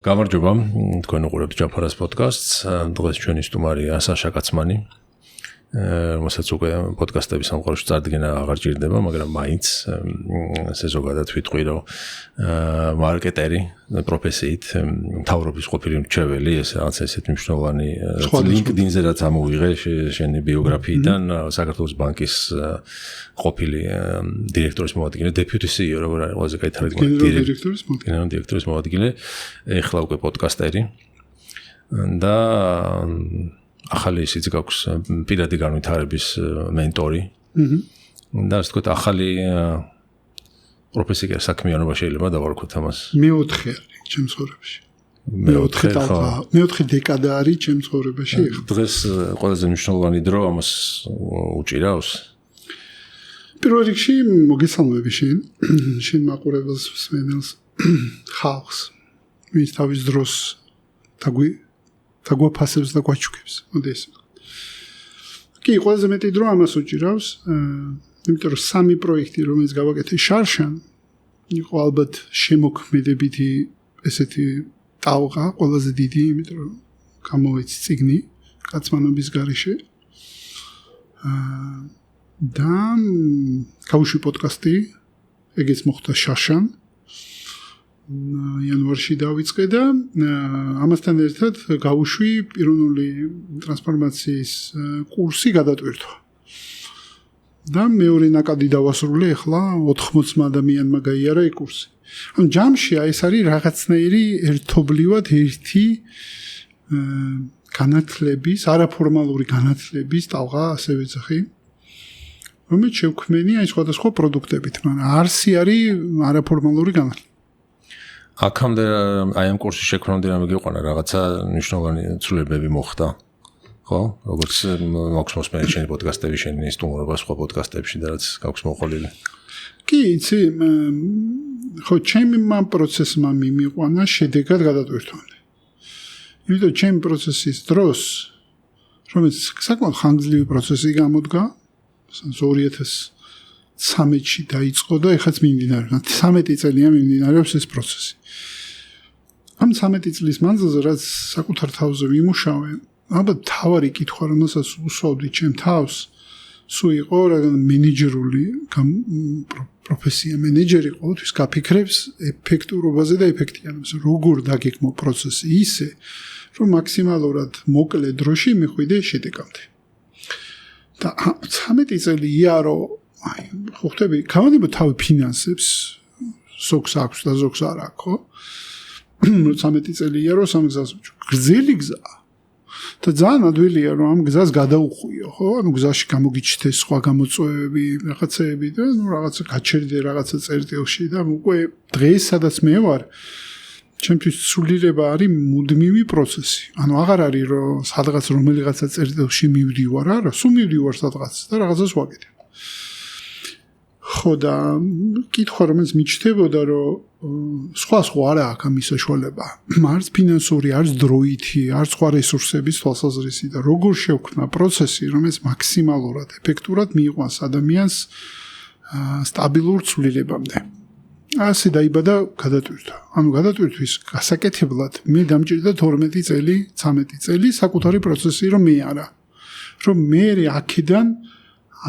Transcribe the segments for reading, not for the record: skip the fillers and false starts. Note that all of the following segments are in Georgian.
გამარჯობა, თქვენ უყურებთ ჯაფარას პოდკასტს. დღეს ჩვენი სტუმარია საშა კაცმანი. რომელსაც უკვე პოდკასტების სამყაროში წარდგენა აღარ ჭირდება, მაგრამ მაინც ესე ზოგადად ვიტყვი, რომ მარკეტერი პროფესიით, მთავრობის ყოფილი მრჩეველი, ეს რაღაც ესეთ მნიშვნელოვანი LinkedIn-ზე რაც ამოვიღე შენი ბიოგრაფიიდან, საქართველოს ბანკის ყოფილი დირექტორის მოადგილე, deputy CEO, როგორ არის ყველაზე კაი თარგმანი, დირექტორის მოადგილე, ეხლა უკვე პოდკასტერი და ახალი ისიც გაქვს პირადი განვითარების მენტორი. და ასე ვთქვათ, ახალი პროფესია საქმიანობა შეიძლება დავარქვათ ამას. მეოთხე არის ჩემს ცხოვრებაში. მეოთხე დეკადა არის ჩემს ცხოვრებაში. დღეს ყველაზე მნიშვნელოვანი დრო ამას უჭირავს. პირველ რიგში მოგესალმები შენ მაყურებელს, მსმენელს, ხალხს, ვინც თავის დროს დაგვაფასებს და გვაჩუქებს. მოდი. კი, ყველაზე მეტი დრო ამას უჭირავს, იმიტომ რომ სამი პროექტი, რომელიც გავაკეთე შარშან, იყო ალბათ შემოქმედებითი ესეთი ტალღა, ყველაზე დიდი, იმიტომ რომ გამოვეცი წიგნი კაცმანობის გარეშე. და გავუშვი პოდკასტი, ეგეც მოხდა შარშან. იანვარში დავიწყე და ამასთან ერთად გავუშვი პიროვნული ტრანსფორმაციის კურსი გადატვირთვა. და მეორე ნაკადი დავასრულე, ახლა 80 ადამიანმა გაიარა ეს კურსი. ანუ ჯამში ეს არის რაღაცნაირი ერთობლივად ერთი განათლების, არაფორმალური განათლების ტალღა, ასე ვეძახი. რომელიც შევქმნია სხვადასხვა პროდუქტებით, მაგრამ არსი არის არაფორმალური განათლება. აქამდე აი ამ კურსის შექმნამდე რამე გიყვანა რაღაცა მნიშვნელოვანი ცვლილებები მოხდა. ხო? როგორც მაქვს მოსმენილი შენი პოდკასტები, შენი სტუმრობა სხვა პოდკასტებში და რაც გაქვს მოყოლილი. კი, იცი, ხო, ჩემმა პროცესმა მიმიყვანა შედეგად გადატვირთვამდე. იმიტომ ჩემი პროცესის დროს, რომელიც საკმაოდ ხანგრძლივი პროცესი გამოდგა, 2013-ში დაიწყო და ეხლაც მიმდინარეობს. 13 წელია მიმდინარეობს ეს პროცესი. ამ 13 წლის მანძილზე რაც საკუთარ თავზე ვიმუშავე, ალბათ თავარი კითხვა, რომელსაც უსვავდი ჩემ თავს, სულ იყო მენეჯერული პროფესია, მენეჯერი ყოველთვის გაფიქრებს ეფექტურობაზე და ეფექტიანობაზე, როგორ დაგეგმო პროცესი ისე, რომ მაქსიმალურად მოკლე დროში მიხვიდე შედეგამდე. და 13 წელი იარო, აი, ხო ხტები, გავანება თავი ფინანსებს, ზოგს აქვს და ზოგს არ აქვს, ხო? 13 წელი იარო სამგზას გრძელი გზაა. და ძალიან ადვილია რომ ამ გზას გადაუხვიო, ხო? ანუ გზაში გამოგიჩნდეს სხვა გამოწვევები, რაღაცეები და ნუ რაღაცა გაჩერდე რაღაცა წერტილში და უკვე დღეს სადაც მე ვარ, ჩემთვის სულირება არის მუდმივი პროცესი. ანუ აღარ არის რომ სადღაც რომელიღაცა წერტილში მივდივარ, არა, სულ მივდივარ სადღაც და რაღაცას ვაკეთებ. ხო და კითხვა რომელიც მიჩნდებოდა რომ სხვა არა აქვს ამის საშუალება. არც ფინანსური, არც დროითი, არც სხვა რესურსების თვალსაზრისი და როგორ შევქმნა პროცესი, რომელიც მაქსიმალურად ეფექტურად მიიყვანს ადამიანს სტაბილურ ცვლილებამდე. ასე დაიბადა გადატვირთვა. ანუ გადატვირთვის გასაკეთებლად მე დამჭირდა 12 წელი, 13 წელი საკუთარი პროცესი რომ მეარა. რომ მე აქედან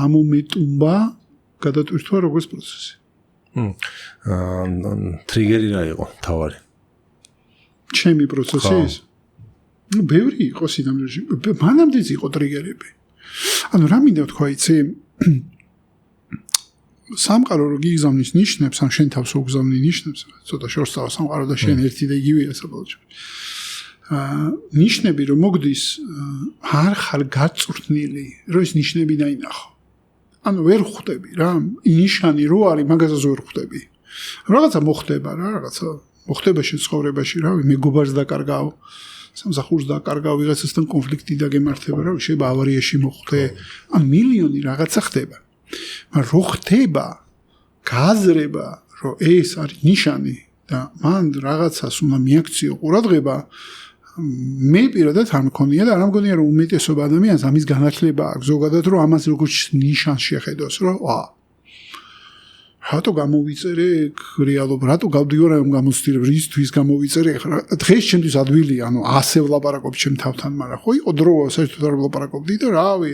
ამომეტუმბა გადატვირთვა როგორც პროცესი. ტრიგერი რა იყო თავარი? ჩემი პროცესის? ნუ ბევრი იყო სინამდვილეში. მანამდეც იყო ტრიგერები. ანუ რა მინდა თქვა იცი? სამყარო რო გიგზავნის ნიშნებს, ან შენ თავს უგზავნი ნიშნებს, ცოტა შორსაა სამყარო და შენ ერთი და იგივეა საბოლოო. ნიშნები რომ მოგდის არ ხარ გაწვრთნილი, რომ ეს ნიშნები დაინახო. ანუ ვერ ხვდები რა, ნიშანი რო არის, მაგასაც ვერ ხვდები. რაღაცა მოხდება რა, რაღაცა მოხდება ცხოვრებაში, რავი, მეგობარს დაკარგავ, სამსახურს დაკარგავ, ვიღაცასთან კონფლიქტი დაგემართება, რავი, შეიძლება ავარიაში მოხდე, ან მილიონი რაღაცა ხდება. მაგრამ რო ხდება, გააზრება, რომ ეს არის ნიშანი და მან რაღაცას უნდა მიაქციო ყურადღება, მე პირადად არ მქონია და არ მგონია რომ უმეტესობა ადამიანს ამის განათლება აქვს ზოგადად რომ ამას როგორც ნიშანს შეხედოს რომ რატო გამოვიწერე რეალობა, რატო გავდივარ ამ გამოცდილებას, რისთვის გამოვიწერე ხა დღეს ჩემთვის ადვილია, ასე ვლაპარაკობ ჩემ თავთან, მაგრამ ხო იყო დრო საერთოდ არ ვლაპარაკობდი და რავი,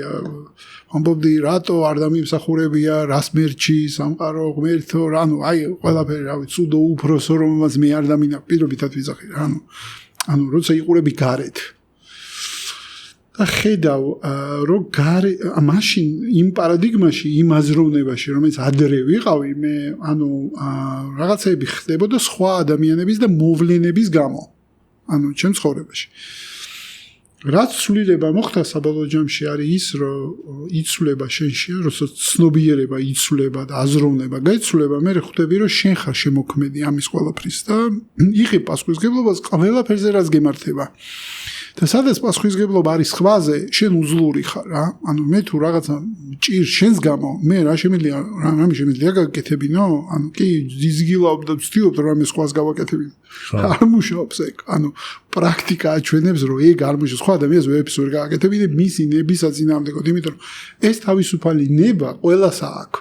ამბობდი რატო არ დამიმსახურებია, რას მერჩი, სამყარო ღმერთო, აი ყველაფერი რავი, ცუდო უფროსო რომელმაც მე არ დამინა, პირობითად ვიზახი რა, როცა იყურები გარეთ და ხედავ რომ მაშინ იმ პარადიგმაში, იმ აზროვნებაში, რომელიც ადრე ვიყავი, მე რაღაცები ხდებოდა სხვა ადამიანების და მოვლენების გამო. ჩემ ცხოვრებაში. რაც ცვლილება მოხდა საბოლოო ჯამში არის ის, რომ იცვლება შენში, როცა ცნობიერება იცვლება და აზროვნება გაიცვლება, მე ხვდები რომ შენ ხარ შემოქმედი ამის ყველაფრის და იღებ პასუხისმგებლობას ყველაფერზე რაც გემართება. და სადაც პასუხისმგებლობა არის სხვაზე, შენ უძლური ხარ რა. მე თუ რაღაცა ჭირს შენს გამო, მე რა შემიძლია გაკეთებინო? კი ზიზგილავ და ვცდილობ რომ ამის სხვას გავაკეთებინო. არ მუშაობს ეგ. პრაქტიკა აჩვენებს რომ ეგ არ მუშაობს. სხვა ადამიანს ვერაფერს ვერ გააკეთებინე მისი ნების საწინააღმდეგოდ, იმიტომ რომ ეს თავისუფალი ნება ყველას აქვს.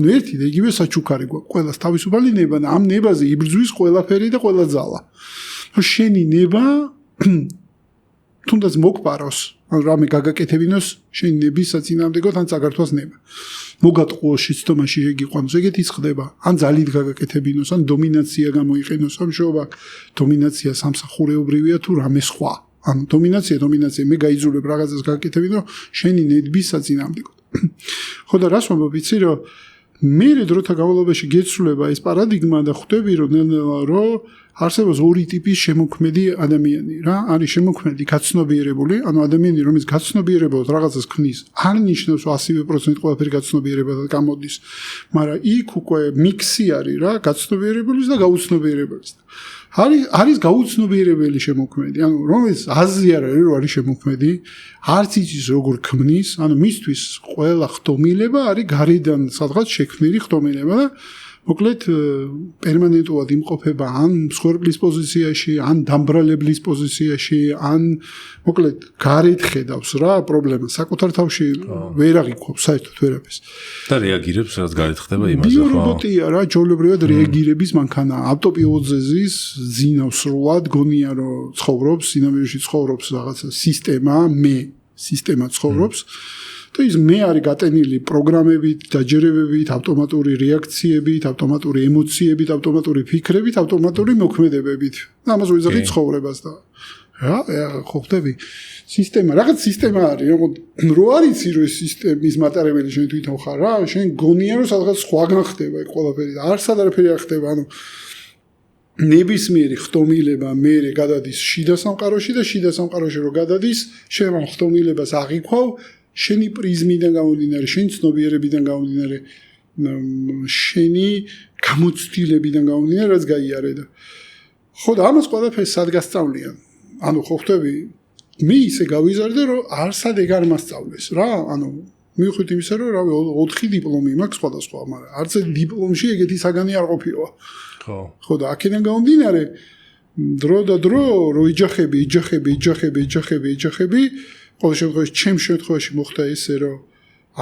ერთი და იგივე საჩუქარი გვაქვს. ყველას თავისუფალი ნება და ამ ნებაზე იბრძვის ყველაფერი და ყველა ძალა. შენი ნება თუნდაც მოგპაროს, რამე გაგაკეთებინოს შენი ნების საწინააღმდეგოდ ან წაგართვას ნება. მოგატყუო შეცდომაში შეგიყვანოს, ეგეთი ხდება. ან ძალით გაგაკეთებინოს, ან დომინაცია გამოიყენოს, სამშოობა დომინაცია სამსახურეობრივია თუ რამე სხვა. დომინაცია, მე გაიძულებ რაღაცას გაგაკეთებინო შენი ნების საწინააღმდეგოდ. ხო და რას ვამბობ, იცი რომ მე დროთა განმავლობაში გეცვლება ეს პარადიგმა და ხვდები რომ არსებობს ორი ტიპის შემოქმედი ადამიანი რა, არის შემოქმედი გაცნობიერებული, ადამიანი რომელიც გაცნობიერებულად რაღაცას ქმნის, არ ნიშნავს 100% ყველაფერი გაცნობიერებულად გამოდის, მაგრამ იქ უკვე მიქსი არის რა, გაცნობიერებულის და გაუცნობიერებულის. არის გაუცნობიერებელი შემოქმედი, რომელიც აზრი არ არის რომ არის შემოქმედი, არც იცის როგორ ქმნის, მისთვის ყველა ხდომილება არის გარედან სადღაც შექმნილი ხდომილება და მოკლედ პერმანენტულად იმყოფება ან მსხვერპლის პოზიციაში, ან დამბრალებლის პოზიციაში, ან მოკლედ გარეთ ხედავს რა პრობლემას, საკუთარ თავში ვერ აღიქვამს საერთოდ ვერაფერს. და რეაგირებს, რაც გარეთ ხდება იმაზე, ხო? ბიორობოტია რა, ჩვეულებრივად რეაგირების მანქანა, ავტოპილოტზე ზის, ზინავს სრულად, გონია რომ ცხოვრობს, სინამდვილეში ცხოვრობს რაღაცა სისტემა ცხოვრობს. და ის მე არის გატენილი პროგრამებით, დაჯერებებით, ავტომატური რეაქციებით, ავტომატური ემოციებით, ავტომატური ფიქრებით, ავტომატური მოქმედებებით. ამას ვიზახი ცხოვრებას და რა, ხო ხდები. რაღაც სისტემა არის, რო არის რომ ეს სისტემის მატარებელი შენ თვითონ ხარ რა, შენ გონია რომ სადღაც სხვაგან ხდება ეს ყველაფერი და არც არაფერი არ ხდება, ნებისმიერი ხდომილება მე გადადის შიდა სამყაროში და შიდა სამყაროში რო გადადის, შენ ამ ხდომილებას აღიქვავ შენი პრიზმიდან გამომდინარე, შენი ცნობიერებიდან გამომდინარე, შენი გამოცდილებიდან გამომდინარე, რაც გაიარე და ხო და ამას ყველაფერს სად გასწავლიან? ხო ხტები, მე ისე გავიზარდე, რომ არსად ეგ არ მასწავლეს რა, მივხვდი იმისა, რომ რავი 4 დიპლომი მაქვს სხვადასხვა, მაგრამ არც დიპლომში ეგეთი საგანი არ ყოფილა. ხო და აქედან გამომდინარე, დრო რო იჯახები ყოველ შემთხვევაში, ჩემ შემთხვევაში მოხდა ესე, რომ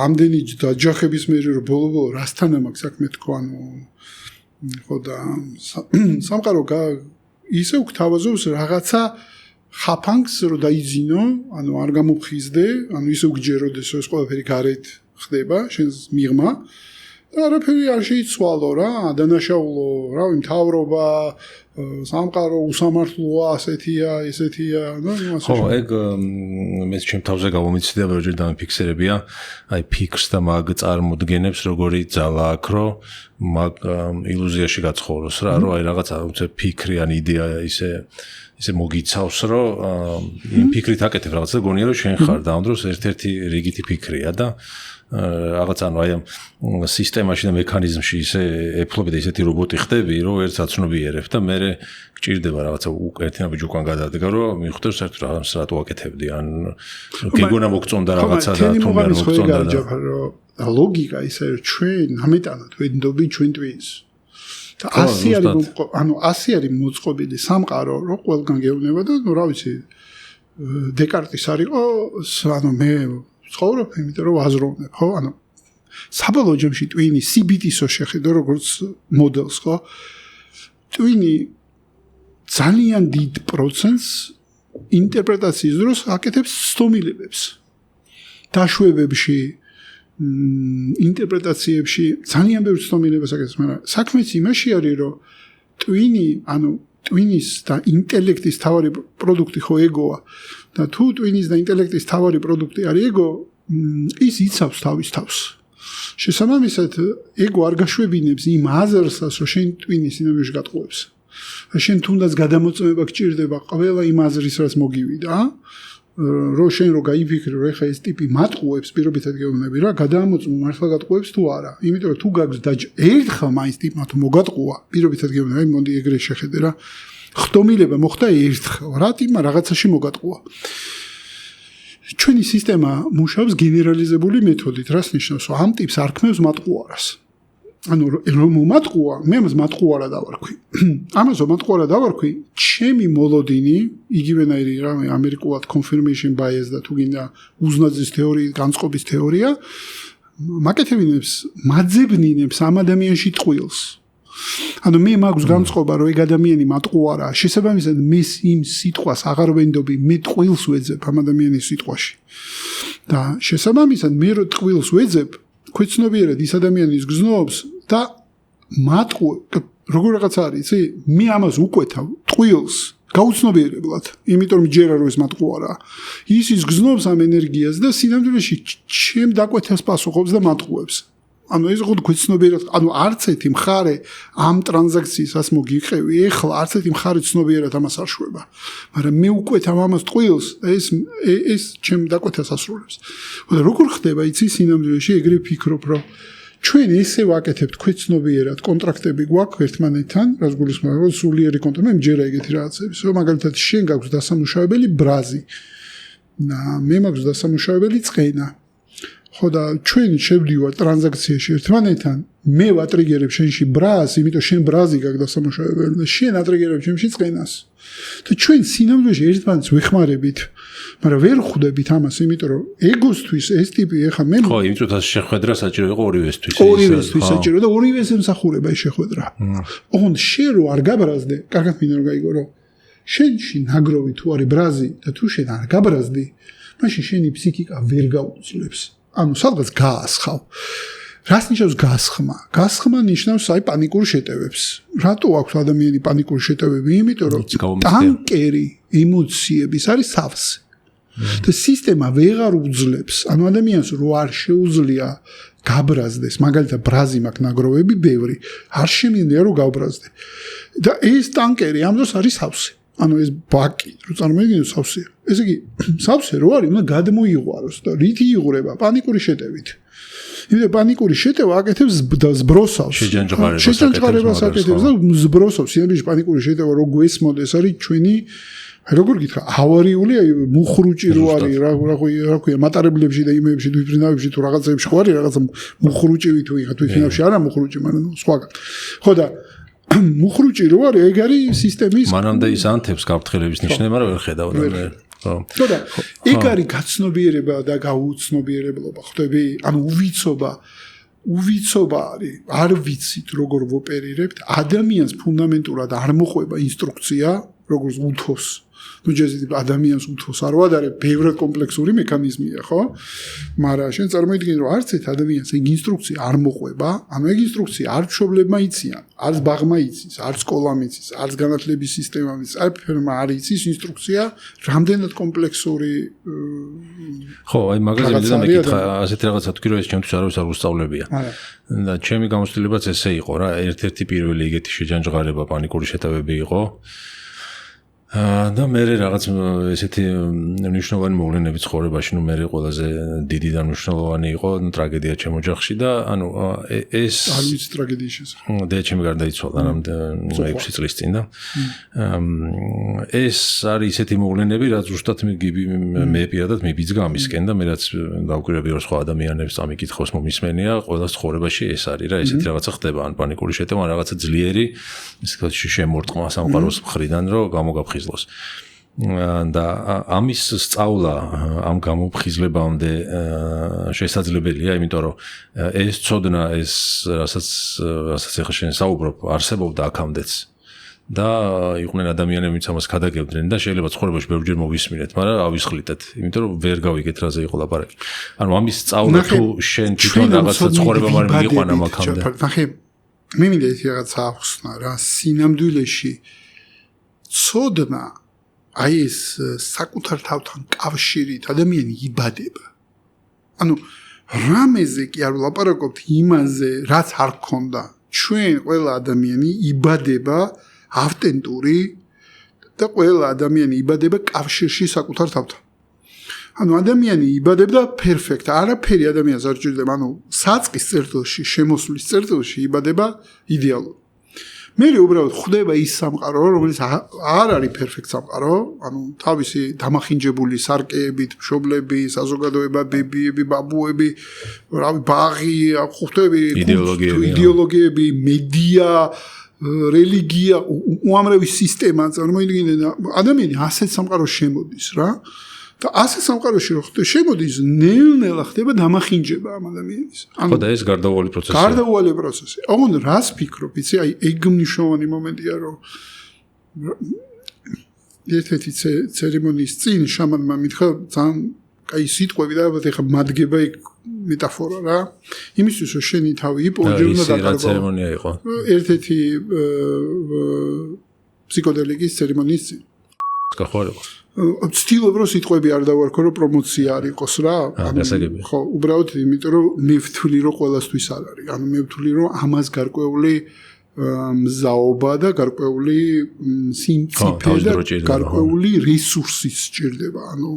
ამდენი დაჯახების მერე რომ ბოლო რასთან მაქვს საქმე თქო, ხო და სამყარო ისე უგთავაზობს რაღაცა ხაფანგს რომ დაიძინო, არ გამოფხიზდე, ისე უგჯეროდეს, რომ ეს ყველაფერი გარეთ ხდება, შენს მიღმა და არაფერი არ შეიცვალო რა, დანაშაულო, რავი, მთავრობა, სამყარო უსამართლოა, ასეთია, ესეთია, ხო, ეგ მე ჩემ თავზე გამომიცდია, როჯერ დამიფიქსირებია, ფიქრს და მაგ წარმოდგენებს, როგორი ძალა აქვს, რომ მაგ ილუზიაში გაცხოვროს რა, რომ რაღაცა ფიქრი ან იდეა ისე მოგიცავს, რომ იმ ფიქრით აკეთებ რაღაცა და გონია, რომ შენ ხარ და ამ დროს ერთ-ერთი რიგითი ფიქრია და რაღაც ამ სისტემაში და მექანიზმში ისე ეფლობი და ისეთი რობოტი ხდები, რომ ერთს აცნობიერებ და მე გჭირდება რაღაცა ერთიანობი უკან გადადგა, რომ მიხვდებს საერთოდ რაღაც რატო აკეთებდი, ან გეგონა მოგწონდა რაღაცა და თუ არ მოგწონდა და ლოგიკა ისე რომ ჩვენ ამეტანად ვენდობი ჩვენ ტვინს. და ასე არის მოწყობილი სამყარო, რომ ყველგან გეუბნება და რა ვიცი, დეკარტის არისო, მე ცხოვრობ, იმიტომ რომ აზროვნებ, ხო? საბოლოო ჯამში ტვინი CBT-ს შეხედო როგორც მოდელს, ხო? ტვინი ძალიან დიდ პროცენტს ინტერპრეტაციის დროს აკეთებს ცდომილებებს. დაშვებებში, ინტერპრეტაციებში ძალიან ბევრ ცდომილებას აკეთებს, მაგრამ საქმეც იმაში არის, რომ ტვინის და ინტელექტის თავარი პროდუქტი ხო ეგოა და თუ ტვინის და ინტელექტის თავარი პროდუქტი არის ეგო, ის იცავს თავის თავს. შესაბამისად, ეგო არ გაშვებინებს იმ აზრსაც, რომ შენ ტვინის სინამდვილეში გატყუებს. შენ თუნდაც გადამოწმება გჭირდება ყველა იმ აზრის, რაც მოგივიდა, რომ შენ რო გაიფიქრე, რომ ეხა ეს ტიპი მატყუებს, პირობითად გეუბნები რა, გადამოწმო მართლა გატყუებს თუ არა. იმიტომ რომ თუ გაქვს ერთხელ მაინც ტიპმა თუ მოგატყუა, პირობითად გეუბნები, მოდი ეგრე შეხედე რა. ხდომილება მოხდა ერთხელ, რა ტიპმა რაღაცაში მოგატყუა. ჩვენი სისტემა მუშაობს გენერალიზებული მეთოდით, რას ნიშნავს, რომ ამ ტიპს არ ქმნევს მატყუარას. ანუ რომ მომატყუა, მე ამას მატყუარა დავარქვი. ამას რომ მატყუარა დავარქვი, ჩემი მოლოდინი, იგივენაირი რა, ამერიკულად confirmation bias და თუ გინდა უზნაძის თეორია, განწყობის თეორია, მაკეთებინებს, მაძებნინებს ამ ადამიანში ტყუილს. ანუ მე მაქვს განწყობა, რომ ეგ ადამიანი მატყუარა, შესაბამისად მე იმ სიტყვას აღარ ვენდობი, მე ტყუილს ვეძებ ამ ადამიანის სიტყვაში. და შესაბამისად მე რო ტყუილს ვეძებ, ქვეცნობიერად ის ადამიანის გზნობს და როგორ რაღაც არის, იცი? მე ამას უკვეთავ ტყუილს გაუცნობიერებლად, იმიტომ რომ ჯერა რომ ეს მატყუარა. ის გზნობს ამ ენერგიას და სინამდვილეში ჩემ დაკვეთას პასუხობს და მატყუებს. ანუ ეს ხო ქვეცნობიერად, ანუ არც ერთი მხარე ამ ტრანზაქციისას მოგიყევი, ეხლა არც ერთი მხარე ცნობიერად ამას არ შვება. მაგრამ მე უკვეთავ ამას ტყუილს და ეს ჩემ დაკვეთას ასრულებს. და როგორ ხდება, იცი, სინამდვილეში ეგრე ფიქრობ, რომ ჩვენ ესე ვაკეთებთ ქვეცნობიერად კონტრაქტები გვაქვს ერთმანეთთან, რაც გულისხმობს სულიერი კონტრაქტი, მე მჯერა ეგეთი რაღაცები. მაგალითად, შენ გაქვს დასამუშავებელი ბრაზი და მე მაქვს დასამუშავებელი წყენა. ხო და ჩვენ შევდივართ ტრანზაქციაში ერთმანეთთან, მე ვატრიგერებ შენში ბრაზს, იმიტომ შენ ბრაზი გაქვს დასამუშავებელი და შენ ატრიგერებ ჩემში წყენას. და ჩვენ სინამდვილეში ერთმანეთს ვეხმარებით, მაგრამ ვერ ხვდებით ამას, იმიტომ რომ ეგოსთვის ეს ტიპი ეხა მე ხო, იმიტომ რომ შეხვედრა საჭირო იყო ორივესთვის. ორივესთვის საჭირო და ორივეს ემსახურება ეს შეხვედრა. ოღონდ შენ რო არ გაბრაზდე, კარგად მინდა რომ გაიგო, რომ შენში ნაგროვი თუ არის ბრაზი და თუ შენ არ გაბრაზდი, მაშინ შენი ფსიქიკა ვერ გაუძლებს. ანუ სადღაც გაასხავ. რას ნიშნავს გასხმა? გასხმა ნიშნავს აი პანიკურ შეტევებს. რატო აქვს ადამიანი პანიკური შეტევები? იმიტომ რომ ტანკერი ემოციების არის სავსე. და სისტემა ვეღარ უძლებს. ანუ ადამიანს რო არ შეუძლია გაბრაზდეს, მაგალითად ბრაზი მაქვს ნაგროვები ბევრი, არ შემინდია რომ გავბრაზდე. და ეს ტანკერი ამ დროს არის სავსე. ანუ ეს ბაკი, რო წარმოიდგინე სავსეა. ესე იგი, სავსე რო არის, უნდა გადმოიღვაროს და რითი იღვრება? პანიკური შეტევით. იმიტომ პანიკური შეტევა აკეთებს ზბროსავს. შეჯანჯღარებას აკეთებს და ზბროსავს. სინამდვილეში პანიკური შეტევა რო გვესმოდეს, არის ჩვენი როგორ გითხრა, ავარიული, აი მუხრუჭი რო არის, რა ქვია, მატარებლებში და იმეებში, თვითფრინავებში თუ რაღაცებში ხო არის, რაღაცა მუხრუჭივი თუ იღა, თვითფრინავში არა მუხრუჭი, მაგრამ სხვაგან. ხო და მუხრუჭი რო არის, ეგ არის სისტემის. მანამდე ის ანთებს გაფრთხილების ნიშნები, მაგრამ ვერ ხედავდა მე. ხო და ეგ არის გაცნობიერება და გაუცნობიერებლობა, ხვდები? ანუ უვიცობა არის, არ ვიცით როგორ ვოპერირებთ, ადამიანს ფუნდამენტურად არ მოყვება ინსტრუქცია, როგორც უთოს. ну ჯერჯერობით ადამიანს უთოს არ ვადარებ, ბევრად კომპლექსური მექანიზმია, ხო? მაგრამ შენ წარმოიდგინე, რომ არც ერთ ადამიანს ეგ ინსტრუქცია არ მოყვება, ანუ ეგ ინსტრუქცია არ მშობლებმა იციან, არც ბაღმა იცის, არც სკოლამ იცის, არც განათლების სისტემამ იცის, არ ფერმა არ იცის ინსტრუქცია, რამდენად კომპლექსური ხო, აი მაგაზინი და მეკითხა, ასეთი რაღაცა თქვი, რომ ეს ჩემთვის არავის არ უსწავლებია. და ჩემი გამოცდილებაც ესე იყო რა, ერთ-ერთი პირველი ეგეთი შეჯანჯღარება, პანიკური შეტევები იყო. და მე რაღაც ესეთი მნიშვნელოვანი მოვლენები ცხოვრებაში, ნუ მე ყველაზე დიდი და მნიშვნელოვანი იყო ტრაგედია ჩემ ოჯახში და ანუ ეს არ ვიცი ტრაგედიის შესახებ. და ჩემი გარდაიცვალა რამე 6 წლის წინ და ეს არის ესეთი მოვლენები, რაც ზუსტად მე პირადად მიბიძგა ამისკენ და მე რაც გავკვირები ორ სხვა ადამიანებს ამიკითხავს მომისმენია, ყველა ცხოვრებაში ეს არის რა, ესეთი რაღაცა ხდება, ან პანიკური შეტევა, რაღაცა ძლიერი, ისე ვთქვათ, შემორტყმა სამყაროს მხრიდან, რომ გამოგაფხიზლოს. და ამის სწავლა ამ გამოფხიზლებამდე შესაძლებელია, იმიტომ რომ ეს ცოდნა, ეს რასაც ახლა შენ საუბრობ, არსებობდა აქამდეც და იყვნენ ადამიანები, ვინც ამას ქადაგებდნენ და შეიძლება ცხოვრებაში ბევრჯერ მოვისმინეთ, მაგრამ ავისხლიტეთ, იმიტომ რომ ვერ გავიგეთ რაზე იყო ლაპარაკი. ანუ ამის სწავლა თუ შენ თვითონ რაღაცა ცხოვრება მაგრამ მიყვანა აქამდე. ნახე, მე მინდა ეს რაღაცა ახსნა რა, სინამდვილეში ცოდნა აი ეს საკუთარ თავთან კავშირით ადამიანი იბადება. ანუ რამეზე კი არ ვლაპარაკობთ იმაზე, რაც არ გქონდა. ჩვენ ყველა ადამიანი იბადება ავტენტური და ყველა ადამიანი იბადება კავშირში საკუთარ თავთან. ანუ ადამიანი იბადება პერფექტ, არაფერი ადამიანს არ ჭირდება, ანუ საწყის წერტილში, შემოსვლის წერტილში იბადება იდეალური. მე უბრალოდ ხვდება ის სამყარო, რომელიც არ არის პერფექტ სამყარო, ანუ თავისი დამახინჯებული სარკეებით, მშობლები, საზოგადოებები, ბაბუები, რავი, ბაღი, ხვდები იდეოლოგიები, მედია, რელიგია, უამრავი სისტემა, წარმოიდგინე და ადამიანი ასეთ სამყაროში შემოდის რა. და ასე სამყაროში რო ხდება, შემოდის ნელ-ნელა ხდება დამახინჯება ამ ადამიანის. ხო და ეს გარდაუვალი პროცესია. გარდაუვალი პროცესი. ოღონდ რას ფიქრობ, იცი, აი ეგ მნიშვნელოვანი მომენტია, რომ ერთ-ერთი ცერემონიის წინ შამანმა მითხრა ძალიან კაი სიტყვები და ალბათ ეხა მადგება ეგ მეტაფორა რა. იმისთვის რომ შენი თავი იპოვო, ჯერ უნდა დაკარგო. რა ცერემონია იყო? ერთ-ერთი ფსიქოდელიკის ცერემონიის წინ. გახვალება. ცდილობ რომ სიტყვები არ დავარქო რომ პრომოცია არ იყოს რა. ხო, უბრალოდ იმიტომ რომ მე ვთვლი რომ ყოველასთვის არ არის. ანუ მე ვთვლი რომ ამას გარკვეული მზაობა და გარკვეული სიმწიფე და გარკვეული რესურსის სჭირდება. ანუ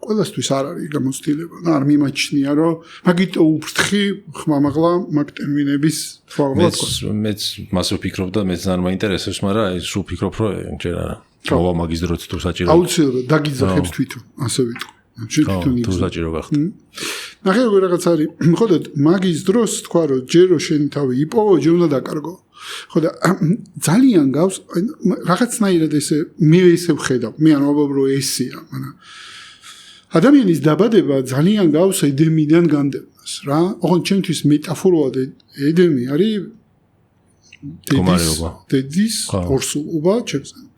ყოველასთვის არ არის გამოცდილება. და არ მიმაჩნია რომ მაგიტო უფრთხი ხმამაღლა მაგ ტერმინების თვალყურად. მეც მას ვფიქრობ და მეც არ მაინტერესებს, მაგრამ აი სულ ფიქრობ რომ ჯერ არა. გავა მაგის დროც თუ საჭირო. აუცილებლად დაგიძახებს თვითონ, ასე ვიტყვი. შენ თვითონ თუ საჭირო გახდა. ნახე როგორ რაღაც არის. ხო და მაგის დროს თქვა რომ ჯერ რომ შენი თავი იპოვო, ჯერ უნდა დაკარგო. ხო და ძალიან გავს რაღაცნაირად ესე მე ესე ვხედავ. მე არ ვამბობ რომ ესეა, მაგრამ ადამიანის დაბადება ძალიან გავს ედემიდან განდევნას რა. ოღონდ ჩემთვის მეტაფორულად ედემი არის დედის ორსულობა,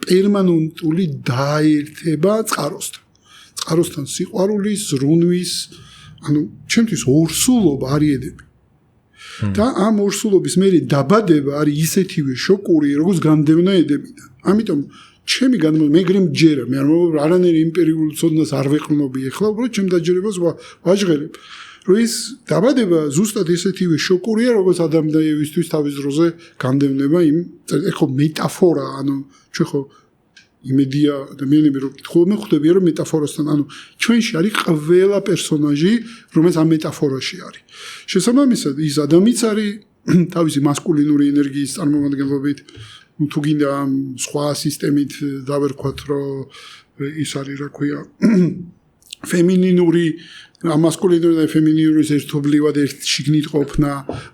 პერმანენტული დაერთება წყაროსთან. წყაროსთან სიყვარულის, ზრუნვის, ანუ ჩემთვის ორსულობა არის ედემი. და ამ ორსულობის მერე დაბადება არის ისეთივე შოკური, როგორც განდევნა ედემიდან. ამიტომ ჩემი მე გრემჯერა, მე არ მომბობ არანაირი იმპერიული ცოდნას არ ვეყრნობი ახლა, უბრალოდ ჩემ დაჯერებას ვაჟღერებ. რომ ის დაბადება ზუსტად ისეთივე შოკურია, როგორც ადამიანისთვის თავის დროზე განდევნება იმ ეხო მეტაფორა, ანუ ჩვენ ხო იმედია ადამიანები რომ ხვდებიან რომ მეტაფორასთან, ანუ ჩვენში არის ყველა პერსონაჟი, რომელიც ამ მეტაფორაში არის. შესაბამისად, ის ადამიანიც არის თავისი მასკულინური ენერგიის წარმომადგენლობით, თუ გინდა სხვა სისტემით დავერქვათ, რომ ის არის, რა ქვია, ფემინინური მასკულინური და ფემინინურის ერთობლივად ერთ შიგნით ყოფნა,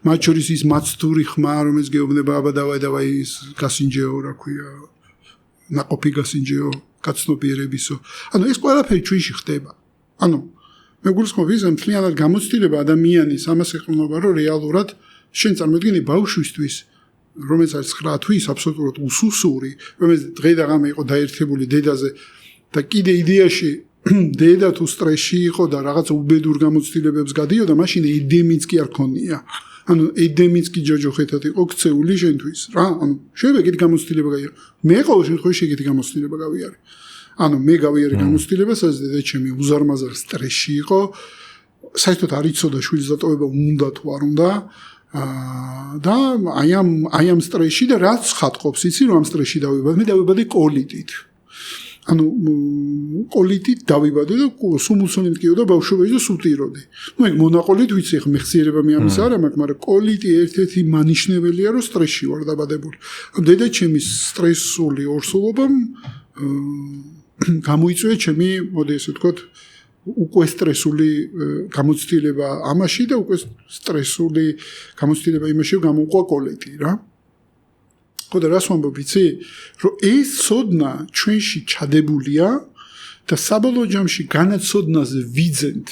მათ შორის ის მაცდური ხმა, რომელიც გეუბნება აბა დავაი ის გასინჯეო, რა ქვია, ნაყოფი გასინჯეო, გაცნობიერებისო. ანუ ეს ყველაფერი ჩვენში ხდება. ანუ მე გულისხმობ ის მთლიანად გამოცდილება ადამიანის ამას ეყრდნობა, რომ რეალურად შენ წარმოიდგინე ბავშვისთვის, რომელიც არის 9 თვის აბსოლუტურად უსუსური, რომელიც დღე და ღამე იყო დაერთებული დედაზე და კიდე იდეაში დედა თუ სტრესში იყო და რაღაც უბედურ გამოცდილებებს გადიოდა, მაშინ ედემიც კი არ ქონია. ანუ ედემიც კი ჯოჯოხეთად იყო ქცეული შენთვის, რა. ანუ შეიძლება ეგეთი გამოცდილება გაიარო. მე ყოველ შემთხვევაში ეგეთი გამოცდილება გავიარე. ანუ მე გავიარე გამოცდილებას, დედა ჩემი უზარმაზარ სტრესში იყო. საერთოდ არ იცოდა შვილის დატოვება უნდა თუ არ უნდა. და აი ამ სტრესში და რაც ხატყობს, იცი რომ ამ სტრესში დავიბადე, მე დავიბადე კოლიტით. ანუ კოლიტით დავიბადე და სუმულსონით კიდევ ბავშვობაში და სუტიროდი. ნუ ეგ მონაყოლით ვიცი, ხა მეხსიერება მე ამის არა მაქვს, მაგრამ კოლიტი ერთ-ერთი მანიშნებელია, რომ სტრესში ვარ დაბადებული. დედა ჩემის სტრესული ორსულობამ გამოიწვია ჩემი, მოდი ესე ვთქვათ, უკვე სტრესული გამოცდილება ამაში და უკვე სტრესული გამოცდილება იმაში, რომ გამოვყვა კოლიტი რა. ხოდა რას ვამბობ იცი რომ ეს ცოდნა ჩვენში ჩადებულია და საბოლოო ჯამში განაცოდნაზე ვიძენთ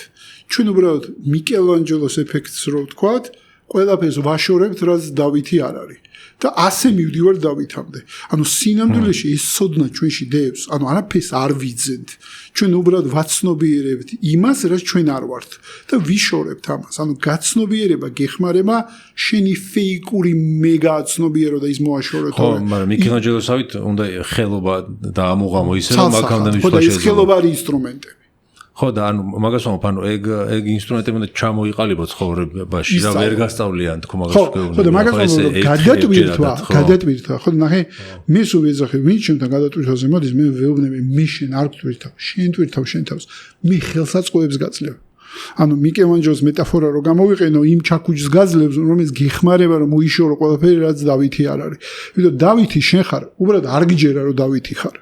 ჩვენ უბრალოდ მიკელანჯელოს ეფექტს რო ვთქვათ ყველაფერს ვაშორებთ რაც დავითი არ არის და ასე მივდივარ დავითამდე ანუ სინამდვილეში ეს ცოდნა ჩვენში დევს ანუ არაფერს არ ვიძენთ ჩვენ უბრალოდ ვაცნობიერებთ იმას რაც ჩვენ არ ვართ და ვიშორებთ ამას ანუ გაცნობიერება გეხმარება შენი ფეიკური მეგაცნობიერო და ის მოაშოროთ ხო მაგრამ მიკელანჯელოსავით უნდა ხელობა დაამოღამო ისე რომ მაგამდე მისვლა შეიძლება ეს ხელობა არის ინსტრუმენტები ხო და ანუ მაგას ვამბობ ანუ ეგ ინსტრუმენტები უნდა ჩამოიყალიბო ცხოვრებაში რა ვერ გასწავლიან თქო მაგას ვქეუბნები ხო და მაგას ვამბობ გადატვირთვა ხო ნახე მე სულ ვეძახე ვინ ჩემთან გადატვირთვაზე მოდის მე ვეუბნები მე შენ არ გვტვირთავ შენ twirთავ შენ თავს მე ხელსაწყოებს გაწლევ ანუ მიკელანჯელოს მეტაფორა რო გამოვიყენო იმ ჩაქუჩს გაძლევს რომელიც გეხმარება რომ მოიშორო ყველაფერი რაც დავითი არ არის ვიდრე დავითი შენ ხარ უბრალოდ არ გიჯერა რომ დავითი ხარ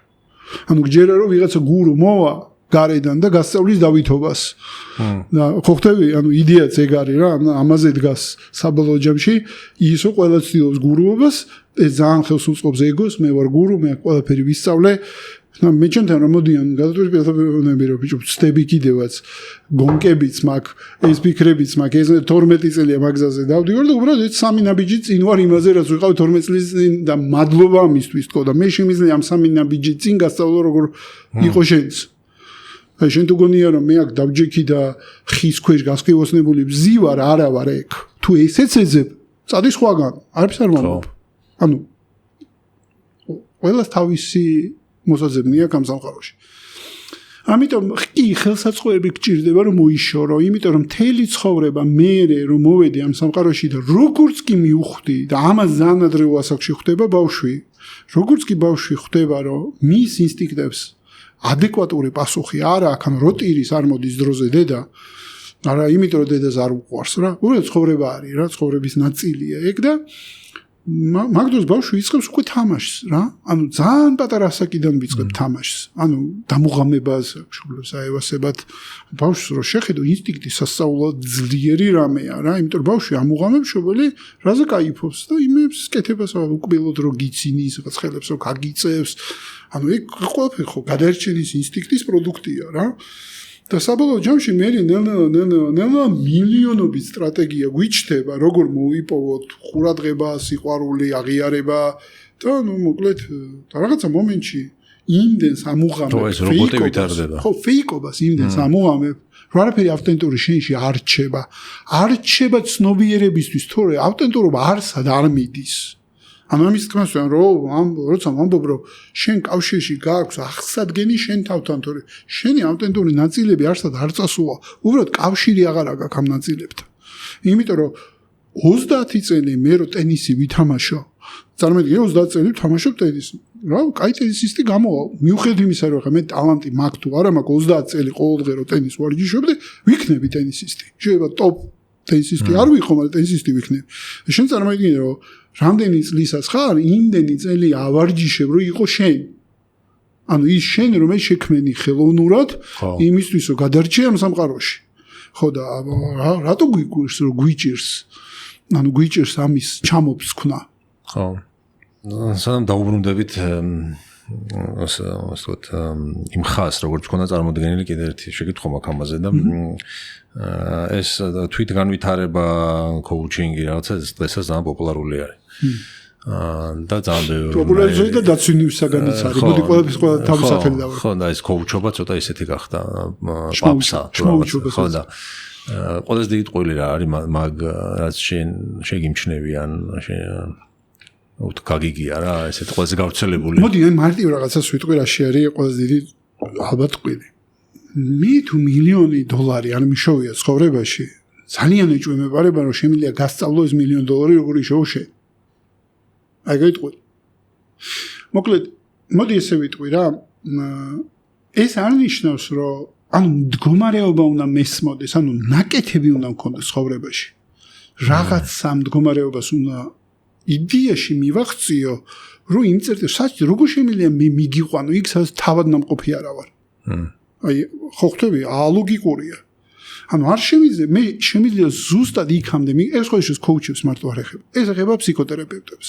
ანუ გიჯერა რომ ვიღაცა გურუ მოვა გარედან და გასწავლის დავითობას. და ხო ხტები, ანუ იდეაც ეგ არის რა, ამაზე დგას საბოლოო ჯამში, ისო ყველა ცდილობს გურუობას, ეს ძალიან ხელს უწყობს ეგოს, მე ვარ გურუ, მე ყველაფერი ვისწავლე. და მე ჩემთან რომ მოდიან გადატვირთვები რომ ბიჭო, ვწდები კიდევაც, გონკებიც მაქვს, ეს ფიქრებიც მაქვს, ეს 12 წელია მაგზაზე დავდივარ და უბრალოდ ეს სამი ნაბიჯი წინ ვარ იმაზე, რაც ვიყავ 12 წლის წინ და მადლობა ამისთვის თქო და მე შემიძლია ამ სამი ნაბიჯი წინ გასწავლო როგორ იყო შენც. აი შენ თუ გონია რომ მე აქ დავჯექი და ხის ქვეშ გასხივოსნებული ბზი ვარ არა ვარ ეგ თუ ესეც ეძებ წადი სხვაგან არაფერს არ მომობ ანუ ყველას თავისი მოსაზრება აქვს ამ სამყაროში ამიტომ კი ხელსაწყოები გჭირდება რომ მოიშორო იმიტომ რომ მთელი ცხოვრება მე რომ მოვედი ამ სამყაროში და როგორც კი მივხვდი და ამას ძალიან ადრეულ ასაკში ხვდება ბავშვი როგორც კი ბავშვი ხვდება რომ მის ინსტინქტებს ადეკვატური პასუხი არა აქ ან როტირის არ მოდის დროზე დედა არა იმიტომ რომ დედას არ უყვარს რა უბრალოდ ცხოვრება არის რა ცხოვრების ნაწილია ეგ და მაგდროს ბავშვი იწყებს უკვე თამაშს რა ანუ ძალიან პატარა ასაკიდან ვიწყებ თამაშს ანუ დამუღამებას შუბლებს აევასებად ბავშვს რო შეხედო ინსტინქტი სასწაულად ძლიერი რამეა რა იმიტომ რომ ბავშვი ამუღამებს შობელი რაზე кайფობს და იმებს კეთებას უკბილოდ რო გიცინის რაღაც ხელებს რო გაგიწევს ანუ ეგ ყველაფერი ხო გადარჩენის ინსტინქტის პროდუქტია რა და საბოლოო ჯამში მე ნელა მილიონობით სტრატეგია გვიჩნდება როგორ მოვიპოვოთ ყურადღება სიყვარული აღიარება და ნუ მოკლედ და რაღაცა მომენტში იმდენს ამუღამებ ხო ფეიკობას იმდენს ამუღამებ რომ არაფერი ავტენტური შენში არ რჩება ცნობიერებისთვის თორე ავტენტურობა არსად არ მიდის ანუ ამის თქმას როცა ვამბობ რომ შენ კავშირში გააქვს აღსადგენი შენ თავთან თორე შენი ავტენტური ნაწილები არსად არ წასულა უბრალოდ კავშირი აღარ აქვს ამ ნაწილებთან იმიტომ რომ 30 წელი მე რო ტენისი ვითამაშო წარმოიდგინე 30 წელი ვთამაშობ ტენისს რა კაი ტენისისტი გამოვა მიუხედავად იმისა რომ ხა მე ტალანტი მაქვს თუ არა მაქვს 30 წელი ყოველდღე რო ტენისს ვარჯიშობდი ვიქნები ტენისისტი შეიძლება ტოპ ტენისისტი არ ვიყო მაგრამ ტენისისტი ვიქნები შენ წარმოიდგინე რომ რამდენი წლისაც ხარ იმდენი წელი ავარჯიშებ რომ იყო შენ ანუ ის შენ რომ ეს შექმენი ხელოვნურად იმისთვის რომ გადარჩე ამ სამყაროში ხო და რატო გვიგვირს რომ გვიჭირს ანუ გვიჭირს ამის ჩამოფს ქნა ხო სანამ დაუბრუნდებით ასე ვთქვათ იმ ხას როგორც ქონა წარმოდგენილი კიდევ ერთი შეკითხვა მაქვს ამაზე და ეს თვით განვითარება კოუჩინგი რაღაცა დღესაც ძალიან პოპულარული არის და ძალიან პოპულარიზაცია და დაცვისაგანიც არის მოდი ყველაფერს თავის სახელი დავარ ხო და ეს კოუჩობა ცოტა ისეთი გახდა პაპსა ხო და ყველაზე დიდი ტყუილი რა არის მაგ რაც შენ შეგიმჩნევიან შენ უთო გაგიგია რა ესეთ ყველაზე გავრცელებული მოდი აი მარტივ რაღაცას ვიტყვი რაში არის ყველაზე დიდი ალბათ ტყუილი მე თუ მილიონი დოლარი არ მიშოვია ცხოვრებაში ძალიან ეჭვმეპარება რომ შემიძლია გასწავლო ეს $1,000,000 როგორ იშოვო შენ აი გაიტყვი მოკლედ მოდი ესე ვიტყვი რა ეს არ ნიშნავს რომ ანუ მდგომარეობა უნდა მესმოდეს ანუ ნაკეთები უნდა მქონდეს ცხოვრებაში რაღაცა მდგომარეობას უნდა იდეაში მივახციო რომ იმ წერტილს საჭი როგორ შემიძლია მე მიგიყვანო იქ სადაც თავად ნამყოფი არა ვარ აი ხო ხტები ალოგიკურია ანუ არ შემიძლია მე შემიძლია ზუსტად იქამდე ეს ყოველთვის კოუჩებს მარტო არ ეხება. ეს ეხება ფსიქოთერაპევტებს.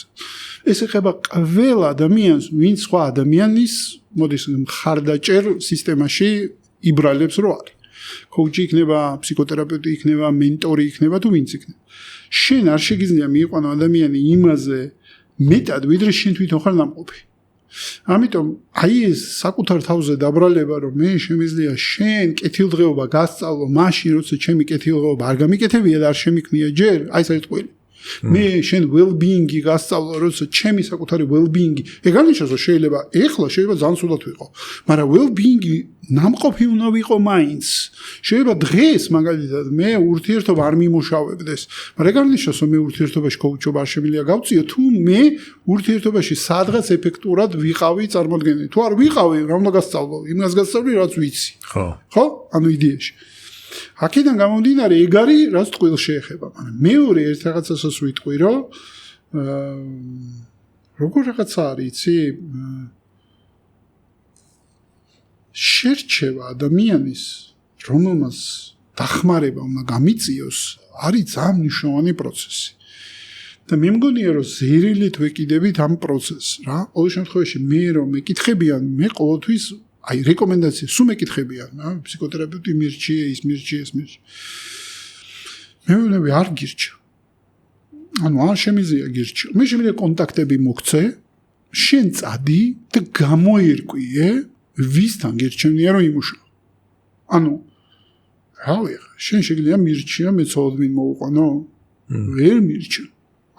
ეს ეხება ყველა ადამიანს, ვინც სხვა ადამიანის მოდის მხარდაჭერ სისტემაში იბრალებს რო არის. კოუჩი იქნება, ფსიქოთერაპევტი იქნება, მენტორი იქნება თუ ვინც იქნება. შენ არ შეგიძლია მიიყვანო ადამიანი იმაზე მეტად ვიდრე შენ თვითონ ხარ ნამყოფი. ამიტომ აი ეს საკუთარ თავზე დაბრალება რომ მე შემიძლია შენ კეთილდღეობა გასწავლო მაშინ როცა ჩემი კეთილდღეობა არ გამიკეთებია და არ შემიქმნია ჯერ აი ეს ერთყველი მე შენ well-being-ი გასწავლო როცა ჩემი საკუთარი well-being-ი ეგ არ ნიშნავს რომ შეიძლება ეხლა შეიძლება ძალიან სულად ვიყო მაგრამ well-being-ი ნამყოფი უნდა ვიყო მაინც შეიძლება დღეს მაგალითად მე ურთიერთობა არ მიმუშავებდეს მაგრამ ეგ არ ნიშნავს რომ მე ურთიერთობაში კოუჩობა არ შემიძლია გავწიო თუ მე ურთიერთობაში სადღაც ეფექტურად ვიყავი წარმოდგენილი თუ არ ვიყავი რა უნდა გასწავლო იმას გასწავლი რაც ვიცი ხო ანუ იდეაში აქედან გამომდინარე ეგ არის რაც ტყუილს შეეხება მაგრამ მეორე ერთ რაღაცასაც ვიტყვი რომ როგორ რაღაცა არის იცი შერჩევა ადამიანის რომელმაც დახმარება უნდა გამიწიოს არის ძალიან მნიშვნელოვანი პროცესი და მე მგონია რომ ზერილით ვეკიდებით ამ პროცესს რა ყოველ შემთხვევაში მე რომ მეკითხებიან მე ყოველთვის აი რეკომენდაცია სულ მეკითხებიან რა ფსიქოთერაპევტი მირჩიე ის მირჩიე ეს მირჩიე მე ვინმე არ გირჩა ანუ არ შემიძლია გირჩა მე შემიძლია კონტაქტები მოგცე შენ წადი და გამოირკვიე ვისთან გირჩენია რომ იმუშაო ანუ რავი შენ შეგიძლია მირჩია მეცოდნი მოუყვანო ვერ მირჩა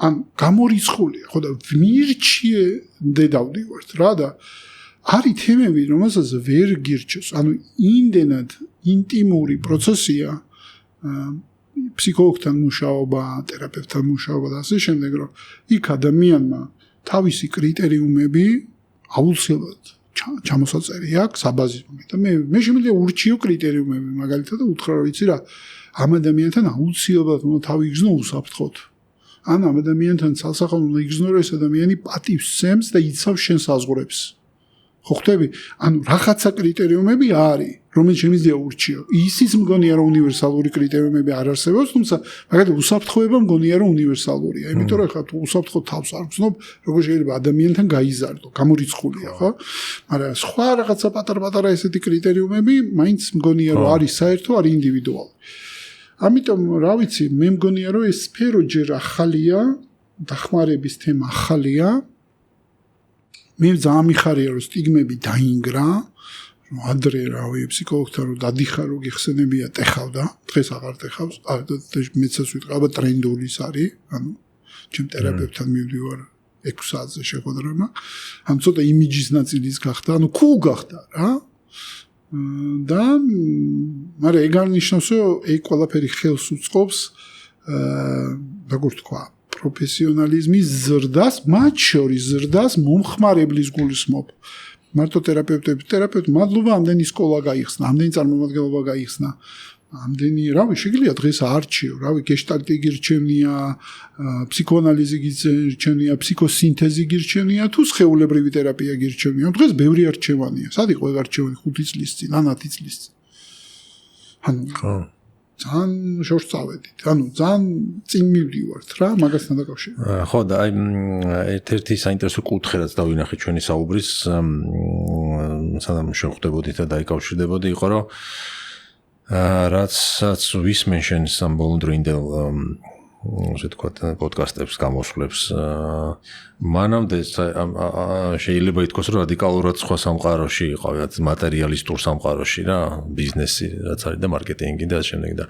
ან გამორიცხულია ხო და მირჩიე დედავდივართ რა და არის თემები რომელსაც ვერ გირჩევს ანუ იმდენად ინტიმური პროცესია ფსიქოლოგთან მუშაობა თერაპევტთან მუშაობა და ასე შემდეგ რომ იქ ადამიანმა თავისი კრიტერიუმები აუცილებლად ჩამოსაწერი აქვს საბაზისმომი და მე შემიძლია ურჩიო კრიტერიუმები მაგალითად და უთხრა რომ ვიცი რა ამ ადამიანთან აუცილებლად უნდა თავი იგრძნო უსაფრთხოდ ან ამ ადამიანთან ცალსახელო უნდა იგრძნო რომ ეს ადამიანი პატივს სცემს და იცავს შენ საზღვრებს ხო ხტები ანუ რაღაცა კრიტერიუმები არის რომელიც შემიძლია ურჩიო ისიც მგონია რომ უნივერსალური კრიტერიუმები არ არსებობს თუმცა მაგალითად უსაფრთხოება მგონია რომ უნივერსალურია იმიტომ რომ ხა თუ უსაფრთხო თავს არ გრძნობ როგორ შეიძლება ადამიანთან გაიზარდო გამორიცხულია ხო მაგრამ სხვა რაღაცა პატარ-პატარა ესეთი კრიტერიუმები მაინც მგონია რომ არის საერთო არის ინდივიდუალური ამიტომ რა ვიცი მე მგონია რომ ეს სფერო ჯერ ახალია დახმარების თემა ახალია მე ძალიან მიხარია რომ სტიგმები დაინგრა რომ ადრე რავი ფსიქოლოგთან რომ დადიხარ რომ გიხსენებია ტეხავდა დღეს აღარ ტეხავს მეცაც ვიტყვი აბა ტრენდული ის არის ანუ ჩემ თერაპევტთან მივდივარ 6 საათზე შეხვედრა ანუ ცოტა იმიჯის ნაწილის გახდა ანუ კულ გახდა რა და მაგრამ ეგ არ ნიშნავს რომ ეგ ყველაფერი ხელს უწყობს როგორ თქვა პროფესიონალიზმის ზრდას, მათ შორის ზრდას მომხმარებლის გულისხმობ. მარტო თერაპევტი, მადლობა, ამდენი სკოლა გაიხსნა, ამდენი წარმომადგენლობა გაიხსნა. ამდენი, რავი, შეგიძლია დღეს არჩიო, რავი, გეშტალტი გირჩენია, ფსიქოანალიზი გირჩენია, ფსიქოსინთეზი გირჩენია, თუ სხეულებრივი თერაპია გირჩენია. დღეს ბევრი არჩევანია. სად იყო ეგ არჩევანი 5 წლის წინ, ან 10 წლის წინ. ანუ ძალიან შორს წავედით. ანუ ძალიან წინ მივდივართ რა, მაგასთან დაკავშირებით. ხო და აი ერთ-ერთი საინტერესო კუთხე რაც დავინახე ჩვენი საუბრის, სანამ შევხვდებოდით და დაიკავშირდებოდი, იყო რომ რაცაც ვისმენ შენ სამბოლოდროინდელ ასე თქვა პოდკასტებს გამოსვლებს მანამდე შეიძლება ითქვას რომ რადიკალურად სხვა სამყაროში იყავით მატერიალისტურ სამყაროში რა ბიზნესი რაც არის და მარკეტინგი და შემდეგ და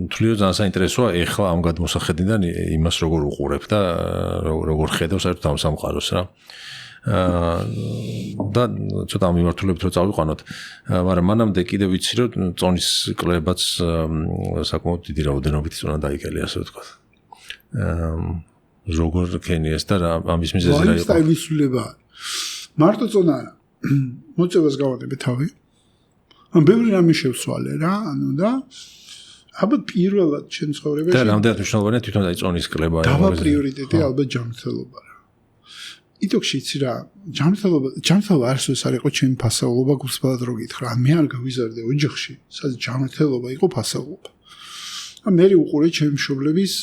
თuliო ძალიან საინტერესოა ეხლა ამ გადმოსახედიდან იმას როგორ უყურებ და როგორ ხედავ საერთოდ ამ სამყაროს რა და ცოტა მიმართულებით რო წავიყვანოთ მაგრამ მანამდე კიდე ვიცი რომ წონის კლებაც საკმაოდ დიდი რაოდენობით უნდა დაიკელია ასე ვთქვა როგორ ქენიეს და ამის მიზეზი რა იყო სტაილისულება მარტო წონა არა მოწევას გავაკეთე თავი ან ბევრი რამე შევსვალე რა ანუ და ალბათ პირველად ჩემ ცხოვრებაში და რამდენად მნიშვნელოვანია თვითონ აი წონის კლება დავა პრიორიტეტი ალბათ ჯანმრთელობა იტოქში იცი რა ჯანმრთელობა არასდროს არ იყო ჩემი ფასეულობა გულსბალად რო გითხრა მე არ გავიზარდე ოჯახში სადაც ჯანმრთელობა იყო ფასეულობა მე უყურე ჩემი მშობლების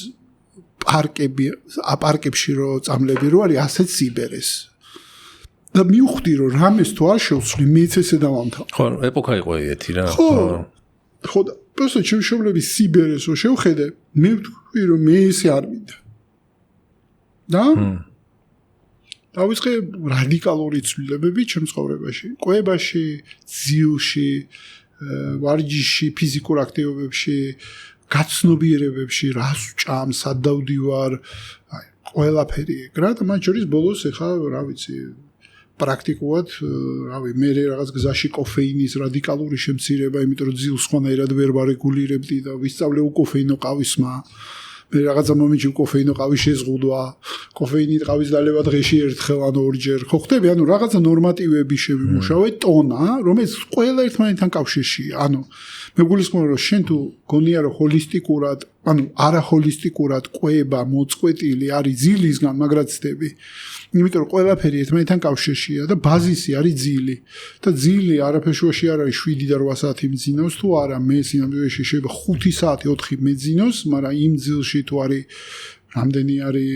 პარკებში რო წამლები რო არის ასეთ სიბერეს და მივხვდი რომ რამეს თუ არ შევცვლი მეც ესე დავამთავრე ხო ეპოქა იყო ერთი რა ხო და просто ჩემი მშობლების სიბერეს რო შევხედე მე ვთქვი რომ მე ესე არ მინდა და დავიწყე რადიკალური ცვლილებები ჩემ ცხოვრებაში, კვებაში, ძილში, ვარჯიში, ფიზიკურ აქტივობებში, გაცნობიერებებში, რას ვჭამ, სად დავდივარ, აი, ყველაფერი ეგ რა და მათ შორის ბოლოს ეხა, რა ვიცი, პრაქტიკულად, რავი, მე რაღაც გზაში კოფეინის რადიკალური შემცირება, იმიტომ რომ ძილს სხვანაირად ვერ ვარეგულირებდი და ვისწავლე უკოფეინო ყავისმა მე რაღაცა მომენტში კოფეინო ყავი შეზღუდვა, კოფეინით ყავის დალევა დღეში ერთხელ ან ორჯერ. ხო ხდები, ანუ რაღაცა ნორმატივები შევიმუშავე, ტონა, რომელიც ყველა ერთმანეთთან კავშირშია. ანუ მე გულისხმობ, რომ შენ თუ გონია რომ ჰოლისტიკურად, ანუ არაჰოლისტიკურად ყვება, მოწყვეტილი არის ძილისგან, მაგრამ ცდები. იმიტომ რომ ყველაფერი ერთმანეთთან კავშირშია და ბაზისი არის ძილი. და ძილი არაფერშუაში არ არის 7 და 8 საათი მძინავს თუ არა, მე სინამდვილეში შეიძლება 5 საათი 4 მეძინოს, მაგრამ იმ ძილში თუ არის რამდენი არის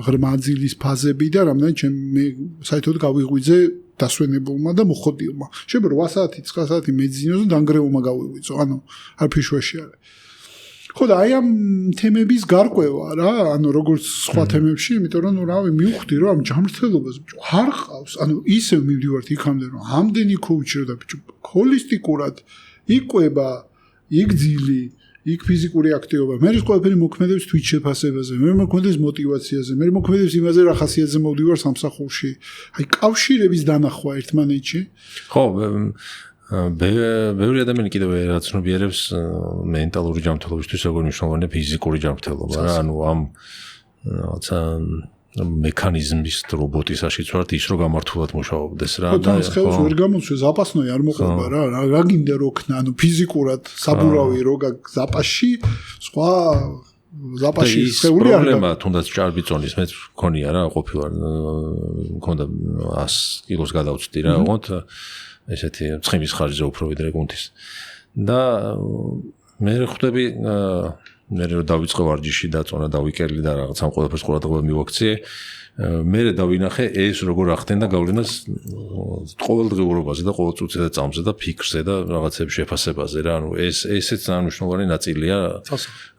ღრმა ძილის ფაზები და რამდენი მე საერთოდ გავიღვიძე დასვენებულმა და მოხოდილმა. შეიძლება 8 საათი, 9 საათი მეძინოს და დანგრეულმა გავიღვიძო, ანუ არაფერშუაში არის. ხო და აი ამ თემების გარკვევა რა, ანუ როგორც სხვა თემებში, იმიტომ რომ რავი მივხვდი რომ ამ ჯანმრთელობას არ ყავს, ანუ ისევ მივდივართ იქამდე რომ ამდენი კოუჩი და ჰოლისტიკურად იყვება, იგძილი, იქ ფიზიკური აქტივობა. მე ის ყველაფერი მოქმედებს თვით შეფასებაზე, მე მოქმედებს მოტივაციაზე, მე მოქმედებს იმაზე რა ხასიათზე მოვდივარ სამსახურში. აი კავშირების დანახვა ერთმანეთში. ხო, ბევრი ადამიანი კიდევ რაც ცნობიერებს მენტალური ჯანმრთელობისთვის როგორ მნიშვნელოვანია ფიზიკური ჯანმრთელობა რა ანუ ამ რაღაცა მექანიზმის რობოტისაშიც ვართ ის რომ გამართულად მუშაობდეს რა და ხელს ვერ გამოსვე ზაპასნოი არ მოყვება რა გინდა რო ქნა ანუ ფიზიკურად საბურავი რო ზაპასში სხვა ზაპაში შეეული არ პრობლემა თუნდაც ჭარბიწონის მეც მქონია რა ყოფილა მქონდა 100 კილოს გადავწვდი რა ოღონდ ესეთი ცხიმის ხარჯზე უფრო ვიდრე გუნდის და მე ხვდები მე რო დავიწყე ვარჯიში დაწონა დავიკერლი და რაღაც ამ ყველაფერს ყურადღება მივაქციე მე დავინახე ეს როგორ ახდენდა გავლენას ყოველდღიურობაზე და ყოველ წუთზე და წამზე და ფიქრზე და რაღაცების შეფასებაზე რა ანუ ესეც მნიშვნელოვანი ნაწილია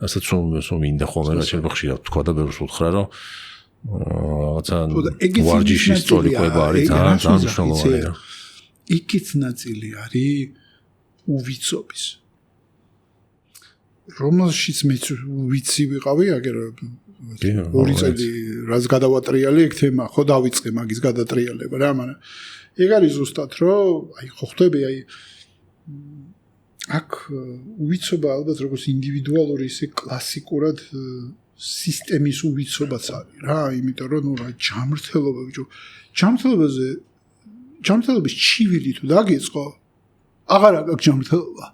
რასაც სულ მინდა ხოლმე რა შეიძლება ხშირად თქვა და ბევრს უთხრა რომ რაღაცა ვარჯიშის სწორი ყვება არის ძალიან მნიშვნელოვანი რა იქიც ნაწილი არის უვიცობის რომელშიც მე ვიცი ვიყავი აგერ 2 წელი რაც გადავატრიალე ეგ თემა ხო დავიწყე მაგის გადატრიალება რა მაგრამ ეგ არის ზუსტად რომ აი ხო ხტები აი აქ უვიცობა ალბათ როგორც ინდივიდუალური ისე კლასიკურად სისტემის უვიცობაც არის რა იმიტომ რომ ნუ რა ჯანმრთელობა ბიჭო ჯანმრთელობის ჩივილი თუ დაგიწყო აღარ აქვს ჯანმრთელობა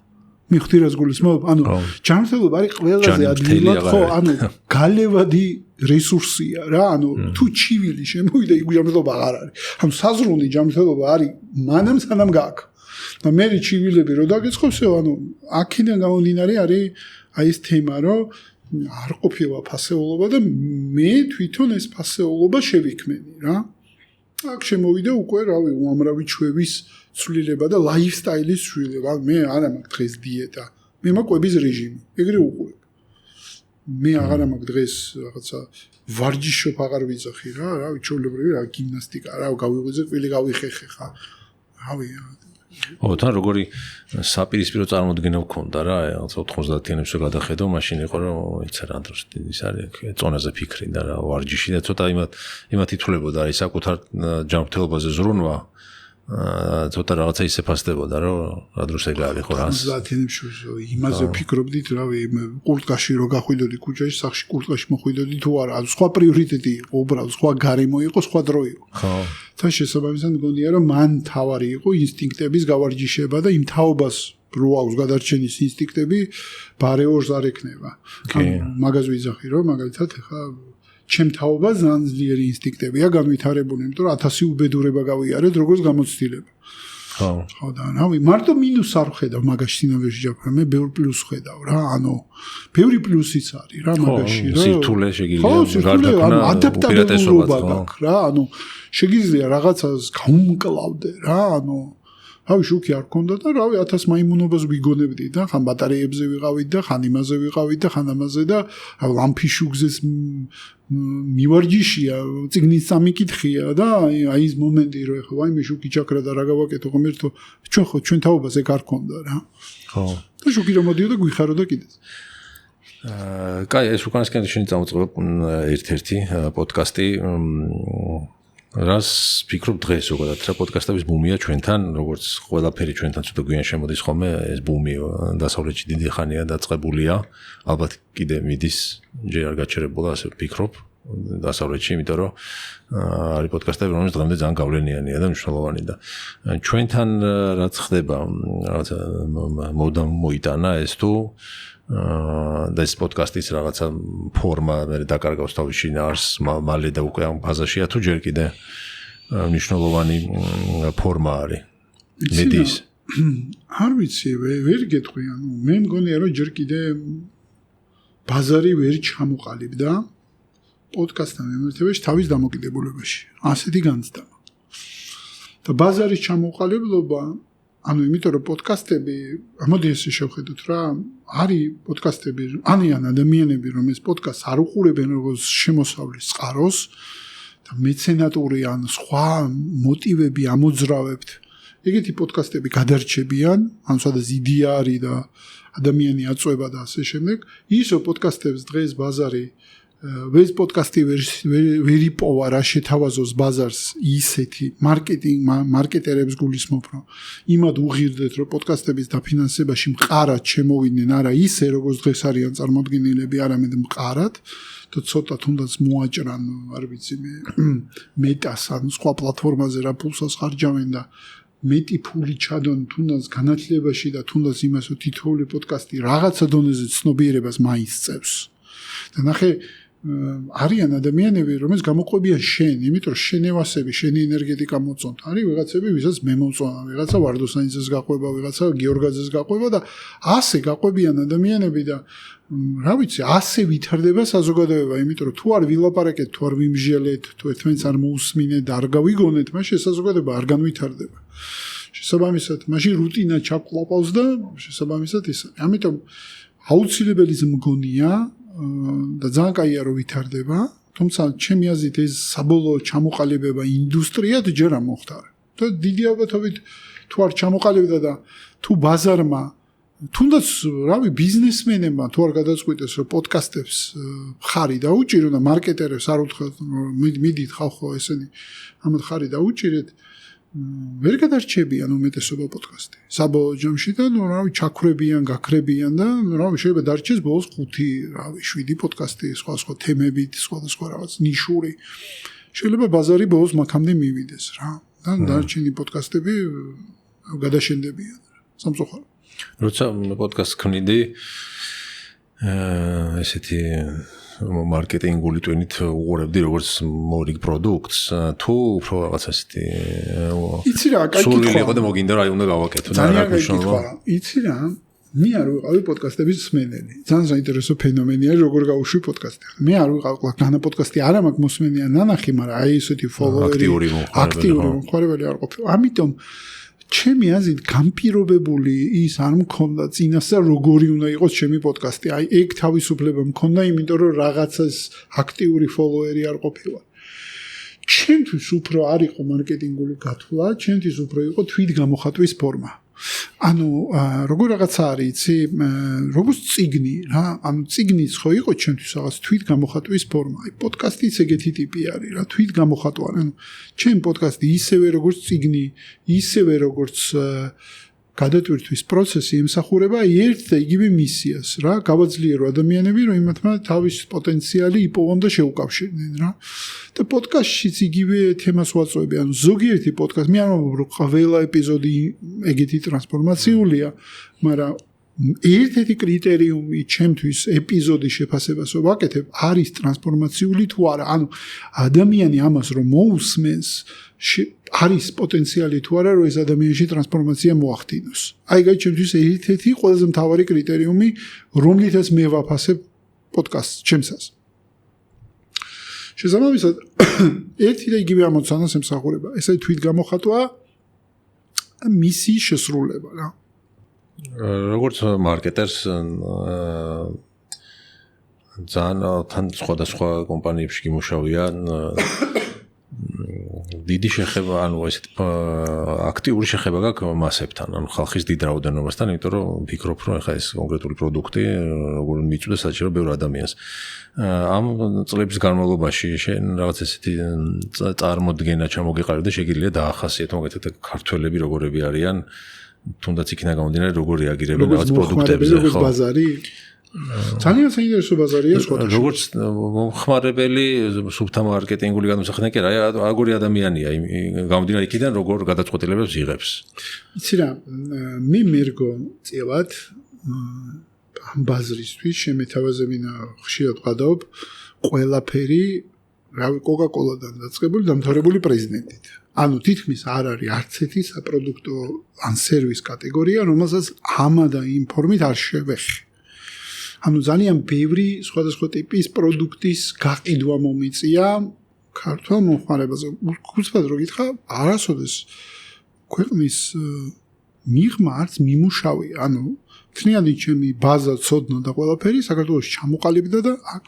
მიხდი რას გულისხმობ ანუ ჯანმრთელობა არის ყველაზე ადვილად ხო ანუ გალევადი რესურსია რა ანუ თუ ჩივილი შემოვიდა იქ ჯანმრთელობა აღარ არის ანუ საზრუნი ჯანმრთელობა არის მანამ სანამ გაქვს და მე ჩივილები რო დაგიწყობსო ანუ აქედან გამომდინარე არის აი ეს თემა რომ არ ყოფილა ფასეულობა და მე თვითონ ეს ფასეულობა შევიქმნი რა აქ შემოვიდა უკვე რავი უამრავი ჩვევის ცვლილება და ლაიფსტაილის ცვლილება მე არა მაქვს დღეს დიეტა მე მაქვს კვების რეჟიმი ეგრე უყურებ მე აღარ მაქვს დღეს რაღაცა ვარჯიშობ აღარ ვიძახი რა რავი ჩოლებრივი რა გიმნასტიკა რა გავიღვიძე კვილი გავიხეხე ხა რავი თან როგორი საპირისპირო წარმოდგენა გქონდა რა 90-იანებში გადახედო მაშინ იყო რომ იცი რა დროს ის არის წონაზე ფიქრი და რა ვარჯიში და ცოტა იმათ ითვლებოდა ის საკუთარ ჯანმრთელობაზე ზრუნვა ცოტა რაღაცა ისე ფასდებოდა რომ რა დროს ეგ არის ხო რა 90-იანებში იმაზე ვფიქრობდით რავი კურტკაში რო გახვიდოდი ქუჩაში სახში კურტკაში მოხვიდოდი თუ არა სხვა პრიორიტეტი იყო უბრალოდ სხვა გარემო იყო სხვა დრო იყო ხო და შესაბამისად მგონია რომ მან თავარი იყო ინსტინქტების გავარჯიშება და იმ თაობას რო აქვს გადარჩენის ინსტინქტები ბარეორს არ ექნება. მაგას ვიზახი რომ მაგალითად ხა ჩემ თაობა ძალიან ძლიერი ინსტინქტებია განვითარებული, იმიტომ რომ 1000 უბედურება გავიარეთ როგორც გამოცდილება. ხო და რავი, მარტო მინუს არ ხედავ მაგაში სინამდვილეში ჯაფრა, მე ბევრ პლუს ხედავ რა, ანუ ბევრი პლუსიც არის რა მაგაში რა. სირთულე შეგიძლია გარდაქმნა ადაპტაბილობა გაქვს რა, ანუ შეგიძლია რაღაცას გაუმკლავდე რა, ანუ რავი შუქი არ ქონდა და რავი 1000 მაიმუნობას ვიგონებდი და ხან ბატარეებზე ვიყავით და ხან იმაზე ვიყავით და ხან ამაზე და ლამფი შუქზეს მივარჯიშია ციგნის სამიკითხია და აი ეს მომენტი რომ ეხლა ვაიმე შუქი ჩაქრა და რა გავაკეთო ღმერთო ჩვენ თაობას ეგ არ ქონდა რა ხო და შუქი რომ მოდიოდა გვიხაროდა კიდეც კაი ეს უკანასკენ შენი წამოწყება ერთ-ერთი პოდკასტი რას ფიქრობ დღეს ზოგადად რა პოდკასტების ბუმია ჩვენთან როგორც ყველაფერი ჩვენთან ცოტა გვიან შემოდის ხოლმე ეს ბუმი დასავლეთში დიდი ხანია დაწყებულია ალბათ კიდე მიდის ჯერ არ გაჩერებულა ასე ვფიქრობ დასავლეთში იმიტომ რომ არის პოდკასტები რომელიც დღემდე ძალიან გავლენიანია და მნიშვნელოვანი და ჩვენთან რაც ხდება რაღაცა მოდამ მოიტანა ეს თუ და ეს პოდკასტის რაღაცა ფორმა მე დაკარგავს თავის შინაარს მალე და უკვე ამ ფაზაშია თუ ჯერ კიდე მნიშვნელოვანი ფორმა არის მედის არ ვიცი ვერ გეტყვი ანუ მე მგონია რომ ჯერ კიდე ბაზარი ვერ ჩამოყალიბდა პოდკასტთან მიმართებაში თავის დამოკიდებულებაში ასეთი განცდა და ბაზარის ჩამოყალიბება ანუ იმიტომ რომ პოდკასტები მოდი ესე შევხედოთ რა არის პოდკასტები არიან ადამიანები რომ ეს პოდკასტს არ უყურებენ როგორც შემოსავლის წყაროს და მეცენატური ან სხვა მოტივები ამოძრავებთ ეგეთი პოდკასტები გადარჩებიან ან სადაც იდეა არის და ადამიანი აწვება და ასე შემდეგ ისო პოდკასტებს დღეს ბაზარი ეს პოდკასტი ვერ იპოვა რა შეთავაზოს ბაზარს ისეთი მარკეტერებს გულისხმობ რომ იმად უღირდეთ რომ პოდკასტების დაფინანსებაში მყარად შემოვიდნენ არა ისე როგორც დღეს არიან წარმოდგენილები არამედ მყარად და ცოტა თუნდაც მოაჭრან არ ვიცი მეტას ან სხვა პლატფორმაზე რა ფულსაც ხარჯავენ და მეტი ფული ჩადონ თუნდაც განათლებაში და თუნდაც იმას რომ თითოეული პოდკასტი რაღაცა დონეზე ცნობიერებას მაინც წევს და ნახე არიან ადამიანები რომელიც გამოყვებიან შენ იმიტომ რომ შენევასები შენი ენერგეტიკა მოწონთ არის ვიღაცები ვისაც მე მომწონა ვიღაცა ვარდოსანიძეს გაყვება ვიღაცა გიორგაძეს გაყვება და ასე გაყვებიან ადამიანები და რა ვიცი ასე ვითარდება საზოგადოება იმიტომ რომ თუ არ ვილაპარაკეთ თუ არ ვიმჟელეთ თუ ერთმანეთს არ მოусმინეთ და არ გავიგონეთ მაშინ საზოგადოება არ განვითარდება შესაბამისად მაშინ რუტინა ჩაკლაპავს და შესაბამისად ის ამიტომ აუცილებელი მგონია და ძალიან კაია რომ ვითარდება, თუმცა ჩემი აზრით ეს საბოლოო ჩამოყალიბება ინდუსტრიად ჯერ არ მოხდარა. და დიდი ალბათობით თუ არ ჩამოყალიბდა და თუ ბაზარმა თუნდაც რავი ბიზნესმენებმა თუ არ გადაწყვიტეს რომ პოდკასტებს ხარი დაუჭირო და მარკეტერებს არ უთხრათ მიდით ხალხო ესენი ამათ ხარი დაუჭირეთ ვერ გადარჩებიან უმეტესობა პოდკასტი. საბოლოო ჯამში და ნუ რავი ჩაქრებიან, გაქრებიან და რავი შეიძლება დარჩეს ბოლოს 5, რავი 7 პოდკასტი, სხვა თემებით, სხვა რაღაც ნიშური. შეიძლება ბაზარი ბოლოს მაგამდე მივიდეს რა. და დარჩენი პოდკასტები გადაშენდებიან. სამწუხარო. როცა პოდკასტს ქმნიდი ესეთი მარკეტინგული ტვინით უყურებდი როგორც მორიგ პროდუქტს თუ უფრო რაღაც ასეთი იცი რა კაი სული იყო და მოგინდა რა უნდა გავაკეთო და რა გიშოვა იცი რა მე არ ვიყავი პოდკასტების მსმენელი ძალიან საინტერესო ფენომენია როგორ გავუშვი პოდკასტი მე არ ვიყავ განა პოდკასტი არა მაქვს მოსმენია ნანახი მაგრამ აი ესეთი ფოლოვერი აქტიური მოხარებელი არ ყოფილი ამიტომ ჩემი აზრით გამპირობებული ის არ მქონდა წინასწარ როგორი უნდა იყოს ჩემი პოდკასტი. აი ეგ თავისუფლება მქონდა, იმიტომ რომ რაღაცას აქტიური ფოლოვერი არ ყოფილა. ჩემთვის უფრო არ იყო მარკეტინგული გათვლა, ჩემთვის უფრო იყო თვით გამოხატვის ფორმა. ანუ როგორ რაღაცა არის, იცი, როგორც წიგნი რა, ანუ წიგნიც ხო იყო ჩემთვის რაღაც თვით გამოხატვის ფორმა. აი პოდკასტიც ეგეთი ტიპი არის რა, თვით გამოხატვა. ანუ ჩემ პოდკასტი ისევე როგორც წიგნი, ისევე როგორც გადატვირთვის პროცესი ემსახურება ერთ და იგივე მისიას რა, გავაძლიერო ადამიანები რომ იმათმა თავის პოტენციალი იპოვონ და შეუკავშირდნენ რა. და პოდკასტშიც იგივე თემას ვაწვევები, ანუ ზოგიერთი პოდკასტი, მე არ ვამბობ რომ ყველა ეპიზოდი ეგეთი ტრანსფორმაციულია, მაგრამ ერთ-ერთი კრიტერიუმი ჩემთვის ეპიზოდის შეფასებას რო ვაკეთებ არის ტრანსფორმაციული თუ არა ანუ ადამიანი ამას რომ მოусმენს არის პოტენციალი თუ არა რომ ეს ადამიანში ტრანსფორმაცია მოახდინოს აი გაი ჩემთვის ერთ-ერთი ყველაზე მთავარი კრიტერიუმი რომლითაც მე ვაფასებ პოდკასტს ჩემსას შესაბამისად ერთი და იგივე ამოცანას ემსახურება ესე თვით გამოხატვა მისი შესრულება რა როგორც მარკეტერს ძალიან თან სხვადასხვა კომპანიებში გიმუშავია დიდი შეხება ანუ ესეთ აქტიური შეხება გაქვს მასებთან ანუ ხალხის დიდ რაოდენობასთან იმიტომ რომ ვფიქრობ რომ ეხა ეს კონკრეტული პროდუქტი როგორ მიწვდეს საჭირო ბევრ ადამიანს ამ წლების განმავლობაში შენ რაღაც ესეთი წარმოდგენა ჩამოგიყალიბე და შეგიძლია დაახასიათო მაგათაც ქართველები როგორები არიან თუნდაც იქნა გამომდინარე როგორ რეაგირებენ რაღაც პროდუქტებზე ხო როგორც ბაზარი ძალიან საინტერესო ბაზარია სხვადასხვა როგორც მომხმარებელი სუბთა მარკეტინგული განმსახურება კი რა აგური ადამიანია გამომდინარე იქიდან როგორ გადაწყვეტილებებს იღებს იცი რა მე მერგო წილად ამ ბაზრისთვის შემეთავაზებინა ხშირად ვყავ ყველაფერი რავი კოკა-კოლადან დაწყებული დამთავრებული პრეზიდენტით ანუ თითქმის არ არის არც ერთი საპროდუქტო ან სერვის კატეგორია რომელსაც ამა და იმ ფორმით არ შევეხი ანუ ძალიან ბევრი სხვადასხვა ტიპის პროდუქტის გაყიდვა მომიწია ქართულ მომხმარებელზე უცბად რო გითხრა არასოდეს ქვეყნის მიღმა არც მიმუშავია ანუ თნიანი ჩემი ბაზა ცოდნა და ყველაფერი საქართველოს ჩამოყალიბდა და აქ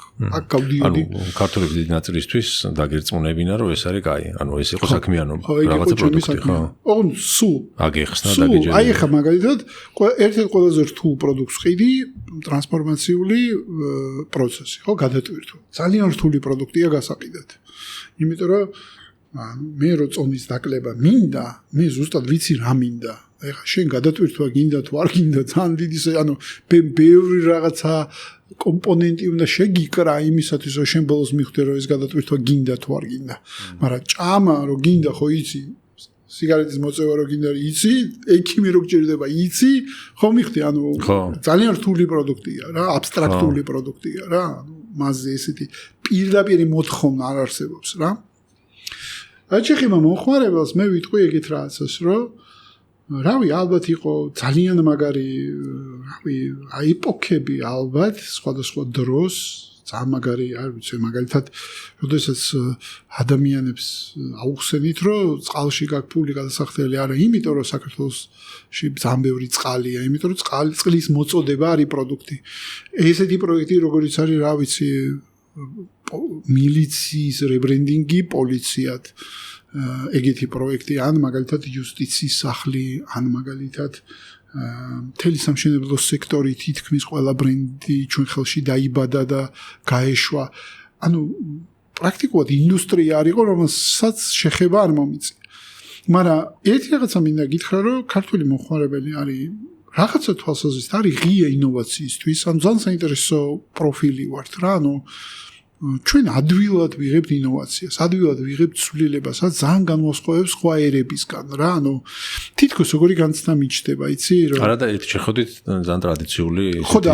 გავდიოდი ანუ ქართულების დიდი ნაწილისთვის დაგერწმუნებინა რომ ეს არის კაი ანუ ეს იყო საქმიანობა რაღაცა პროდუქტი ხო ოღონდ სულ აგეხსნა დაგეჯერა აი ხა მაგალითად ერთ-ერთ ყველაზე რთულ პროდუქტს ყიდი ტრანსფორმაციული პროცესი ხო გადატვირთვა ძალიან რთული პროდუქტია გასაყიდად იმიტომ რომ მე რო წონის დაკლება მინდა მე ზუსტად ვიცი რა მინდა ეხა შენ გადატვირთვა გინდა თუ არ გინდა ძალიან დიდი ანუ ბევრი რაღაცა კომპონენტი უნდა შეგიკრა იმისათვის რომ შენ ბოლოს მიხვდე რომ ეს გადატვირთვა გინდა თუ არ გინდა მაგრამ ჭამა რო გინდა ხო იცი სიგარეტის მოწევა რო გინდა იცი ექიმი რო გჭირდება იცი ხო მიხვდი ანუ ძალიან რთული პროდუქტია რა აბსტრაქტული პროდუქტია რა ანუ მასზე ესეთი პირდაპირ მოთხოვნა არ არსებობს რა აი შეხება მომხმარებელს მე ვიტყვი ეგეთ რაღაცას რომ რავი ალბათ იყო ძალიან მაგარი რავი აიპოქები ალბათ სხვადასხვა დროს ძალიან მაგარი არ ვიცი მაგალითად როდესაც ადამიანებს აუხსენით რომ წყალში გაქვს ფული გადასახდელი არა იმიტომ რომ საქართველოში ძალიან ბევრი წყალია იმიტომ რომ წყლის მოწოდება არის პროდუქტი ესეთი პროექტი როგორიც არის რა ვიცი militsიის rebrandingi პოლიციად ეგეთი პროექტი ან მაგალითად იუსტიციის სახლი ან მაგალითად მთელი სამშენებლო სექტორი თითქმის ყველა ბრენდი ჩვენ ხელში დაიბადა და გაეშვა ანუ პრაქტიკულად ინდუსტრია არისო რომელსაც შეხება არ მომიწია მაგრამ ერთი რაღაცა მინდა გითხრა რომ ქართული მომხმარებელი არის რაღაცა თვალსაზრისით არის ღია ინოვაციისთვის ან ძალიან საინტერესო პროფილი ვართ რა ანუ ჩვენ ადვილად ვიღებთ ინოვაციას, ადვილად ვიღებთ ცვლილებას, ძალიან განვასხვავებს სხვა ერებისგან რა, ანუ თითქოს როგორი განცდა მიჩნდება, იცი რომ არა და ერთ შეხედვით ძალიან ტრადიციული ხო და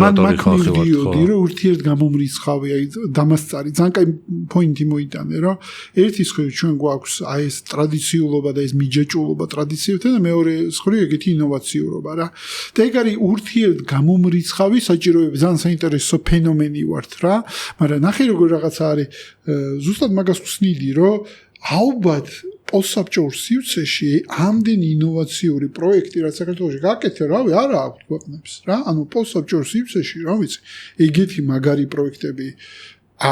მან მაქნიდი რომ ურთიერთ გამომრიცხავი, აი დამასწარი, ძალიან კაი პოინტი მოიტანე, რომ ერთი მხრივ ჩვენ გვაქვს აი ეს ტრადიციულობა და ეს მიჯაჭულობა ტრადიციებთან და მეორე მხრივ ეგეთი ინოვაციურობა რა. და ეგ არის ურთიერთ გამომრიცხავი საჭიროები ძალიან საინტერესო ფენომენი ვართ რა, მაგრამ ნახე როგორ რაღაცა არის ზუსტად მაგას ვხსნიდი რომ ალბათ პოსტსაბჭოურ სივრცეში ამდენი ინოვაციური პროექტი რაც საქართველოში გაკეთე რავი არა აქვს ქვეყნებს რა ანუ პოსტსაბჭოურ სივრცეში რა ვიცი ეგეთი მაგარი პროექტები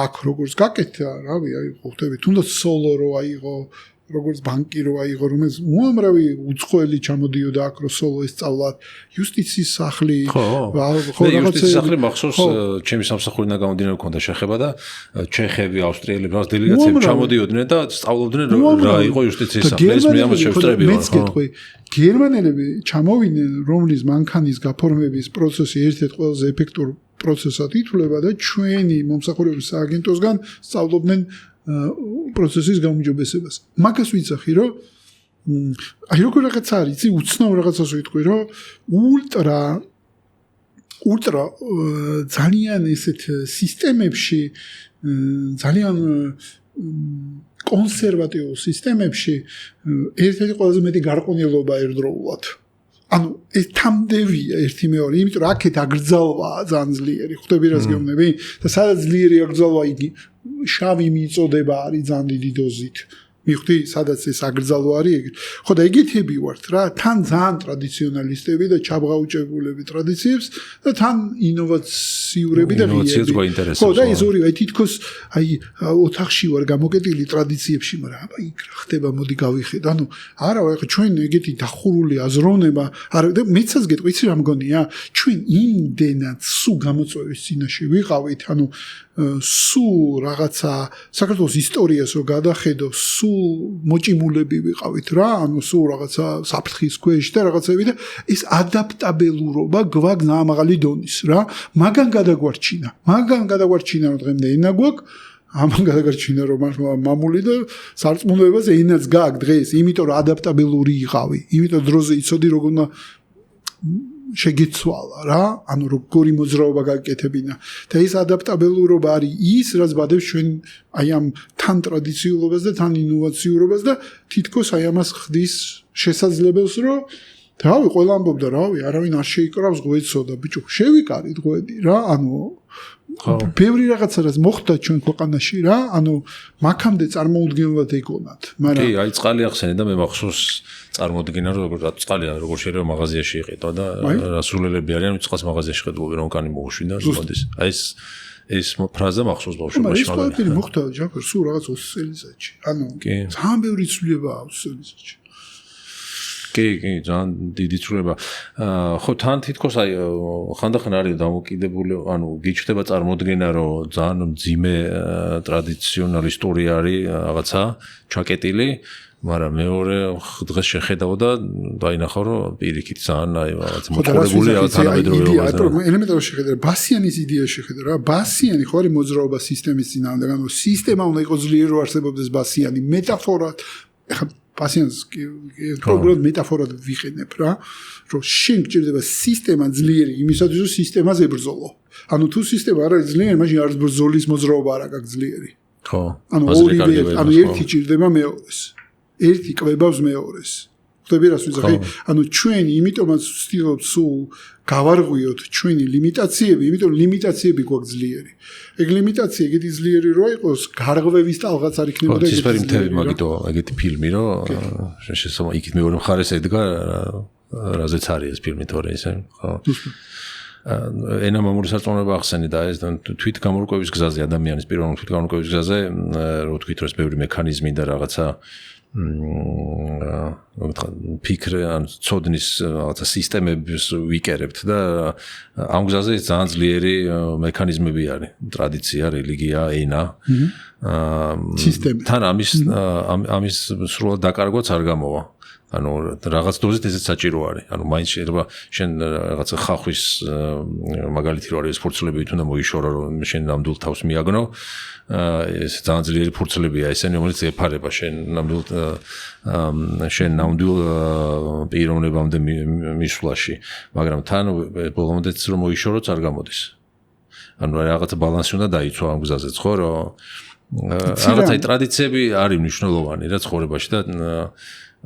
აქ როგორც გაკეთდა რავი აი ხვდები თუნდაც სოლო რო აიღო როგორც ბანკი რო აიღო რომელიც უამრავი უცხოელი ჩამოდიოდა აქ რო სოლო ესწავლათ იუსტიციის სახლი ხო იუსტიციის სახლი მახსოვს ჩემი სამსახურიდან გამომდინარე მქონდა შეხება და ჩეხები ავსტრიელები რაღაც დელეგაციები ჩამოდიოდნენ და სწავლობდნენ რა იყო იუსტიციის სახლი ეს მე ამას შევსწრები ვარ მეც გეტყვი გერმანელები ჩამოვიდნენ რომლის მანქანის გაფორმების პროცესი ერთ-ერთ ყველაზე ეფექტურ პროცესად ითვლება და ჩვენი მომსახურების სააგენტოსგან სწავლობდნენ პროცესის გაუმჯობესებას. მაგას ვიცახი, რომ აი როგორ რაღაცა არის, იცი, უცნაურ რაღაცას ვიტყვი, რომ ულტრა ультра ძალიან ესეთ სისტემებში ძალიან კონსერვატიულ სისტემებში ერთ-ერთი ყველაზე მეტი გარყვნილობა ერთდროულად. ანუ ეს თამდევია ერთი მეორე, იმიტომ რომ აქეთ აგრძალვაა ძალიან ძლიერი. ხვდები რას გეუბნები? და სადაც ძლიერი აგრძალვა იგი შავი მიწოდება არის ძალიან დიდი დოზით. მიხვდი, სადაც ეს აგრძალვა არის. ხო და ეგეთები ვართ რა, თან ძალიან ტრადიციონალისტები და ჩაბღაუჭებულები ტრადიციებს და თან ინოვაციურები და ინოვაციაც გვაინტერესებს. ხო და ეს ორივე თითქოს აი ოთახში ვარ გამოკეტილი ტრადიციებში, მაგრამ აბა იქ რა ხდება, მოდი გავიხედო. ანუ არა, ხო ჩვენ ეგეთი დახურული აზროვნება, არა და მეცაც გეტყვი, იცი რა მგონია? ჩვენ იმდენად სულ გამოწვევის წინაშე ვიყავით, ანუ სულ რაღაცა საქართველოს ისტორიას რო გადახედო, სულ მოჭიმულები ვიყავით რა, ანუ სულ რაღაცა საფრთხის ქვეშ და რაღაცები და ეს ადაპტაბელურობა გვაგზა მაღალი დონის რა. მაგან გადაგვარჩინა რომ დღემდე ენა გვაქვს, ამან გადაგარჩინა რომ მამული და სარწმუნოებას ენაც გააქვს დღეს, იმიტომ რომ ადაპტაბელური იყავი, იმიტომ დროზე იცოდი როგორ უნდა შეგეცვალა რა, ანუ როგორი მოძრაობა გაკეთებინა და ეს ადაპტაბელურობა არის ის, რაც ბადებს ჩვენ აი ამ თან ტრადიციულობას და თან ინოვაციურობას და თითქოს აი ამას ხდის შესაძლებელს, რომ რავი, ყველა ამბობდა, რავი, არავინ არ შეიკრავს ღვეცო და ბიჭო, შევიკარით ღვედი რა, ანუ ბევრი რაღაცა რაც მოხდა ჩვენ ქვეყანაში რა, ანუ მაქამდე წარმოუდგენლად ეგონათ, მაგრამ კი, აი წყალი ახსენე და მე მახსოვს წარმოუდგენა რომ როგორ შეიძლება მაღაზიაში იყიდო და რასულელები არიან, წყალს მაღაზიაში ყიდულობენ, რომ კანი მოუშვიდა, მოდის. აი ეს ფრაზა მახსოვს ბავშვობაში, მაგრამ ეს ყველაფერი მოხდა ჯაფერ სულ რაღაც 20 წელიწადში. ანუ ძალიან ბევრი ცვლილებაა 20 წელიწადში. კი, ძალიან დიდი ცვლილება. ხო, თან თითქოს აი ხანდახან არის დამოკიდებული, ანუ გიჩნდება წარმოდგენა, რომ ძალიან მძიმე ტრადიციონალი ისტორია არის რაღაცა ჩაკეტილი, მაგრამ მეორე დღეს შეხედავ და დაინახავ, რომ პირიქით ძალიან აი რაღაც მოწყობილი რაღაც თანამედროვეობა. ელემენტარულად შეხედა, ბასიანის იდეა შეხედა რა. ბასიანი ხო არის მოძრაობა სისტემის წინააღმდეგ, ანუ სისტემა უნდა იყოს ძლიერი რომ არსებობდეს ბასიანი მეტაფორად. ბასიანს უბრალოდ მეტაფორად ვიყენებ რა, რომ შენ გჭირდება სისტემა ძლიერი იმისათვის, რომ სისტემაზე ებრძოლო. ანუ თუ სისტემა არ არის ძლიერი, მაშინ არის ბრძოლის მოძრაობა არ აქვს ძლიერი. ხო. ანუ ორივე, ანუ ერთი ჭირდება მეორეს. ერთი კვებავს მეორეს. ხვდები რას ვიზახი? ანუ ჩვენ იმიტომაც ვცდილობთ სულ გავარღვიოთ ჩვენი ლიმიტაციები, იმიტომ რომ ლიმიტაციები გვაქვს ძლიერი. ეგ ლიმიტაცია ეგეთი ძლიერი რო იყოს, გარღვევის ტალღაც არ იქნებოდა ეგეთი. ცისფერი მთები მაგითო ეგეთი ფილმი რო შესაძლოა იქით მეორე მხარეს ედგა, რაზეც არის ეს ფილმი თორე ისე, ხო. ენა მამულის სარწმუნოება ახსენე და ეს თვით გამორკვევის გზაზე ადამიანის პიროვნულ თვით გამორკვევის გზაზე რო თქვით რომ ეს ბევრი მექანიზმი და რაღაცა ფიქრი ან ცოდნის რაღაცა სისტემების ვიკერებთ და ამ გზაზე ძალიან ძლიერი მექანიზმები არის ტრადიცია, რელიგია, ენა სისტემა თან ამის სრულად დაკარგვაც არ გამოვა. ანუ რაღაც დოზით ესეც საჭირო არის. ანუ მაინც შეიძლება შენ რაღაცა ხახვის მაგალითი რო არის ფურცლებივით უნდა მოიშორო რომ შენ ნამდვილ თავს მიაგნო. ეს ძალიან ძლიერი ფურცლებია ესენი, რომელიც ეფარება შენ ნამდვილ პიროვნებამდე მისვლაში, მაგრამ თან ბოლომდეც რომ მოიშოროც არ გამოდის. ანუ რაღაცა ბალანსი უნდა დაიცვა ამ გზაზეც, ხო, რომ რაღაცა ტრადიციები არის მნიშვნელოვანი რა ცხოვრებაში და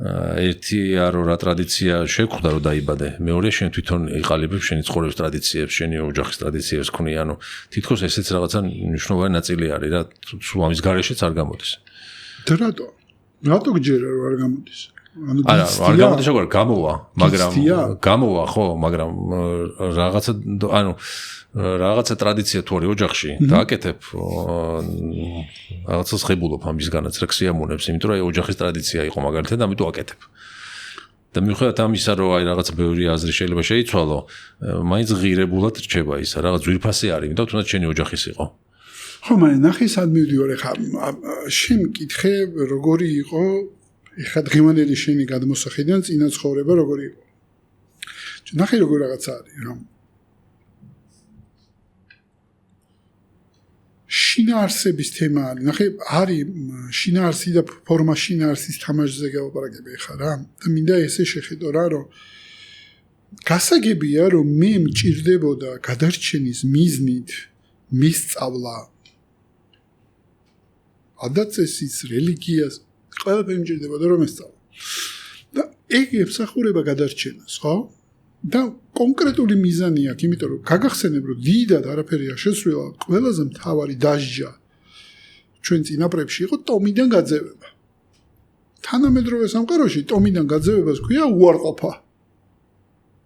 ერთი არო რა ტრადიცია შეგვხვდა რომ დაიბადე, მეორე შენ თვითონ იყალიბებ შენი ცხოვრების ტრადიციებს, შენი ოჯახის ტრადიციებს ქმნი, ანუ თითქოს ესეც რაღაცა მნიშვნელოვანი ნაწილი არის რა, თუ ამის გარეშეც არ გამოდის. და რატო გჯერა რომ არ გამოდის? ანუ არა, არ გამოდის როგორ გამოვა, მაგრამ გამოვა ხო, მაგრამ რაღაცა ანუ რაღაცა ტრადიცია თუ არის ოჯახში და აკეთებ რაღაცას ხებულობ ამისგანაც რა ქსიამუნებს, იმიტომ რომ აი ოჯახის ტრადიცია იყო მაგალითად, ამიტომ აკეთებ. და მიუხედავად ამისა, რომ აი რაღაც ბევრი აზრი შეიძლება შეიცვალო, მაინც ღირებულად რჩება ისა, რაღაც ძვირფასი არის, იმიტომ თუნდაც შენი ოჯახის იყო. ხო, მაგრამ ნახე სად მივდივარ ხა, შენ მკითხე როგორი იყო ხა დღევანდელი შენი გადმოსახედიდან წინა ცხოვრება როგორი იყო. ნახე როგორ რაღაცა არის რა. შინაარსების თემა არის. ნახე, არის შინაარსი და ფორმა შინაარსის თამაშზე გელაპარაკები ხა რა. და მინდა ესე შეხედო რა, რომ გასაგებია რომ მე მჭირდებოდა გადარჩენის მიზნით მისწავლა ადაწესის რელიგიას ყველაფერი მჭირდებოდა რომ ესწავლა და ეგ ემსახურება გადარჩენას ხო და კონკრეტული მიზანი აქვს იმიტომ რომ გაგახსენებ რომ დიდად არაფერია შესრულება ყველაზე მთავარი დასჯა ჩვენ წინაპრებში იყო ტომიდან გაძევება თანამედროვე სამყაროში ტომიდან გაძევებას ქვია უარყოფა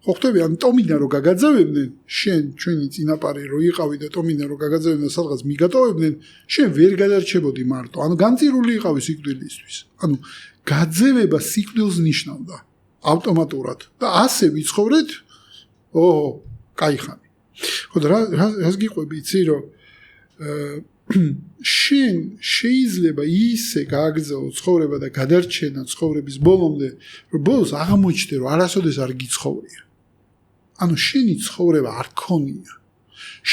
ხო ხტები ან ტომიდან რო გაგაძევებდნენ შენ ჩვენი წინაპარი რო იყავი და ტომიდან რო გაგაძევებდნენ სადღაც მიგატოვებდნენ შენ ვერ გადარჩებოდი მარტო ანუ განწირული იყავი სიკვდილისთვის ანუ გაძევება სიკვდილს ნიშნავდა ავტომატურად და ასე ვიცხოვრეთ კაი ხანი ხო და რას გიყვები იცი რომ შენ შეიძლება ისე გააგზავნო ცხოვრება და გადარჩენა ცხოვრების ბოლომდე რომ ბოლოს აღმოჩნდე რომ არასოდეს არ გიცხოვრია ანუ შენი ცხოვრება არ ქონია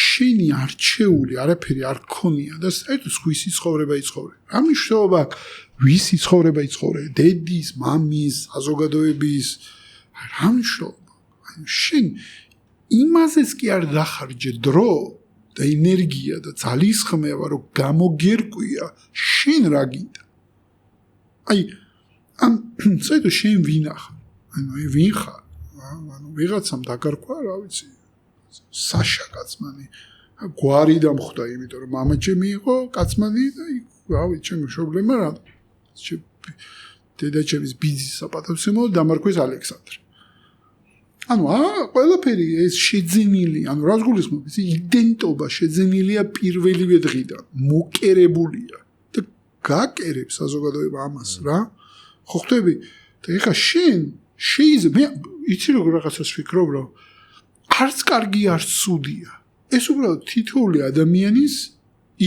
შენი არჩეული არაფერი არ ქონია და საერთოდ სხვისი ცხოვრება იცხოვრე რა მნიშვნელობა აქვს ვისი ცხოვრება იცხოვრე დედის მამის საზოგადოების რა მნიშვნელობა ანუ შენ იმაზეც კი არ დახარჯე დრო და ენერგია და ძალისხმევა რომ გამოგერკვია შენ რა გინდა აი ამ საერთოდ შენ ვინახარ ანუ ვინ ხარ ანუ ვიღაცამ დაგარქვა რა ვიცი საშა კაცმანი გვარი დამხვდა იმიტომ რომ მამა ჩემი იყო კაცმანი და რა ვიცი ჩემი პრობლემა რა დედა ჩემის ბიძის საპატივცემულოდ დამარქვეს ალექსანდრე ანუ ყველაფერი ეს შეძენილი ანუ რას გულისხმობ იცი იდენტობა შეძენილია პირველივე დღიდან მოკერებულია და გაკერებს საზოგადოება ამას რა ხო ხვდები და ეხა შენ შეიძლება იცი როგორ რაღაცას ვფიქრობ რომ არც კარგი არც ცუდია ეს უბრალოდ თითოეული ადამიანის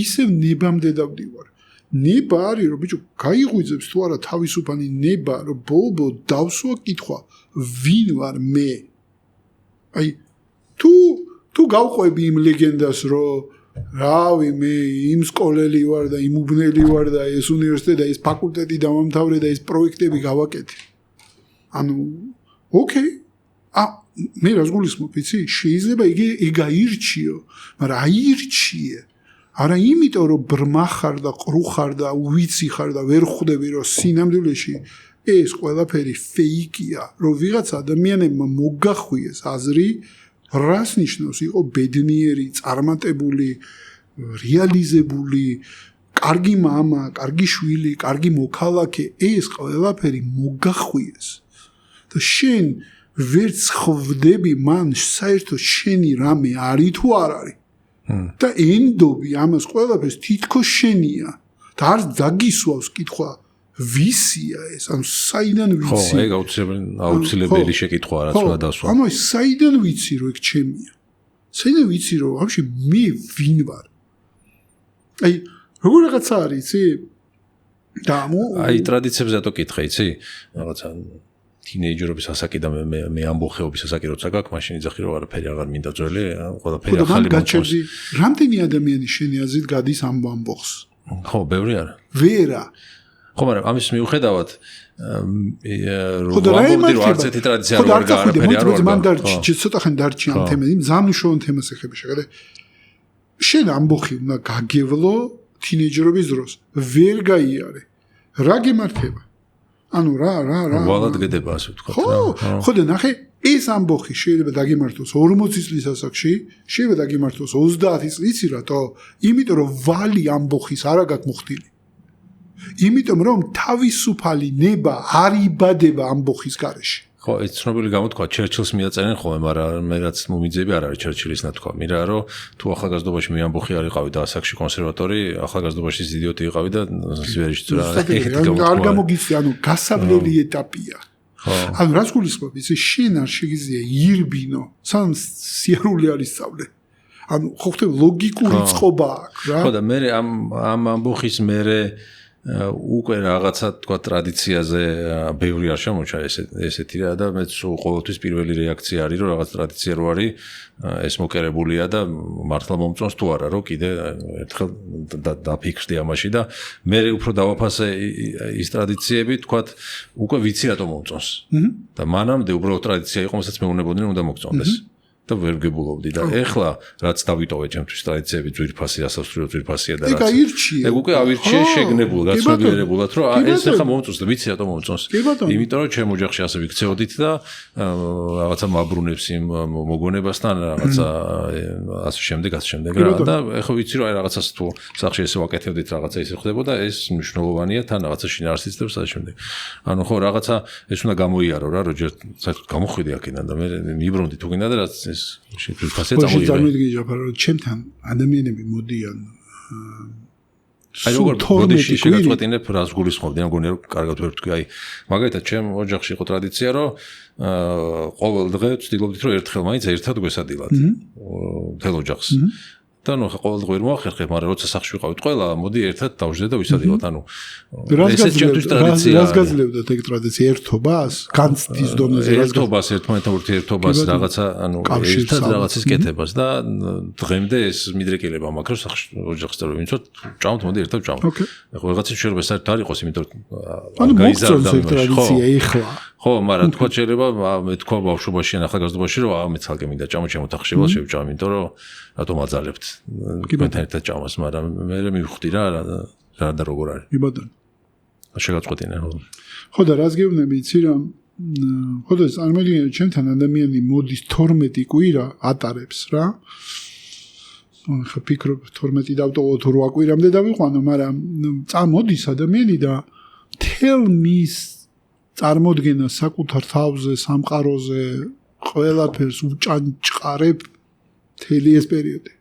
ისევ ნებამდე დავდივარ ნება არის რომ ბიჭო გაიღვიძებს თუ არა თავისუფალი ნება რომ ბოლო დავსვა კითხვა ვინ ვარ მე აი თუ გავყვები იმ ლეგენდას რომ რავი მე იმ სკოლელი ვარ და იმ უბნელი ვარ და ეს უნივერსიტეტი და ეს ფაკულტეტი დავამთავრე და ეს პროექტები გავაკეთე ანუ ოკეი მე რას გულისხმობ იცი შეიძლება ეგ აირჩიო მაგრამ აირჩიე არა იმიტომ რომ ბრმა ხარ და ყრუ ხარ და უვიცი ხარ და ვერ ხვდები რომ სინამდვილეში ეს ყველაფერი ფეიკია რომ ვიღაც ადამიანებმა მოგახვიეს აზრი რას ნიშნავს იყო ბედნიერი წარმატებული რეალიზებული კარგი მამა კარგი შვილი კარგი მოქალაქე ეს ყველაფერი მოგახვიეს და შენ ვერც ხვდები მან საერთოდ შენი რამე არის თუ არ არის და ენდობი ამას ყველაფერს თითქოს შენია და არ დაგისვავს კითხვა ვისია ეს ანუ საიდან ვიცი ხო ეგ აუცილებელი შეკითხვაა რაც უნდა დასვა ანუ საიდან ვიცი რომ ეგ ჩემია საიდან ვიცი რომ ვაფშე მე ვინ ვარ აი როგორ რაღაცა არის იცი და აი ტრადიციებზე რატო კითხე იცი რაღაცა თინეიჯერობის ასაკი და მე ამბოხეობის ასაკი როცა გაქვს მაშინ იძახი რომ არაფერი აღარ მინდა ძველი ყველაფერი ახალი მოწონს რამდენი ადამიანი შენი აზრით გადის ამ ამბოხს ხო ბევრი არა ვერა ხო მაგრამ ამის მიუხედავად რომ ამბობდი რომ არც ერთი ტრადიცია არ არის არაფერი არ არის მან დარჩი ცოტა ხანი დარჩი ამ თემაზე იმ ზამნიშოვან თემას ეხება შეგადე შენ ამბოხი უნდა გაგევლო თინეიჯერობის დროს ვერ გაიარე რა გემართება ანუ რა ვალად გედება ასე ვთქვათ რა ხო და ნახე ეს ამბოხი შეიძლება დაგიმართოს 40 წლის ასაკში შეიძლება დაგიმართოს 30 წლის რატო იმიტომ რომ ვალი ამბოხის არა გაქვს მოხდილი იმიტომ რომ თავისუფალი ნება არ იბადება ამბოხის გარეშე ხო ეს ცნობილი გამოთქვა ჩერჩილს მიაწერენ ხოლმე მაგრამ მე რაც მომიძები არ არის ჩერჩილის ნათქვა მირა რომ თუ ახალგაზრდობაში მე ამბოხი არ იყავი და ასაკში კონსერვატორი ახალგაზრდობაში იდიოტი იყავი და ზვერიშიც რა არ გამოგიცი ანუ გასავლელი ეტაპია ანუ რას გულისხმობ იცი შენ არ შეგიძლია ირბინო სამ სიარული არის სწავლე ანუ ხო ხტები ლოგიკური წყობა აქვს რა ხო და მე ამ ამბოხის მე უკვე რაღაცა თქვა ტრადიციაზე ბევრი არ შემოჩა ესეთი რა და მეც ყოველთვის პირველი რეაქცია არის რომ რაღაც ტრადიცია რო არის ეს მოკერებულია და მართლა მომწონს თუ არა რომ კიდე ერთხელ დაფიქრდი ამაში და მე უფრო დავაფასე ის ტრადიციები თქვა უკვე ვიცი რატომ მომწონს და მანამდე უბრალოდ ტრადიცია იყო მასაც მეუბნებოდნენ უნდა მოგწონდეს და ვერ გებულობდი და ეხლა რაც დავიტოვე ჩემთვის ტრადიციები ძვირფასი ასასრულო ძვირფასია და რაც ეგ უკვე ავირჩიე შეგნებულ გაცნობიერებულად რომ ეს ახლა მომწონს და ვიცი რატომ მომწონს იმიტომ რომ ჩემ ოჯახში ასე ვიქცეოდით და რაღაცა მაბრუნებს იმ მოგონებასთან რაღაცა ასე შემდეგ რა და ეხლა ვიცი რომ აი რაღაცას თუ სახში ესე ვაკეთებდით რაღაცა ისე ხდებოდა ეს მნიშვნელოვანია თან რაღაცა შინაარსიც და ასე შემდეგ ანუ ხო რაღაცა ეს უნდა გამოიარო რა რომ ჯერ საერთოდ გამოხვიდე აქედან და მე მიბრუნდი თუ გინდა და რაც წარმოიდგინე ჯაფარო ჩემთან ადამიანები მოდიან აი როგორ ბოდიში შეგაწყვეტინებ რას გულისხმობდი ამ გონია რომ კარგად ვერ ვთქვი აი მაგალითად ჩემ ოჯახში იყო ტრადიცია რომ ყოველ დღე ვცდილობდით რომ ერთხელ მაინც ერთად გვესადილათ მთელ ოჯახს და ნუ ყოველ დღე ვერ მოახერხებ მაგრამ როცა სახში ვიყავით ყველა მოდი ერთად დავждდეთ და ვისადილოთ ანუ ესეც ჩემთვის ტრადიციაა რას გაძლევდათ ეგ ტრადიცია ერთობას განცდის დონეზე ერთობას ერთმანეთთან ურთიერთობას რაღაცა ანუ ერთად რაღაცის კეთებას და დღემდე ეს მიდრეკილება მაქვს რომ სახში ოჯახს და ვინცოთ ჭამთ მოდი ერთად ჭამთ ეხლა რაღაცა შეიძლება საერთოდ არ იყოს იმიტომ რომ გაიზარდა ტრადიცია ეხლა ხო მაგრამ თქვა შეიძლება მე თქვა ბავშვობაში ან ახალგაზრდობაში რომ მე ცალკე მინდა ჭამო ჩემო თახშევა შევჭამ იმიტომ რომ რატომ აძალებთ თქვენთან ერთად ჭამას მაგრამ მე მივხვდი რა და როგორ არის კი ბატონო შეგაწყვეტინე ხო და რას გეუბნები იცი რომ ხო და წარმოიდგინე ჩემთან ადამიანი მოდის 12 კვირა ატარებს რა ხა ფიქრობ 12 დავტოვო თუ 8 კვირამდე დავიყვანო მაგრამ წამოდის ადამიანი და თელ მის წარმოდგენა საკუთარ თავზე სამყაროზე ყველაფერს უჭანჭყარებ მთელი ეს პერიოდი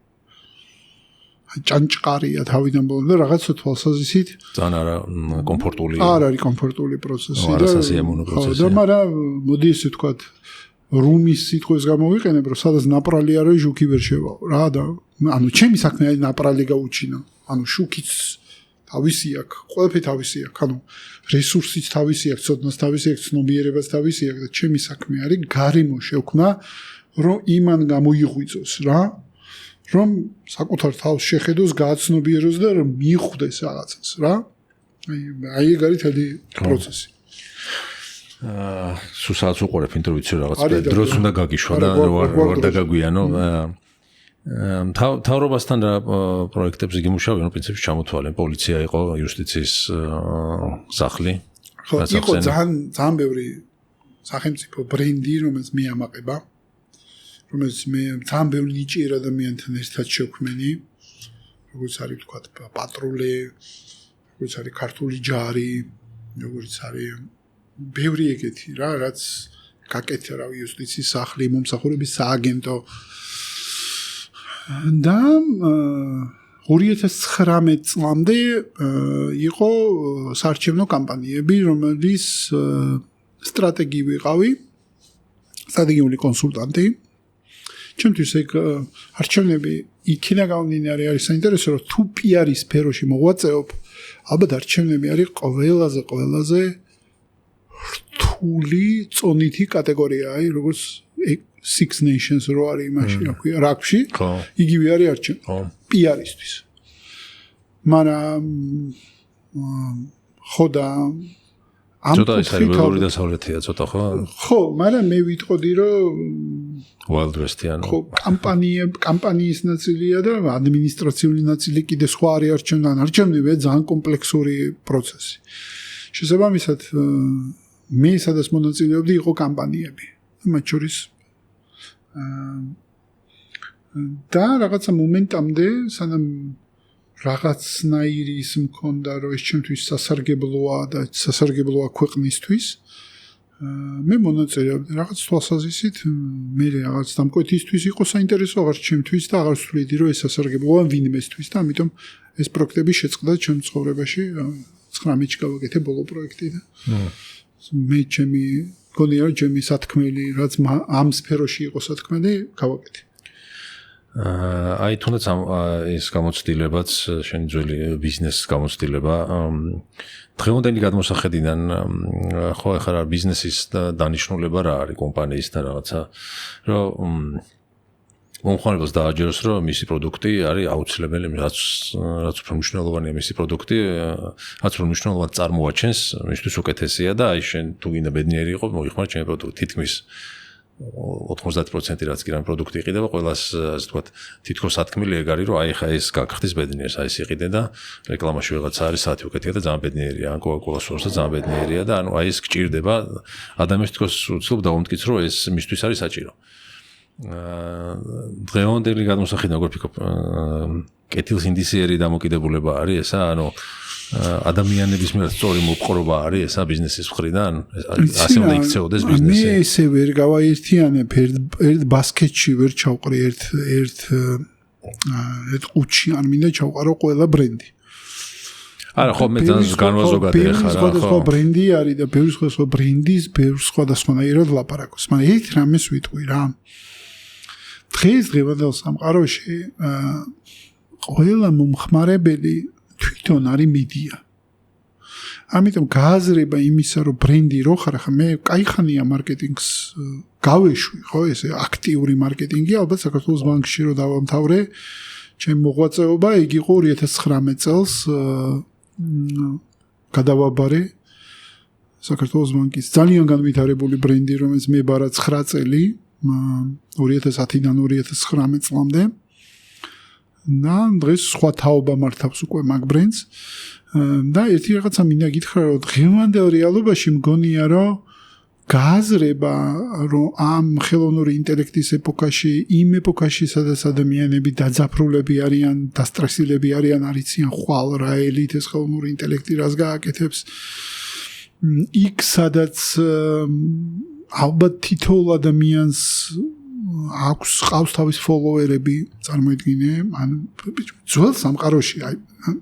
ჭანჭყარია თავიდან ბოლომდე რაღაცა თვალსაზრისით ძალიან არა კომფორტული არ არის კომფორტული პროცესი და არასასიამოვნო პროცესი და მაგრამ მოდი ესე ვთქვათ რუმის სიტყვას გამოვიყენებ რომ სადაც ნაპრალი არის ჟუქი ვერ შევაო რა და ანუ ჩემი საქმე არის ნაპრალი გაუჩინო ანუ შუქიც თავისი აქვს ყველაფერი თავისი აქვს ანუ რესურსიც თავისი აქვს ცოდნას თავისი აქვს ცნობიერებაც თავისი აქვს და ჩემი საქმე არის გარემო შევქმნა რომ იმან გამოიღვიძოს რა რომ საკუთარ თავს შეხედოს გააცნობიეროს და რომ მიხვდეს რაღაცას რა აი ეგ არის თელი პროცესი სულსაც უყურებ იმიტომ რომ ვიცი რაღაც დროს უნდა გაგიშვა და ვარ დაგაგვიანო თავრობასთან რა პროექტებზე გიმუშავე ნუ პრინციპში ჩამოთვალე პოლიცია იყო იუსტიციის სახლი ხო იყო ძალიან ბევრი სახელმწიფო ბრენდი რომელიც მიამაყება რომელიც მე ძალიან ბევრი ნიჭიერ ადამიანთან ერთად შევქმენი როგორც არის თქვა პატრულე როგორც არის ქართული ჯარი როგორც არის ბევრი ეგეთი რა რაც გაკეთე რა იუსტიციის სახლი მომსახურების სააგენტო და 2019 წლამდე იყო საარჩევნო კამპანიები რომელიც სტრატეგიები ვიყავი სტრატეგიული კონსულტანტი ჩემთვის ეგ არჩევნები იქიდან გამომდინარე არის საინტერესო რომ თუ PR-ის სფეროში მოღვაწეობ ალბათ არჩევნები არის ყველაზე რთული წონითი კატეგორია აი როგორც Six Nations რო არის იმაში რა ქვია რაგბში იგივე არის არჩევნები PR-ისთვის მაგრამ ხო და ცოტა ის არის ველური დასავლეთია ცოტა ხო მაგრამ მე ვიტყოდი რომ Wild West-იან ხო კამპანიის ნაწილია და ადმინისტრაციული ნაწილი კიდე სხვა არის არჩევნები ძალიან კომპლექსური პროცესი შესაბამისად მე სადაც მონაწილეობდი იყო კამპანიები მათ შორის და რაღაცა მომენტამდე სანამ რაღაცნაირი ის მქონდა რომ ეს ჩემთვის სასარგებლოა და სასარგებლოა ქვეყნისთვის მე მონაწილეობდი რაღაც თვალსაზრისით მე რაღაც დამკვეთისთვის იყო საინტერესო აღარ ჩემთვის და აღარ ვთვლიდი რომ ეს სასარგებლოა ვინმესთვის და ამიტომ ეს პროექტები შეწყდა ჩემ ცხოვრებაში 19 გავაკეთე ბოლო პროექტი და მე ჩემი გონია რომ ჩემი სათქმელი რაც ამ სფეროში იყო სათქმელი გავაკეთე აი თუნდაც ეს გამოცდილებაც შენი ძველი ბიზნესის გამოცდილება დღევანდელი გადმოსახედიდან ხო ახლა ბიზნესის დანიშნულება რა არის კომპანიის და რაღაცა რომ მომხმარებელს დააჯეროს რომ მისი პროდუქტი არის აუცილებელი რაც უფრო მნიშვნელოვანია მისი პროდუქტი რაც უფრო მნიშვნელოვანი წარმოაჩენს მისთვის უკეთესია და აი შენ თუ გინდა ბედნიერი იყო მოიხმარ ჩემი პროდუქტი თითქმის 90% რაც კი რამ პროდუქტი იყიდება ყველას ასე ვთქვათ თითქოს ათქმელი ეგ არის რომ აი ხა ეს გაგხდის ბედნიერს აი ეს იყიდე და რეკლამაში ვიღაცა არის საათი უკეთია და ძალიან ბედნიერია ან კოკა-კოლას სორსა ძალიან ბედნიერია და ანუ აი ეს გჭირდება ადამიანს თითქოს უცლობ დაუმტკიცრო ეს მისთვის არის საჭირო დღევანდელი გადმოსახედიდან როგორ ფიქრობ კეთილს ინდისიერი დამოკიდებულება არის ესა ანუ ადამიანების მიერ სწორი მოპყრობა არის ესა ბიზნესის მხრიდან ასე უნდა იქცეოდეს ბიზნესი მე ესე ვერ გავაერთიანებ ერთ ბასკეტში ვერ ჩავყრი ერთ ყუთში არ მინდა ჩავყარო ყველა ბრენდი არა ხო მე ძალიან განვაზოგადე ხარ რა ხო სხვა ბრენდი არის და ბევრი სხვა ბრენდის ბევრი სხვადასხვანაირად ლაპარაკობს მაგრამ ერთ რამეს ვიტყვი რა დღევანდელ სამყაროში ყველა მომხმარებელი თვითონ არის მედია. ამიტომ გააზრება იმისა, რომ ბრენდი რო ხარ, ხა მე кайხანია მარკეტინგს გავეშვი, ხო, ესე აქტიური მარკეტინგი, ალბათ საქართველოს ბანკში რო დავამთავრე, ჩემი მოღვაწეობა იქ იყო 2019 წელს გადავაბარე საქართველოს ბანკის ძალიან განვითარებული ბრენდი, რომელიც მებარა 9 წელი 2010-დან 2019 წლამდე. და დღეს სხვა თაობა მართავს უკვე მაგ ბრენდს და ერთი რაღაცა მინდა გითხრა რომ დღევანდელ რეალობაში მგონია რომ გააზრება რომ ამ ხელოვნური ინტელექტის ეპოქაში იმ ეპოქაში სადაც ადამიანები დაძაფრულები არიან დასტრესილები არიან არიციან ხვალ რა ელით ეს ხელოვნური ინტელექტი რას გააკეთებს იქ სადაც ალბათ თითოეულ ადამიანს აქვს ყავს თავის ფოლოვერები წარმოიდგინე ან ძველ სამყაროში აი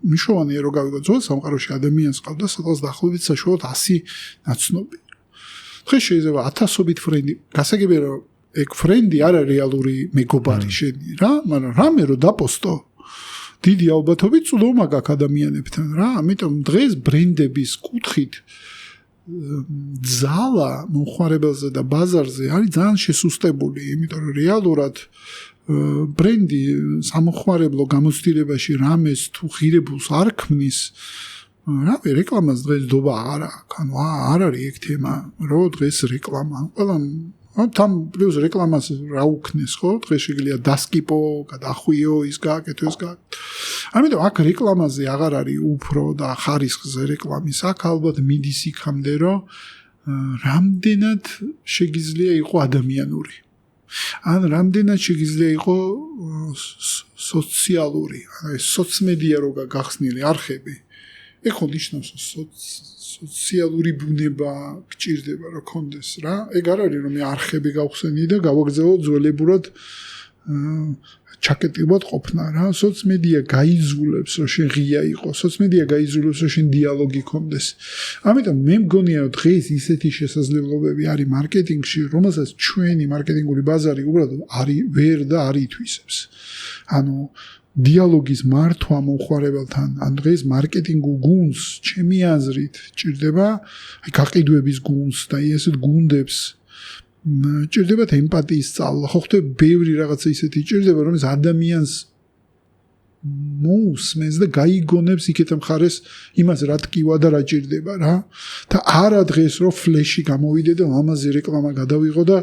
მნიშვნელოვანია რომ გავიგო ძველ სამყაროში ადამიანს ყავდა სადღაც დაახლოებით საშუალოდ 100 ნაცნობი დღეს შეიძლება 1000-ობით ფრენდი გასაგებია რომ ეგ ფრენდი არა რეალური მეგობარი შენი რა მაგრამ რამე რომ დაპოსტო დიდი ალბათობით წვდომა გაქვს ადამიანებთან რა ამიტომ დღეს ბრენდების კუთხით ზალა მომხმარებელზე და ბაზარზე არის ძალიან შესუსტებული, იმიტომ რომ რეალურად ბრენდი სამომხმარებლო გამოცდილებაში რამეს თუ ღირებულს არ ქმნის, რა რეკლამას დღეს დობა არ აქვს, ანუ არ არის ეგ თემა, რომ დღეს რეკლამა, ყველა там плюс რეკლამას რა უქნეს ხო დღეს შეიძლება დასკიპო, გადახვიო, ის გააკეთო, ეს გააკეთო. ამიტომ აქ რეკლამაზე აღარ არის უფრო და ხარისხზე რეკლამის აქ ალბათ მიდის იქამდე რომ რამდენად შეგიძლია იყო ადამიანური. ან რამდენად შეგიძლია იყო სოციალური, ანუ სოციმედია რო გახსნილი არხები. ეგ ხო ნიშნავს სოციალური ბუნება გჭირდება რომ კონდეს რა. ეგ არ არის რომ მე არხები გავხსენი და გავაგზავნო ძველებურად ჩაკეტილად ყოფნა რა. სოციმედია გაიზულებს რომ შენ ღია იყო. სოციმედია გაიზულებს რომ შენ დიალოგი კონდეს. ამიტომ მე მგონია რომ დღეს ისეთი შესაძლებლობები არის მარკეტინგში, რომელსაც ჩვენი მარკეტინგული ბაზარი უბრალოდ არის ვერ და არ ითვისებს. ანუ დიალოგის მართვა მომხმარებელთან, ან დღეს მარკეტინგულ გუნდს, ჩემი აზრით, ჭირდება აი გაყიდვების გუნდს და ესეთ გუნდებს ჭირდება ემპათიის სწავლა. ხო ხდება ბევრი რაღაცა ისეთი ჭირდება, რომელიც ადამიანს მოусმენს და გაიგონებს იქეთ მხარეს იმას რა ტკივა და რა ჭირდება რა. და არა დღეს რომ ფლეში გამოვიდე და ამაზე რეკლამა გადავიღო და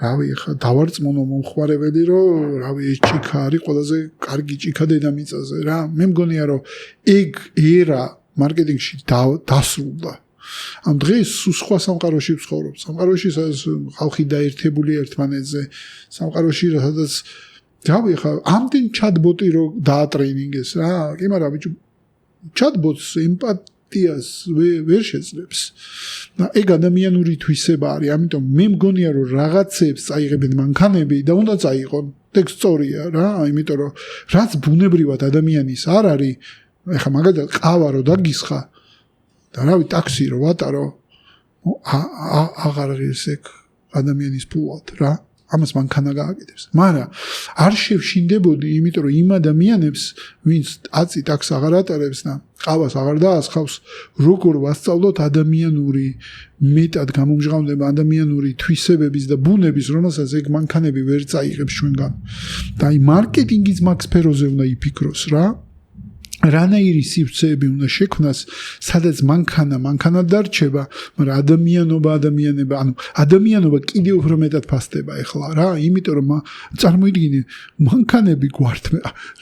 რავი ხა დავარწმუნო მომხმარებელი რომ რავი ეს ჭიქა არის ყველაზე კარგი ჭიქა დედამიწაზე რა. მე მგონია რომ ეგ ერა მარკეტინგში დასრულდა. ამ დღეს სხვა სამყაროში ვცხოვრობ. სამყაროში სადაც ხალხი დაერთებული ერთმანეთზე, სამყაროში სადაც რავი ხა ამდენ ჩატბოტი რო დაატრეინინგეს რა. კი მაგრამ ბიჭო ჩატბოტს ემპათიას ვერ შეძლებს. და ეგ ადამიანური თვისება არის. ამიტომ მე მგონია რომ რაღაცებს წაიღებენ მანქანები და უნდა წაიღონ. ეგ სწორია რა. იმიტომ რომ რაც ბუნებრივად ადამიანის არ არის, ეხა მაგალითად ყავა რო დაგისხა და რავი ტაქსი რო ვატარო აღარ არის ეგ ადამიანის ფულად რა. ამას მანქანა გააკეთებს. მაგრამ არ შევშინდებოდი, იმიტომ რომ იმ ადამიანებს, ვინც აწი ტაქს აღარ ატარებს და ყავას აღარ დაასხავს, როგორ ვასწავლოთ ადამიანური მეტად გამომჟღავნება ადამიანური თვისებების და ბუნების, რომელსაც ეგ მანქანები ვერ წაიღებს ჩვენგან. და აი მარკეტინგის მაგ სფეროზე უნდა იფიქროს რა. რანაირი სივრცეები უნდა შექმნას, სადაც მანქანა დარჩება, მაგრამ ადამიანობა, ანუ ადამიანობა კიდევ უფრო მეტად ფასდება ახლა რა, იმიტომ რომ წარმოიდგინე, მანქანები გვართმე,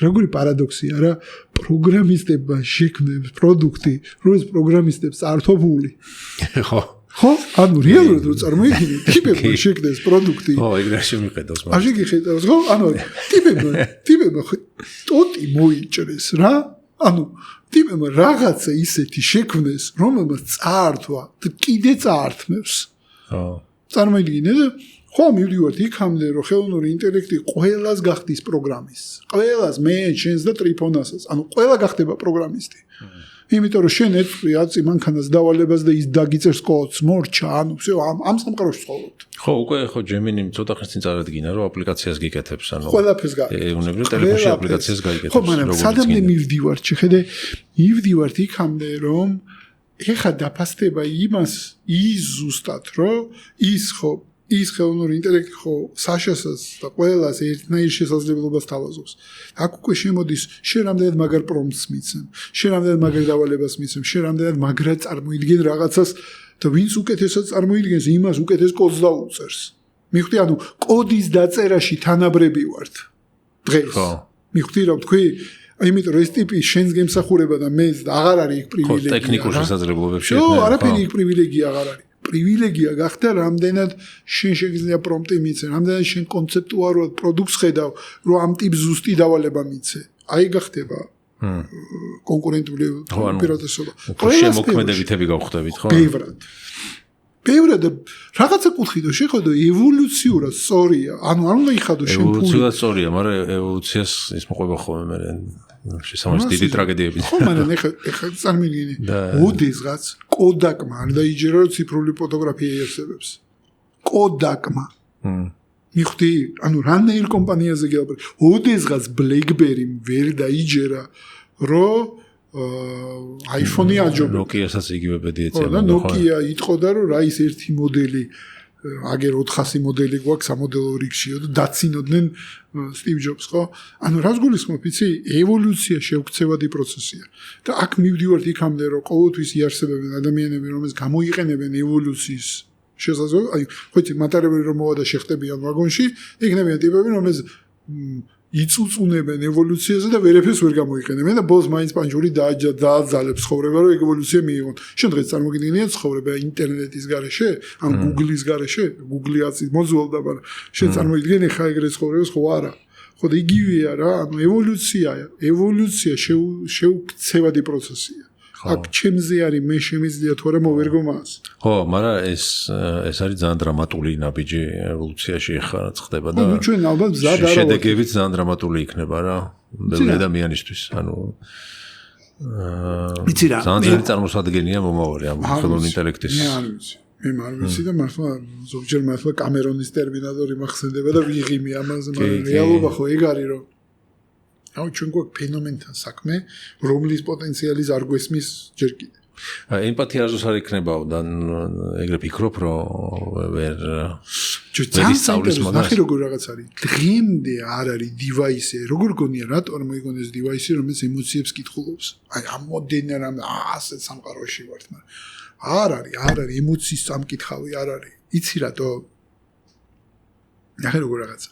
როგორი პარადოქსია რა, პროგრამისტებმა შექმნეს პროდუქტი, რომელიც პროგრამისტებს ართოფული. ხო, ანუ რეალურად რო წარმოიდგინე, ტიპებმა შექმნეს პროდუქტი. ხო, ეგ რა შემიხედავს მაგრამ. ასე გიხედავს, ხო? ანუ ტიპებმა ტოტი მოიჭრეს რა. ანუ ტიპებმა რაღაცა ისეთი შექმნეს, რომელმაც წაართვა და კიდე წაართმევს. ხო. წარმოიდგინე და ხო მივდივართ იქამდე, რომ ხელოვნური ინტელექტი ყველას გახდის პროგრამისტი. ყველას, მე, შენს და ტრიფონასაც. ანუ ყველა გახდება პროგრამისტი. იმიტომ რომ შენ ეწვი აწი მანქანას დავალებას და ის დაგიწერს კოდს, მორჩა, ანუ всё ამ სამყაროში ცხოვრობთ. ხო, უკვე ხო Gemini ცოტა ხნის წინ წარადგინა, რომ აპლიკაციას გიკეთებს, ანუ ყველაფერს გააკეთებს. ეუბნებიან ტელეფონში აპლიკაციას გაიკეთებს. ხო, მაგრამ სადამდე მივდივართ, შეხედე, მივდივართ იქამდე, რომ ეხა დაფასდება იმას, ის ზუსტად, რომ ის ხელოვნური ინტელექტი ხო საშასაც და ყველას ერთნაირ შესაძლებლობას თავაზობს. აქ უკვე შემოდის, შენ რამდენად მაგარ პრომპტს მიცემ, შენ რამდენად მაგარ დავალებას მიცემ, შენ რამდენად მაგრად წარმოიდგენ რაღაცას და ვინც უკეთესად წარმოიდგენს, იმას უკეთეს კოდს დაუწერს. მიხვდი, ანუ კოდის დაწერაში თანაბრები ვართ დღეს. ხო. მიხვდი რა ვთქვი? იმიტომ რომ ეს ტიპი შენს გემსახურება და მე აღარ არის იქ პრივილეგია. ხო, ტექნიკურ შესაძლებლობებში. ხო, არაფერი იქ პრივილეგია აღარ არის. პრივილეგია გახდა რამდენად შენ შეგიძლია პრომპტი მიცე, რამდენად შენ კონცეპტუალურად პროდუქტს ხედავ, რომ ამ ტიპს ზუსტი დავალება მიცე. აი გახდება კონკურენტული უპირატესობა. შემოქმედებითები გავხდებით, ხო? ბევრად რაღაცა კუთხით შეხედო ევოლუციურად სწორია. ანუ არ უნდა იხადო შენ ფული. ევოლუციურად სწორია, მაგრამ ევოლუციას ის მოყვება ხოლმე მე შესაძლოა დიდი ტრაგედიები. ხო, მაგრამ ეხა წარმიგინე. ოდესღაც კოდაკმა არ დაიჯერა რომ ციფრული ფოტოგრაფია იარსებებს. კოდაკმა. მიხვდი, ანუ რანაირ კომპანიაზე გელაპარაკე. ოდესღაც BlackBerry-მ ვერ დაიჯერა რომ iPhone-ი აჯობა. Nokia-საც იგივე ბედი ეწევა. და Nokia იტყოდა რომ რა ის ერთი მოდელი აგერ 400 მოდელი გვაქვს სამოდელო რიგშიო და დაცინოდნენ Steve Jobs, ხო? ანუ რას გულისხმობ, იცი? ევოლუცია შეუქცევადი პროცესია. და აქ მივდივართ იქამდე, რომ ყოველთვის იარსებებენ ადამიანები, რომელს გამოიყენებენ ევოლუციის შესაძლებლობას. აი, ხო იცი, მატარებელი რომ მოვა და შეხტებიან ვაგონში, იქნებიან ტიპები, რომელს იწუწუნებენ ევოლუციაზე და ვერაფერს ვერ გამოიყენებენ და ბოლოს მაინც პანჯური დააძალებს ცხოვრება, რომ ევოლუცია მიიღონ. შენ დღეს წარმოგიდგენია ცხოვრება ინტერნეტის გარეშე, ან Google-ის გარეშე, Google-ი აწი მოძველდა, მაგრამ შენ წარმოგიდგენი ხა ეგრე ცხოვრებას ხო არა. ხო და იგივეა რა, ანუ ევოლუცია შეუქცევადი პროცესია. აქ ჩემზე არის მე შემიძლია თუ არა მოვერგო მას. ხო, მაგრამ ეს არის ძალიან დრამატული ნაბიჯი ევოლუციაში ხა ხდება და ჩვენ ალბათ მზად არ ვართ. შედეგებიც ძალიან დრამატული იქნება რა, ბევრი ადამიანისთვის. ანუ იცი რა, ძალიან წარმოსადგენია მომავალი ამ ხელოვნური ინტელექტის. მე არ ვიცი და მართლა ზოგჯერ მართლა კამერონის ტერმინატორი მახსენდება და ვიღიმი ამაზე, მაგრამ რეალობა ხო ეგ არის რომ აუ ჩვენ გვაქვს ფენომენთან საქმე, რომლის პოტენციალის არ გვესმის ჯერ კიდე. ემპათია არზოს არ იქნებაო და ეგრე ფიქრობ რომ ვერ ისწავლის მაგას. ნახე როგორ რაღაც არის. დღემდე არ არის დივაისი, როგორ გონია რატო არ მოიგონეს დივაისი, რომელიც ემოციებს კითხულობს. აი ამოდენა რამ ასე სამყაროში ვართ, მაგრამ არ არის ემოციის სამკითხავი არ არის. იცი რატო? ნახე როგორ რაღაცა.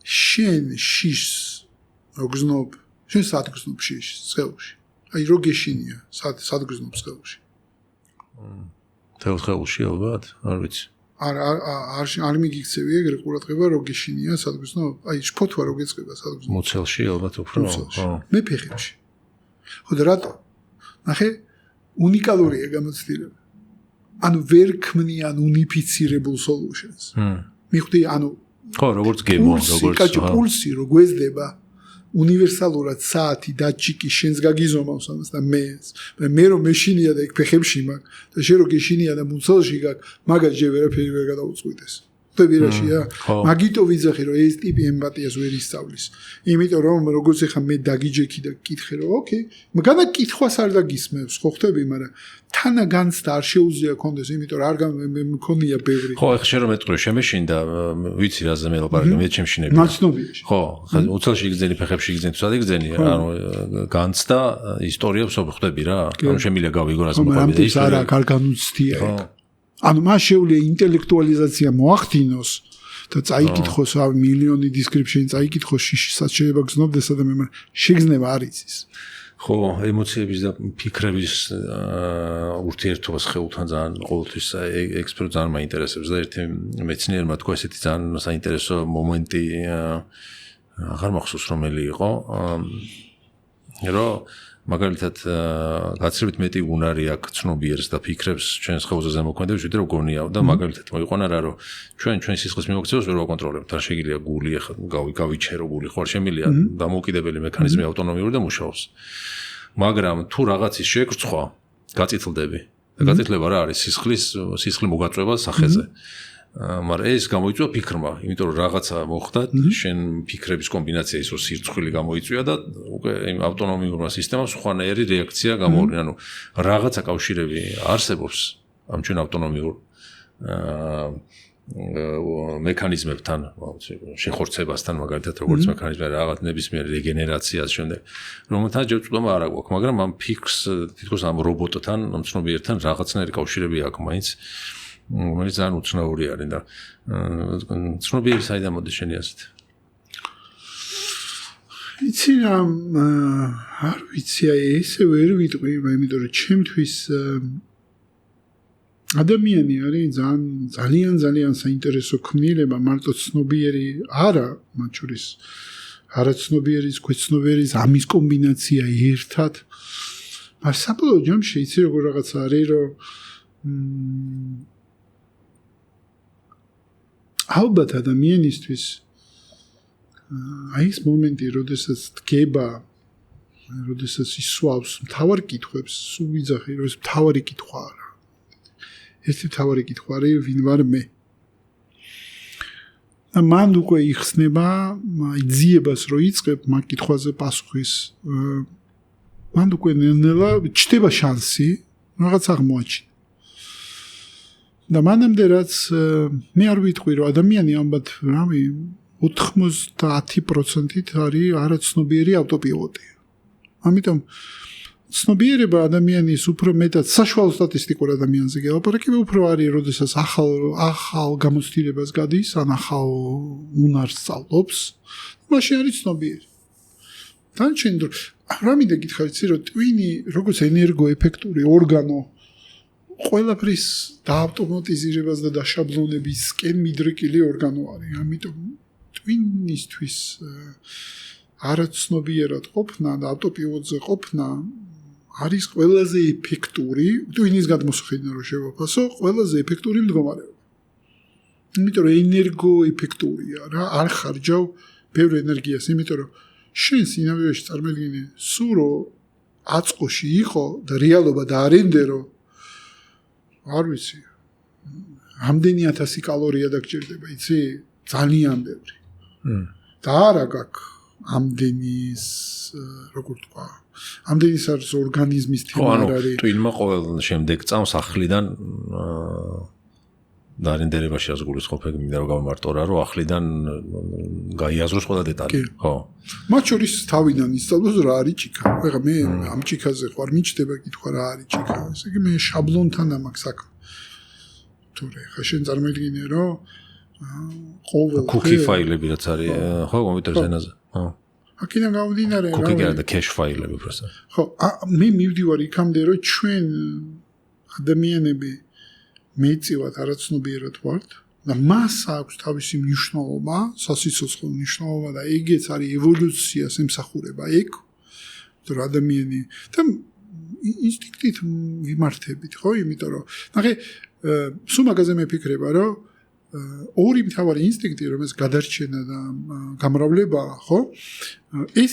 შენ შიშსოგზნობ, შენ სად გზნობ შიშს სხეულში? აი რო გეშინია, სად გზნობ სხეულში? თელხეულში ალბათ, არ ვიცი. არ მიგიქცევი ეგრე ყურადღება რო გეშინია, სად გზნობ? აი შფოთვა რო გეწყება, სად გზნობ? მოცელში ალბათ უფრო. მე ფეხებში. ხო და რატო? ნახე, უნიკალურია გამოცდილება. ანუ ვერ ქმნიან უნიფიცირებულ solutions. მიხვდი, ანუ ხო, როგორც გემო, როგორც პულსი რო გვეზდება უნივერსალურად საათი დატჩიკი შენს გაგიზომავს ამას და მე რომ მეშინია და იქ ფეხებში მაგ და შენ რო გეშინია და მუცელში გაკ მაგას ჯერ ვერაფერი ვერ გადაუწყვიტეს. ხვდები რაშია მაგიტო ვიძახი რომ ეს ტიპი ემპათიას ვერ ისწავლის იმიტომ რომ როგორც ეხა მე დაგიჯექი და გკითხე რომ ოკეი მაგანა კითხვას არ დაგისმევს ხო ხვდები მაგრამ თანა განცდა არ შეუძლია კონდეს იმიტომ რომ არ მქონია ბევრი ხო ეხლა შენ რომ მეტყვი შემეშინდა ვიცი რაზე მე ლაპარაკი მე ჩემშინები ნაცნობიაში ხო უცელში იგზენი ფეხებში იგზენი თუ სად იგზენი ანუ განცდა ისტორია ვსობ ხვდები რა ანუ შემიძლია გავიგო რას მოყვები და ისტორია არა არ განუცდია ანუ მას შეუძლია ინტელექტუალიზაცია მოახდინოს და წაიკითხოს მილიონი დისკრიფშენი წაიკითხოს შიშისაც შეიძლება გზნობდეს და მე შეგზნება არ იცის ხო ემოციების და ფიქრების ურთიერთობას ხელთან ძალიან ყოველთვის ექსპერტ ძალიან მაინტერესებს და ერთი მეცნიერმა თქვა ესეთი ძალიან საინტერესო მომენტი აღარ მახსოვს რომელი იყო რომ მაგალითად გაცილებით მეტი უნარი აქვს ცნობიერს და ფიქრებს ჩვენს ხელზე ზემოქმედებს ვიდრე რომ გონია და მაგალითად მოიყვანა რა რომ ჩვენ სისხლის მიმოქცევას ვერ ვაკონტროლებთ არ შეიძლება გული ახლა გავიჩერო გული ხო არ შემიძლია დამოუკიდებელი მექანიზმი ავტონომიური და მუშაობს მაგრამ თუ რაღაცის შეგრცხვა გაწითლდები და გაწითლება რა არის სისხლის მოგაწვევა სახეზე მაგრამ ეს გამოიწვია ფიქრმა იმიტომ რომ რაღაცა მოხდა შენ ფიქრების კომბინაცია ის რომ სირცხვილი გამოიწვია და უკვე იმ ავტონომიურმა სისტემამ სხვანაირი რეაქცია გამოუყენა ანუ რაღაცა კავშირები არსებობს ამ ჩვენ ავტონომიურ მექანიზმებთან შეხორცებასთან მაგალითად როგორც მექანიზმი რაღაც ნებისმიერ რეგენერაციას შემდეგ რომელთან ჯერწყვეტა არ აქვს მაგრამ ამ ფიქრს თითქოს ამ რობოტთან ამ ცნობიერთან რაღაცნაირი კავშირები აქვს მაინც რომელიც ძალიან უცნაური არის და ცნობიერი საიდან მოდის შენი აზრით? იცი რა არ ვიცი ესე ვერ ვიტყვი იმიტომ რომ ჩემთვის ადამიანი არის ძალიან საინტერესო ქმნილება მარტო ცნობიერი არა მათ შორის არაცნობიერის ქვეცნობიერის ამის კომბინაცია ერთად მაგრამ საბოლოო ჯამში იცი როგორ რაღაც არის რომ ალბათ ადამიანისთვის აი ეს მომენტი როდესაც დგება როდესაც ისვავს მთავარ კითხვებს სულ ვიძახი რომ ეს მთავარი კითხვა არა ერთი მთავარი კითხვა არის ვინ ვარ მე და მან უკვე იხსნება იძიებას რომ იწყებ მაგ კითხვაზე პასუხის მან უკვე ნელა ჩდება შანსი რაღაც აღმოაჩინა და მანამდე რაც მე არ ვიტყვი რომ ადამიანი ალბათ რავი 90% არის არაცნობიერი ავტოპილოტი. ამიტომ ცნობიერება ადამიანის უფრო მეტად საშუალო სტატისტიკურ ადამიანზე გელაპარაკება უფრო არის როდესაც ახალ გამოცდილებას გადის ან ახალ უნარს სწავლობს მაშინ არის ცნობიერი. დანარჩენ დრო რა მინდა გითხარი რომ ტვინი როგორც ენერგოეფექტური ორგანო ყველაფრის დაავტომატიზირებას და დაშაბლონებისკენ მიდრეკილი ორგანო არის. ამიტომ ტვინისთვის არაცნობიერად ყოფნა და ავტოპილოტზე ყოფნა არის ყველაზე ეფექტური, ტვინის გადმოსახედიდან რომ შევაფასო, ყველაზე ეფექტური მდგომარეობა. იმიტომ რომ ენერგოეფექტურია რა, არ ხარჯავ ბევრ ენერგიას, იმიტომ რომ შენ სინამდვილეში წარმოიდგინე, სულ რომ აწყოში იყო და რეალობა დაარენდერო არ ვიცი. ამდენი 1000 კალორია დაგჭირდება, იცი? ძალიან ბევრი. და არა გაქვს ამდენის როგორ თქვა, ამდენის არის ორგანიზმის თემა არის. ტვინმა ყოველ შემდეგ წამს ახლიდან დაარენდერებაში ასგულისხმობ მინდა რომ გავმარტო რა, რომ ახლიდან გაიაზროს ყველა დეტალი. ხო. მათ შორის თავიდან ისწავლოს რა არის ჭიქა. ეხლა მე ამ ჭიქაზე ხარ მიჩდება კითხვა რა არის ჭიქა. ესე იგი მე შაბლონთან ამაქვს საქმე. თორე ხა შენ წარმოიდგინე რომ ყოველ cookie ფაილები რაც არის ხო კომპიუტერის ენაზე. ხო. აქედან გამომდინარე რა. cookie და cache ფაილები უბრალოდ. ხო, მე მივდივარ იქამდე რომ ჩვენ ადამიანები მეწილად არაცნობიერად ვართ და მას აქვს თავისი მნიშვნელობა, სასიცოცხლო მნიშვნელობა და ეგეც არის ევოლუციას ემსახურება ეგ, რომ ადამიანი და ინსტინქტით ვიმართებით, ხო, იმიტომ რომ ნახე სულ მაგაზე მეფიქრება, რომ ორი მთავარი ინსტინქტი, რომელიც გადარჩენა და გამრავლება, ხო? ეს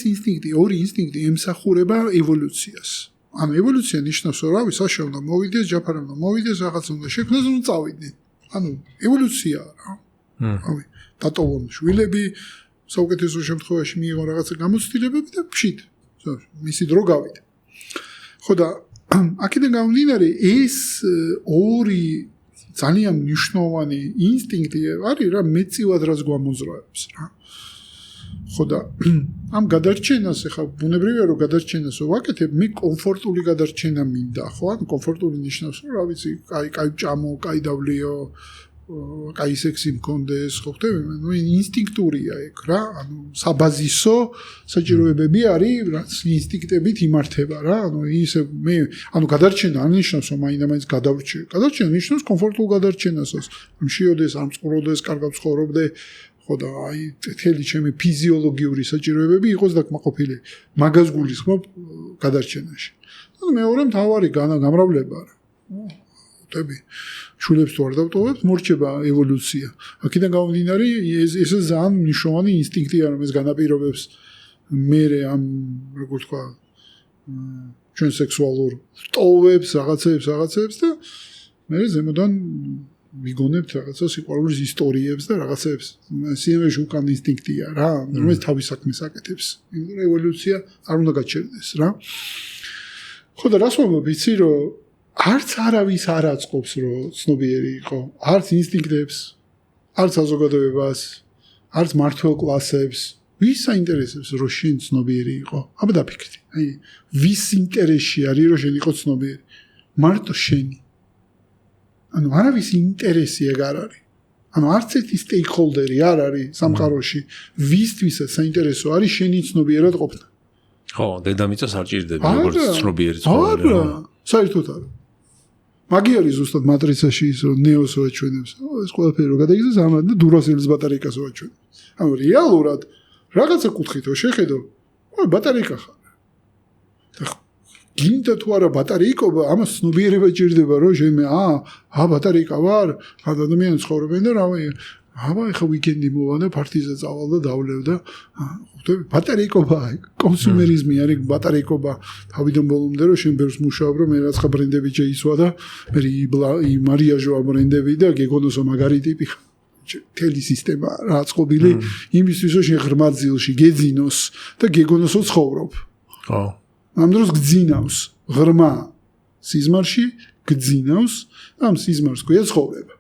ორი ინსტინქტი ემსახურება ევოლუციას. ანუ ევოლუცია ნიშნავს, რომ რავი, საშა უნდა მოვიდეს, ჯაფარა უნდა მოვიდეს, რაღაც უნდა შექმნას, რომ წავიდნენ. ანუ ევოლუცია რა. რავი, დატოვონ შვილები, საუკეთესო შემთხვევაში მიიღო რაღაცა გამოცდილებები და ფშით. მისი დრო გავიდა. ხო და აქედან გამომდინარე ეს ორი ძალიან მნიშვნელოვანი ინსტინქტი არის რა მეწივად რაც გვამოძრავებს რა. ხო და ამ გადარჩენას ახლა ბუნებრივია რომ გადარჩენას ვაკეთებ, მე კომფორტული გადარჩენა მინდა, ხო? ანუ კომფორტული ნიშნავს რომ რა ვიცი, კაი ჭამო, კაი დავლიო, კაი სექსი მქონდეს, ხო ხტები? ნუ ინსტინქტურია ეგ რა, ანუ საბაზისო საჭიროებები არის, რაც ინსტინქტებით იმართება რა, ანუ ისე მე, ანუ გადარჩენა არ ნიშნავს რომ მაინდა-მაინც გადავრჩე. გადარჩენა ნიშნავს კომფორტულ გადარჩენასაც. არ მშიოდეს, არ მწყუროდეს, კარგად ცხოვრობდე, ხო და აი თელი ჩემი ფიზიოლოგიური საჭიროებები იყოს დაკმაყოფილი. მაგას გულისხმობ გადარჩენაში. ანუ მეორე მთავარი გამრავლება რა. ხტები? შულებს თუ არ დავტოვებ, მორჩება ევოლუცია. აქედან გამომდინარე, ეს ძალიან მნიშვნელოვანი ინსტინქტია, რომ ეს განაპირობებს მერე ამ, როგორ თქვა, ჩვენ სექსუალურ ტოვებს, რაღაცებს და მერე ზემოდან ვიგონებთ რაღაცა სიყვარულის ისტორიებს და რაღაცებს. სინამდვილეში უკან ინსტინქტია რა, რომელიც თავის საქმეს აკეთებს. იმიტომ რომ ევოლუცია არ უნდა გაჩერდეს რა. ხო და რას ვამბობ, იცი რომ არც არავის არ აწყობს რომ ცნობიერი იყო, არც ინსტინქტებს, არც საზოგადოებას, არც მართლ კლასებს. ვის საინტერესებს რომ შენ ცნობიერი იყო? აბა დაფიქრდი. აი, ვის ინტერესში არის რომ შენ იყო ცნობიერი? მარტო შენი. ანუ არავის ინტერესი ეგ არ არის. ანუ არც ერთი სტეიქჰოლდერი არ არის სამყაროში, ვისთვისაც საინტერესო არის შენი ცნობიერად ყოფნა. ხო, დედამიწას არ ჭირდება როგორც ცნობიერი ცხოვრება. არა, საერთოდ არა. მაგი არის ზუსტად მატრიცაში ის რომ ნეოს ვაჩვენებს. ეს ყველაფერი რო გადაიგდეს ამან და დურასელის ბატარეიკას ვაჩვენებს. ანუ რეალურად რაღაცა კუთხითო შეხედო, ბატარეიკა ხარ. გინდა თუ არა ბატარეიკობა, ამას ცნობიერება ჭირდება რომ შემე ბატარეიკა ვარ, ადამიანი ცხოვრობენ და რავი, ეხა ვიკენდი მოვა და პარტიზე წავალ და დავლევ და ხტები ბატარეიკობა, კონსუმერიზმი არის ბატარეიკობა. თავიდან ბოლომდე რომ შენ ბევრს მუშაობ რომ მე რაცხა ბრენდები შეისვა და მე მარიაჟო ბრენდები და გეგონოსო მაგარი ტიპი თელი სისტემა რა წყობილი იმისთვის რომ შენ ღრმა ძილში გეძინოს და გეგონოსო ცხოვრობ. ხო. ამ დროს გძინავს ღრმა სიზმარში, გძინავს ამ სიზმარს ქვია ცხოვრება.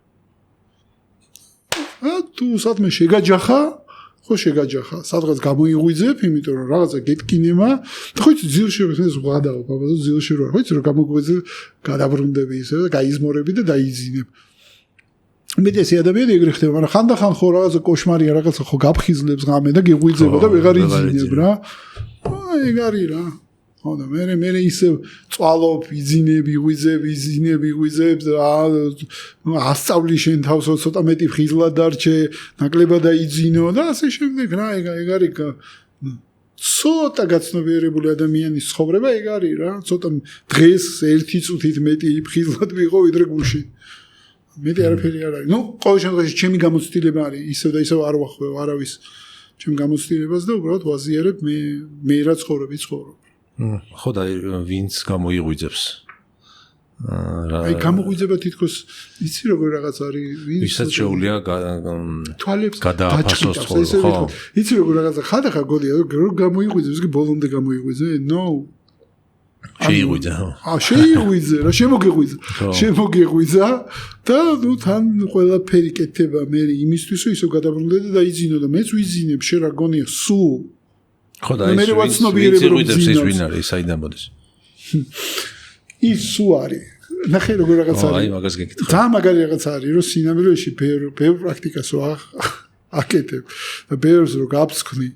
თუ სადმე შეგაჯახა, ხო შეგაჯახა, სადღაც გამოიღვიძებ, იმიტომ რომ რაღაცა გეტკინება, ხო იცი ძილში ეს ზღადაო, ბაბაზო ძილში რო, ხო იცი რომ გამოგვიძებ, გადაბრუნდები ისე და გაიზმორები და დაიძინებ. მეტი ესე ადამიანი ეგრე ხდება, მაგრამ ხანდახან ხო რაღაცა კოშმარია, რაღაცა ხო გაფხიზლებს ღამე და გეღვიძება და ვეღარ იძინებ რა. ეგ არის რა. ხო და მე ისე წვალობ, იძინებ, იღვიძებ და ასწავლი შენ თავს ცოტა მეტი ხიზლად დარჩე, ნაკლებად დაიძინო და ასე შემდეგ რა, ეგ არის ცოტა გაცნობიერებული ადამიანის ცხოვრება ეგ არის რა, ცოტა დღეს ერთი წუთით მეტი ხიზლად ვიყო ვიდრე გუშინ. მეტი არაფერი არ არის. ნუ ყოველ შემთხვევაში ჩემი გამოცდილება არის, ისევ და ისევ არ ვახვევ არავის ჩემ გამოცდილებას და უბრალოდ ვაზიარებ მე რა ცხოვრები ცხოვრობ. ხო და ვინც გამოიღვიძებს აი გამოიღვიძება თითქოს იცი როგორ რაღაც არის ვისაც შეუძლია თვალებს გადააფასოს ხო იცი როგორ რაღაცა ხადახარ გოდია რომ გამოიღვიძებს კი ბოლომდე გამოიღვიძე no შეიღვიძა შეიღვიძე რა შემოგეღვიძა და ნუ თან ყველაფერი კეთება მე იმისთვის რომ ისო გადაბრუნდე და დაიძინო და მეც ვიზინებ შენ რა გონია სულ ხო და ის ვიძირვიდებს ის ვინ არის საიდან მოდის ის სულ არის ნახე როგორ რაღაც არის აი მაგას გეკითხა და მაგარი რაღაც არის რომ სინამდვილეში ბევრ პრაქტიკას აკეთებ და ბევრს რო გაფსქნი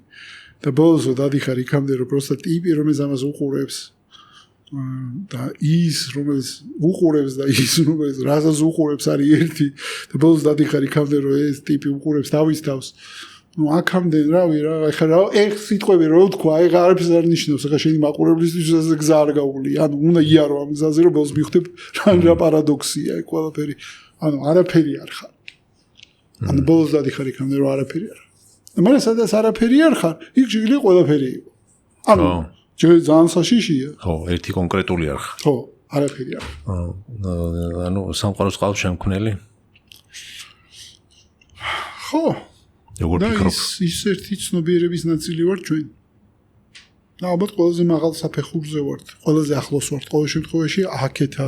და ბოლოს დადიხარ იქამდე რომ პროსტა ტიპი რომელიც ამას უყურებს და ის რომელიც უყურებს და ის რომელიც რაზეც უყურებს არის ერთი და ბოლოს დადიხარ იქამდე რომ ეს ტიპი უყურებს თავის თავს ну აქამდე რავი რა ეხა რა ეგ სიტყვები რო თქვა ეგ არაფერს არ ნიშნავს ეხა შენი მაყურებლისთვის ეს გზა არ გაუგლი ანუ უნდა იარო ამ გზაზე რომ ბოლოს მივხვდებ რა პარადოქსია ეგ ყველაფერი ანუ არაფერი არ ხარ ანუ ბოლოს დადიხარ იქამდე რომ არაფერი არ და მაგრამ სადაც არაფერი არ ხარ იქ შეიძლება ყველაფერი იყო ანუ ძალიან საშიშია ხო ერთი კონკრეტული არ ხარ ხო არაფერი არ ანუ სამყაროს ყავს შემქმნელი ხო. როგორ ფიქრობ? ის ერთი ცნობიერების ნაწილი ვარ ჩვენ. ალბათ ყველაზე მაღალ საფეხურზე ვართ, ყველაზე ახლოს ვართ ყოველ შემთხვევაში აქეთა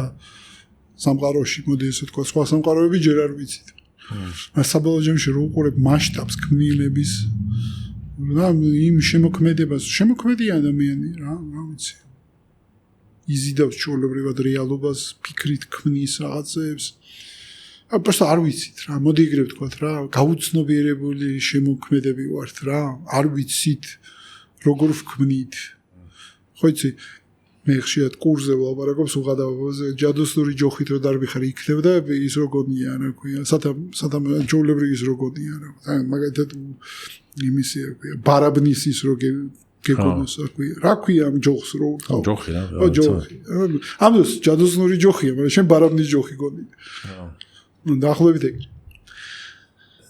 სამყაროში, მოდი ესე თქვა, სხვა სამყაროები ჯერ არ ვიცით. საბოლოო ჯამში რო უყურებ მასშტაბს ქმნილების და იმ შემოქმედებას, შემოქმედი ადამიანი რა ვიცი. იზიდავს ჩვეულებრივად რეალობას, ფიქრით ქმნის რაღაცებს. просто არ ვიცით რა, მოდი ეგრე ვთქვათ რა, გაუცნობიერებული შემოქმედები ვართ რა, არ ვიცით როგორ ვქმნით. ხო იცი, მე ხშირად კურსზე ვლაპარაკობ უღადავაზე, ჯადოსნური ჯოხით რო დარბიხარ იქნებდა ის როგორია რა ქვია, სათამ ჩვეულებრივ ის როგორია რა. მაგალითად იმისი ბარაბნის ის რო გეკონოს რა ქვია. რა ქვია ამ ჯოხს რო ვთქვა? ჯოხი რა. ჯოხი. ამას ჯადოსნური ჯოხია, მაგრამ შენ ბარაბნის ჯოხი გონი. დაახლოებით ეგრე.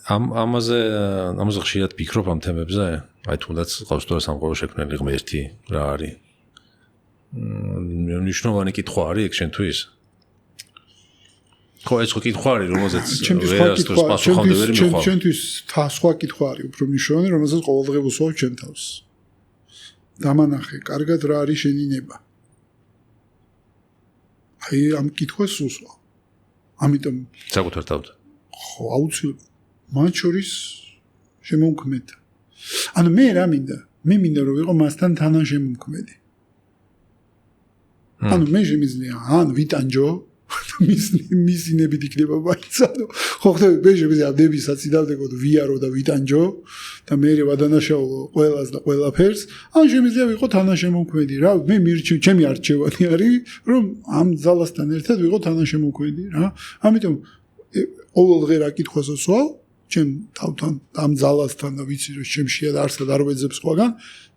ამაზე ხშირად ფიქრობ ამ თემებზე? აი თუნდაც ყავს თუ სამყარო შექმნილი ღმერთი რა არის? მნიშვნელოვანი კითხვა არის ეგ შენთვის? ხო, ეს კითხვა არის, რომელზეც ვერასდროს პასუხამდე ვერ მიხვავ. ჩემთვის სხვა კითხვა არის, უფრო მნიშვნელოვანი, რომელზეც ყოველდღე ვუსვავ ჩემ თავს. დამანახე, კარგად რა არის შენი ნება? აი ამ კითხვას უსვავ. ამიტომ საკუთარ თავზე. ხო, აუცილებლად. მათ შორის შემომქმედა. ანუ მე რა მინდა? მე მინდა რომ ვიყო მასთან თანაშემომქმედი. ანუ მე შემიძლია ან ვიტანჯო მისი ნებით იქნება მაინც ანუ ხო ხდება მე შემიძლია ნებისაც იდავდეკო და ვიარო და ვიტანჯო და მე ვადანაშაულო ყველას და ყველაფერს ან შემიძლია ვიყო თანაშემომქმედი რა მე ჩემი არჩევანი არის რომ ამ ძალასთან ერთად ვიყო თანაშემომქმედი რა ამიტომ ყოველდღე რა კითხვას ვსვავ ჩემ თავთან ამ ძალასთან და ვიცი რომ ჩემშია და არსად არ ვეძებ სხვაგან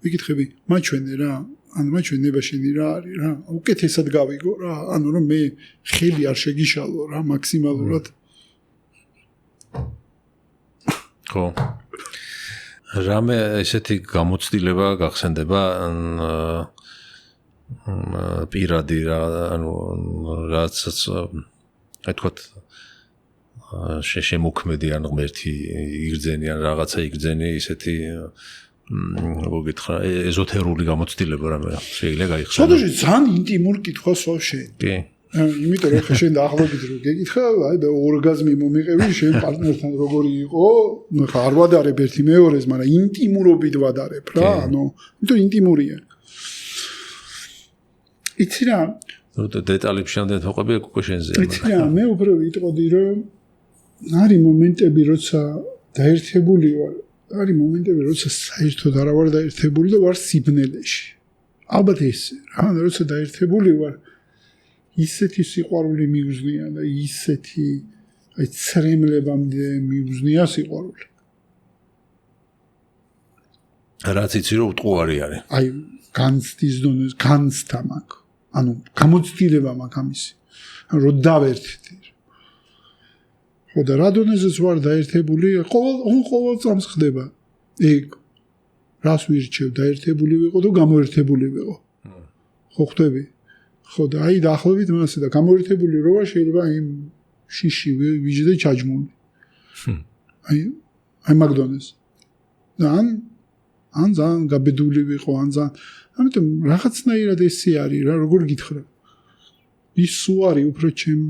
ვიკითხები მაჩვენე რა ანუ მაჩვენება შენი რა არის რა უკეთესად გავიგო რა ანუ რომ მე ხელი არ შეგიშალო რა მაქსიმალურად ხო რამე ესეთი გამოცდილება გახსენდება პირადი რა ანუ რაცაც აი თქვა შემოქმედიან ღმერთი იგრძენიან რაღაცა იგრძენი ისეთი როგორ გითხრა ეზოთერული გამოცდილება რამე შეიძლება გაიხსენო. სადაში ძალიან ინტიმურ კითხვას ვსვავ შენ. კი. იმიტომ რომ ხა შენ დაახლოებით რო გეკითხა, აი და ორგაზმი მომიყევი შენ პარტნიორთან როგორი იყო, ხა არ ვადარებ ერთი მეორეს, მაგრამ ინტიმურობით ვადარებ რა, ანუ იმიტომ ინტიმურია. იცი რა? დეტალებში ამდენ თოყები უკვე შენზეა. იცი რა, მე უფრო ვიტყოდი რომ არის მომენტები როცა დაერთებული ვარ არის მომენტები, როცა საერთოდ არ ვარ დაერთებული და ვარ სიბნელეში. ალბათ ესე, რა, როცა დაერთებული ვარ, ისეთი სიყვარული მიუზნია და ისეთი აი ცრემლებამდე მიუზნია სიყვარული. რაც იცი რომ უტყუარი არის. აი განცდის დონეს, განცდა მაქვს. ანუ გამოცდილება მაქვს ამისი. რო დავერთდი. ხო და რა დონეზეც ვარ დაერთებული, ყოველ წამს ხდება. ეგ რას ვირჩევ, დაერთებული ვიყო და გამოერთებული ვიყო. ხო ხდები? ხო და აი დაახლოებით მასე და გამოერთებული რო ვარ შეიძლება იმ შიში ვიჯდე ჩაჯმული. აი მაგდონეს. და ან ძალიან გაბედული ვიყო, ან ძალიან ამიტომ რაღაცნაირად ესე არის რა, როგორ გითხრა. ის სულ არის უფრო ჩემ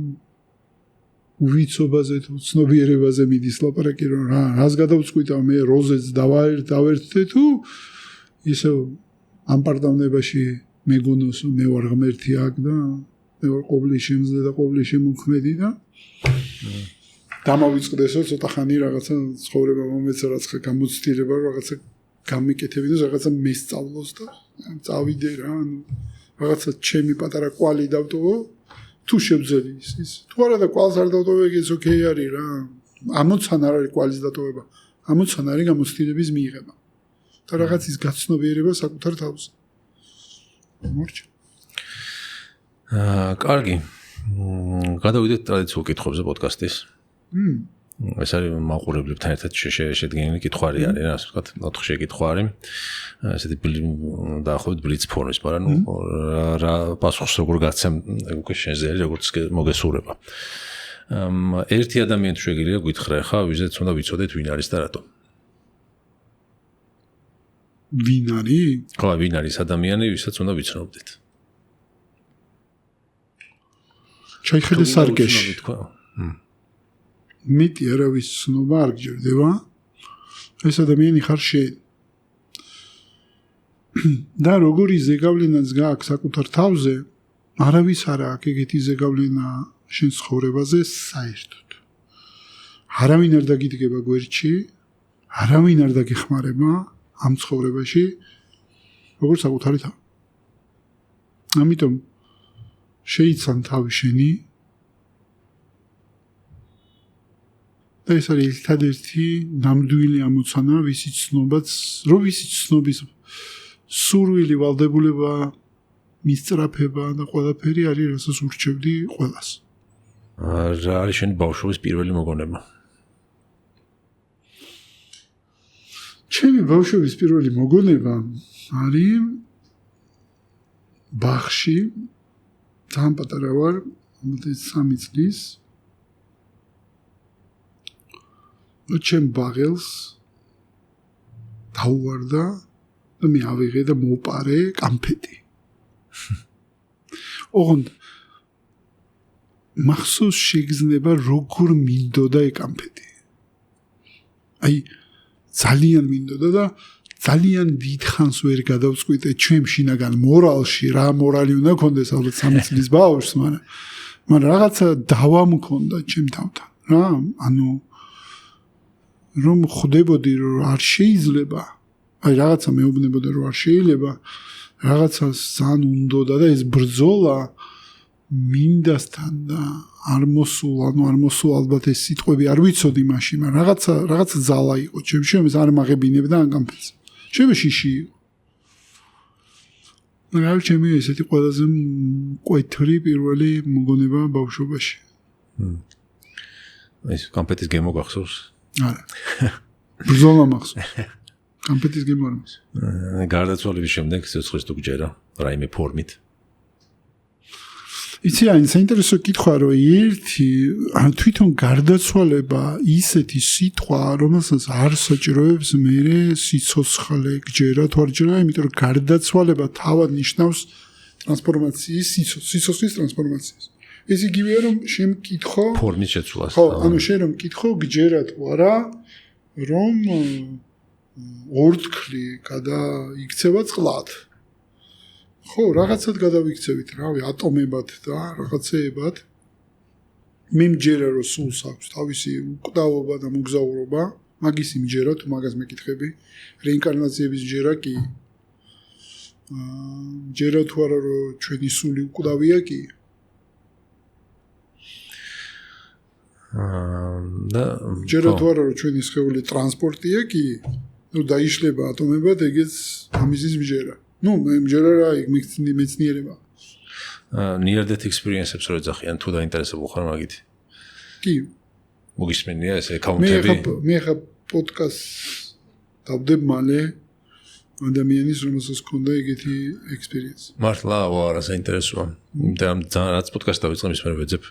უვიცობაზე თუ ცნობიერებაზე მიდის ლაპარაკი რომ რას გადავწყვიტავ მე როზეც დავერთდე თუ ისე ამ პარტავნებაში მეგონოს მე ვარ ღმერთი აქ და მე ვარ ყოვლის შემძლე და ყოვლის შემოქმედი და დამავიწყდესო ცოტა ხანი რაღაცა ცხოვრება მომეცა რაც ხა გამოცდილება რაღაცა გამიკეთებინოს რაღაცა მესწავლოს და წავიდე რა ანუ რაღაცა ჩემი პატარა კვალი დავტოვო თუ შევძელი ის თუ არა და კვალს არ დავტოვე ეგეც ოკეი არის რა ამოცან არ არის კვალის დატოვება ამოცან არის გამოცდილების მიღება და რაღაცის გაცნობიერება საკუთარ თავზე მორჩა კარგი გადავიდეთ ტრადიციულ კითხვებზე პოდკასტის ეს არის მაყურებლებთან ერთად შედგენილი კითხვარი არის რა ასე ვთქვათ 4 შეკითხვა არის ესეთი დაახლოებით ბლიც ფორმის მაგრამ ნუ რა პასუხს როგორ გაცემ უკვე შენზე არის როგორც მოგესურება ერთი ადამიანი შეგიძლია გითხრა ხა, ვიზეც უნდა ვიცოდეთ ვინ არის და რატო. ვინ არის? ხო, ვინ არის ადამიანი, ვისაც უნდა ვიცნობდეთ. ჩაიხედე სარგეში. მიტი არავის ცნობა არ გჯერდება. ეს ადამიანი ხარ შენ. და როგორი ზეგავლენაც გააქვს საკუთარ თავზე, არავის არ აქვს ეგეთი ზეგავლენა შენ ცხოვრებაზე საერთოდ. არავინ არ დაგიდგება გვერდში, არავინ არ დაგეხმარება ამ ცხოვრებაში, როგორც საკუთარი თავი. ამიტომ შეიცან თავი შენი და ეს არის ერთადერთი ნამდვილი ამოცანა, ვისიც ცნობაც, რო ვისიც ცნობის სურვილი, ვალდებულება, მისწრაფება და ყველაფერი არის, რასაც ურჩევდი ყველას. რა არის შენი ბავშვობის პირველი მოგონება? ჩემი ბავშვობის პირველი მოგონება არის ბაღში, ძალიან პატარა ვარ, 3 წლის. ჩემ ბაღელს დაუვარდა და მე ავიღე და მოვპარე კამფეტი. ოღონდ მახსოვს შეგრძნება როგორ მინდოდა ეგ კამფეტი. აი ძალიან მინდოდა და ძალიან დიდხანს ვერ გადავწყვიტე ჩემ შინაგან მორალში, რა მორალი უნდა კონდეს ალბათ 3 წლის ბავშვს, მაგრამ რაღაცა დავა მქონდა ჩემ თავთან. რა, ანუ რომ ხვდებოდი რომ არ შეიძლება, აი რაღაცა მეუბნებოდა რომ არ შეიძლება, რაღაცა ძალიან უნდოდა და ეს ბრძოლა მინდასთან და არ მოსულ ალბათ ეს სიტყვები არ ვიცოდი მაშინ, მაგრამ რაღაცა ძალა იყო ჩემში, ამის არ მაღებინებდა ამ კამფეტს. ჩემი შიში იყო. მაგრამ ჩემი ესეთი ყველაზე მკვეთრი პირველი მოგონება ბავშვობაში. ეს კამფეტის გემო გახსოვს? არა. ბრძოლა მახსოვს. კამფეტის გემო არ მახსოვს. გარდაცვალების შემდეგ სიცოცხლის თუ გჯერა რაიმე ფორმით. იცი რა, საინტერესო კითხვა რომ ერთი თვითონ გარდაცვალება ისეთი სიტყვა, რომელსაც არ საჭიროებს მერე სიცოცხლე გჯერა თუ არ გჯერა, იმიტომ რომ გარდაცვალება თავად ნიშნავს ტრანსფორმაციის, სიცოცხლის ტრანსფორმაციას. ეს იგივეა რომ შენ მკითხო ფორმის შეცვლას. ხო, ანუ შენ რომ მკითხო გჯერა თუ არა, რომ ორთქლი გადაიქცევა წყლად. ხო, რაღაცად გადავიქცევით, რავი, ატომებად და რაღაცეებად. მე მჯერა რომ სულს აქვს თავისი უკვდავობა და მოგზაურობა, მაგის იმჯერა თუ მაგას მეკითხები, რეინკარნაციების მჯერა კი. მჯერა თუ არა რომ ჩვენი სული უკვდავია კი. და მჯერა თუ არა რომ ჩვენი სხეული ტრანსპორტია კი, ნუ დაიშლება ატომებად, ეგეც ამისის მჯერა. ნუ მე მჯერა რა იქ მეცნიერება. near death experience-ებს რო ეძახიან თუ დაინტერესებულ ხარ მაგით. კი. მოგისმენია ეს აკაუნტები? მე ხა პოდკასტს დავდებ მალე ადამიანის რომელსაც ქონდა ეგეთი experience. მართლა არა საინტერესოა. და რაც პოდკასტს დავიწყე მის მერე ვეძებ.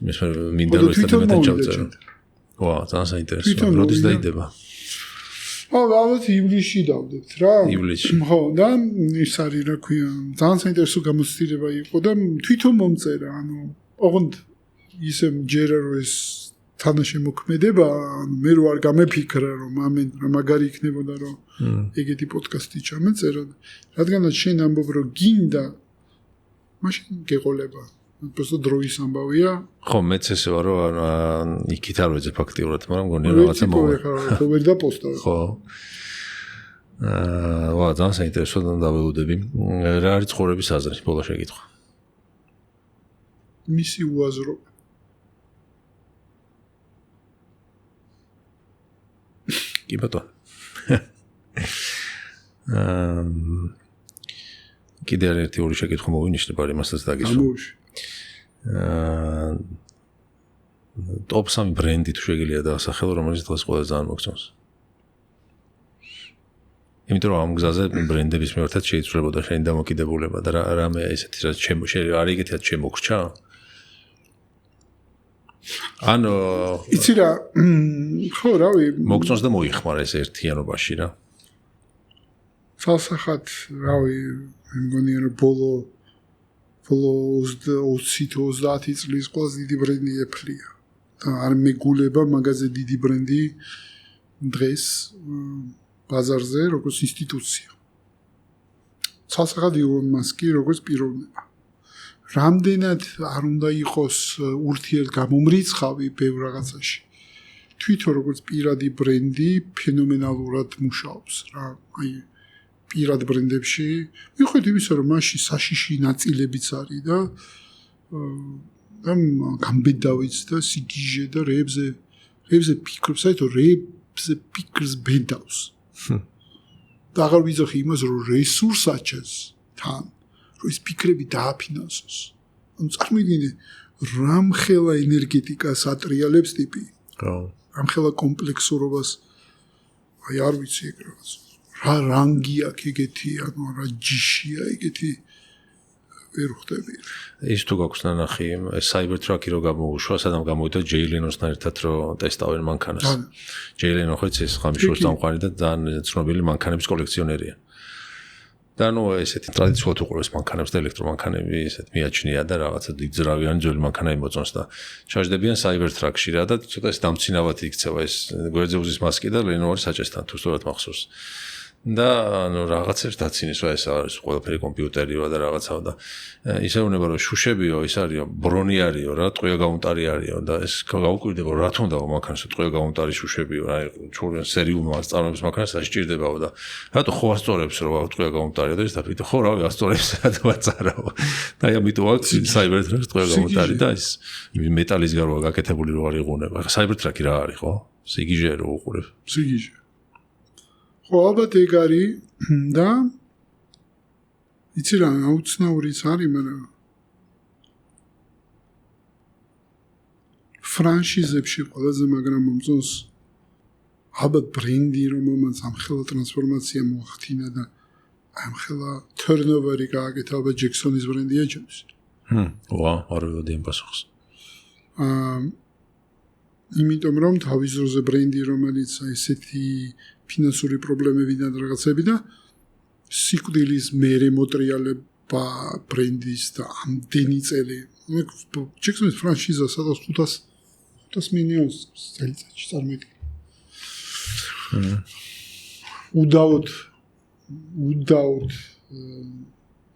მის მერე მინდა რომ ეს ადამიანთან ჩავწერო. ვა, ძალიან საინტერესოა. როდის დაიდება? ალბათ ივლისში დავდებთ რა. ივლისში. ხო, და ის არის რა ქვია, ძალიან საინტერესო გამოცდილება იყო და თვითონ მომწერა, ანუ ოღონდ ისე მჯერა რომ ეს თანაშემოქმედება, მე რო არ გამეფიქრა რომ ამენ რა მაგარი იქნებოდა რომ ეგეთი პოდკასტი ჩამეწერა, რადგანაც შენ ამბობ რომ გინდა, მაშინ გეყოლება. просто დროის ამბავია. ხო, მეც ესე ვარ რომ იქით არ ვეძებ აქტიურად, მაგრამ მგონია რაღაცა მოვა. ხო, ვერ დაპოსტავ. ხო. ვა, ძალიან საინტერესოა დაველოდები. რა არის ცხოვრების აზრი, ბოლო შეკითხვა. მისი უაზრობა. კი ბატონო. კიდე ერთი ორი შეკითხვა მოვინიშნება, იმასაც დაგისვა. ტოპ 3 ბრენდი თუ შეგიძლია დაასახელო, რომელიც დღეს ყველა ძალიან მოგწონს. იმიტომ რომ ამ გზაზე ბრენდების მიმართაც შეიცვლებოდა შენი დამოკიდებულება და რამე ესეთი რაც არის ეგეთად შემოგრჩა? ანუ იცი რა ხო რავი მოგწონს და მოიხმარა ეს ერთიანობაში რა სასახად რავი მე მგონია რომ ბოლო 20-30 წლის ყველაზე დიდი ბრენდი ეფლია და არ მეგულება მაგაზე დიდი ბრენდი დღეს ბაზარზე როგორც ინსტიტუცია სასახად ილონ მასკი როგორც პიროვნება რამდენად არ უნდა იყოს ურთიერთგამომრიცხავი ბევრ რაღაცაში თვითონ როგორც პირადი ბრენდი ფენომენალურად მუშაობს რა აი პირად ბრენდებში მიხედვით იმისა რომ მასში საშიში ნაწილებიც არის და გამბედავიც და სიგიჟე და რებზე ფიქრობს საერთოდ რებზე ფიქრს ბედავს და აღარ ვიძახი იმას რომ რესურს აჩენს თან რომ ეს ფიქრები დააფინანსოს ანუ წარმოიდგინე რამხელა ენერგეტიკას ატრიალებს ტიპი რამხელა კომპლექსურობას აი არ ვიცი ეგ რაღაც რა რანგი აქვს ეგეთი ანუ რა ჯიშია ეგეთი ვერ ხვდები ის თუ გაქვს ნანახი Cybertruck-ი რო გამოუშვა სადამ გამოვიდა ჯეილენოსთან ერთად რო ტესტავენ მანქანას ჯეილენო ხო იცი ეს ხამიშოს წამყვანი და ძალიან ცნობილი მანქანების კოლექციონერია და ნუ ესეთი ტრადიციულად უყურებს მანქანებს და ელექტრომანქანები ესეთ მიაჩნია და რაღაცა იგზრავიან ძველი მანქანები მოწონს და ჩაждდებიან Cybertruck-ში რა და ცოტა ეს დამცინავად იქცევა ეს გვერდზე უზის მასკი და Lenovo-ის საჭესთან თუ სწორად მახსოვს და ანუ რაღაცებს დაცინეს რა ეს არის ყველაფერი კომპიუტერიო და რაღაცაა და ისე უნდა რომ შუშებიო ის არისო ბრონი არისო რა ტყვია გაუნტარი არისო და ეს გაუკვირდებო რა თუნდაო მანქანას ტყვია გაუნტარი შუშებიო რა ჩვენ სერიულმა ასწავლებს მანქანას საშჭირდებაო და რატო ხო ასწორებს რომ ტყვია გაუნტარია და ეს დაფიქრე ხო რავი ასწორებს რატო აწარავ და აი ამიტომ აქვს Cybertruck ტყვია გაუნტარი და ის მეტალის გარვა გაკეთებული რო არ იყუნება Cybertruck-ი რა არის ხო სიგიჟე რო უყურებ სიგიჟე ხო ალბათ ეგ არის და იცი რა აუცნაურიც არის მაგრამ ფრანშიზებში ყველაზე მაგრამ მომწონს ალბათ ბრენდი რომელმაც ამხელა ტრანსფორმაცია მოახდინა და ამხელა turnover-ი გააკეთა ალბათ ჯექსონის ბრენდია ჩემს ვა არ ვედი ამ პასუხს იმიტომ რომ თავის დროზე ბრენდი რომელიც ესეთი ფინანსური პრობლემებიდან რაღაცები და სიკვდილის მერე მოტრიალება ბრენდის და ამდენი წელი ჯექსონის ფრანშიზა სადაც 500 მილიონს წელიწადში წარმოიდგინე უდაოდ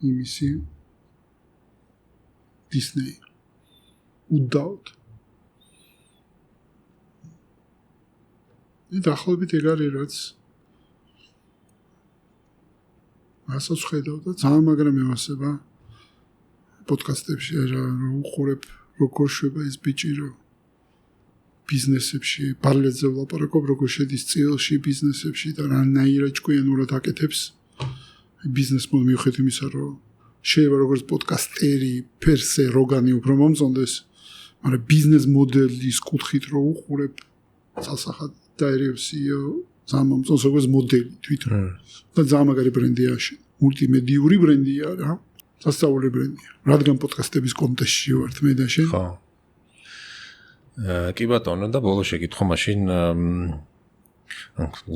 იმისი Disney უდაოდ დაახლოებით ეგ არის რაც ასაც ხედავ და ძალიან მაგრამ ემასება პოდკასტებში რა უყურებ როგორ შვება ეს ბიჭი რომ ბიზნესებში პარალელზე ვლაპარაკობ როგორ შედის წილში ბიზნესებში და რანაირად ჭკვიანურად აკეთებს ბიზნეს მოდელი მიუხედავად იმისა რომ შეიძლება როგორც პოდკასტერი პერსე როგანი უფრო მომწონდეს მაგრამ ბიზნეს მოდელის კუთხით რო უყურებ სასახად დაერევსიო ძალიან მომწონს როგორც მოდელი თვითონ და ძალიან მაგარი ბრენდია მულტიმედიური ბრენდია რა სასწაული ბრენდია რადგან პოდკასტების კონტექსტში ვართ მე და შენ ხო კი ბატონო და ბოლოს შეკითხო მაშინ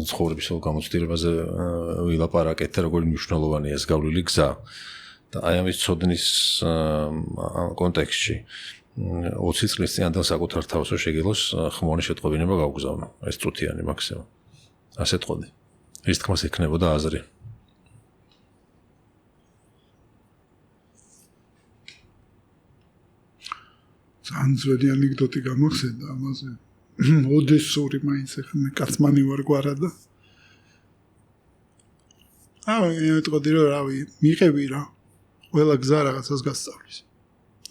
ცხოვრების გამოცდილებაზე ვილაპარაკეთ და როგორი მნიშვნელოვანია ეს გავლილი გზა და აი ამის ცოდნის კონტექსტში 20 წლის წინანდელ საკუთარ თავსო შეგილოს ხმოვანი შეტყობინება გავგზავნო ეს წუთიანი მაქსიმუმ ასე თქონდი ის თქმას ექნებოდა აზრი ძალიან ძველი ანეკდოტი გამახსენდა ამაზე ოდესური მაინც ახლა კაცმანი ვარ გვარა და მეტყოდი რომ რავი მიყევი რა ყველა გზა რაღაცას გასწავლის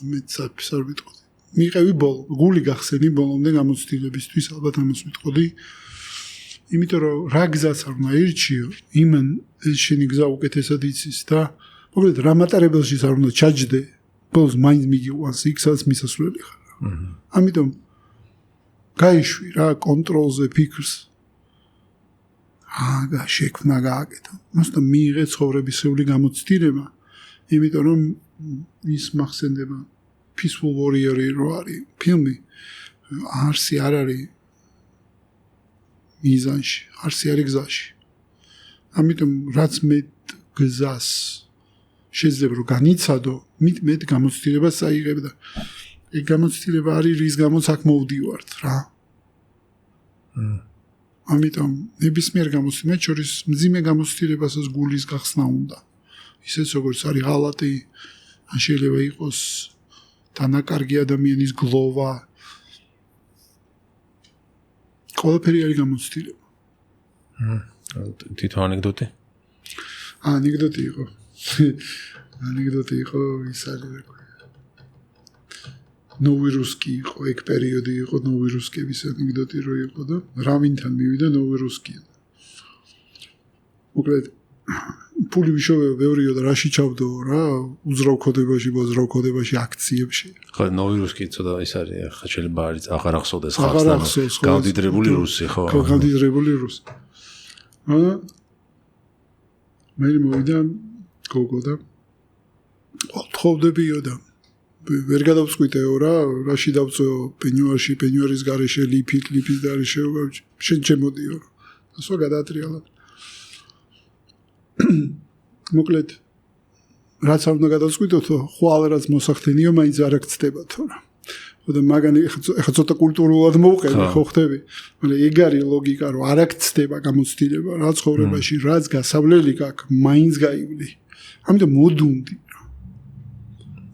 მე საფისარ ვიტყოდი მიყევი ბოლო გული გახსენი ბოლომდე გამოცდილებისთვის ალბათ ამას ვიტყოდი იმიტომ რომ რა გზაც არ უნდა ირჩიო იმან ეს შენი გზა უკეთესად იცის და მოკლედ რა მატარებელშიც არ უნდა ჩაჯდე ბოლოს მაინც მიგიყვანს იქსაც მისასვლელი ხარ ამიტომ გაიშვი რა კონტროლზე ფიქრს აგა შექმნა გააკეთა მოსტა მიიღე ცხოვრებისეული გამოცდილება იმიტომ რომ ის მახსენდება Peaceful Warrior-ი რო არის ფილმი არსი არ არის მიზანში, არსი არის გზაში. ამიტომ რაც მეტ გზას შეიძლება რომ განიცადო, მეტ გამოცდილებას წაიღებ და ეგ გამოცდილება არის რის გამოც აქ მოვდივართ რა. ამიტომ ნებისმიერ გამოცდილებას, მათ შორის მძიმე გამოცდილებასაც გულის გახსნა უნდა. ისეც როგორც არის ღალატი, ან შეიძლება იყოს თანაკარგი ადამიანის გლოვა. ყველაფერი არის გამოცდილება. თვითონ ანეკდოტი? ანეკდოტი იყო. ანეკდოტი იყო ის არის. ნოვირუსკი იყო, ეგ პერიოდი იყო ნოვირუსკების ანეკდოტი რო იყო და რავინთან მივიდა ნოვირუსკი. მოკლედ ფული ვიშოვე ბევრიო და რაში ჩავდო რა უძრავქოდებაში, ბაზრავქოდებაში, აქციებში. ხო, ნოვირუსკი ცოტა ის არის, ხა შეიძლება არის აღარ ახსოვდეს ხალხს. გამდიდრებული რუსი, ხო? ხო, გამდიდრებული რუსი. მე მოვიდა გოგო და თხოვდებიო და ვერ გადავწყვიტეო რა, რაში დავწეო პენიუარში, პენიუარის გარეშე ლიფის გარეშე, შენ შემოდიო. ასო გადაატრიალა. მოკლედ რაც არ უნდა გადავწყვიტოთო, ხვალ რაც მოსახდენიო, მაინც არ აქცდებათო რა. და მაგანი ეხა ცოტა კულტურულად მოვყევი, ხო ხდები? მაგრამ ეგ არის ლოგიკა, რომ არ აქცდება გამოცდილება, რა ცხოვრებაში, რაც გასავლელი გაქვს, მაინც გაივლი. ამიტომ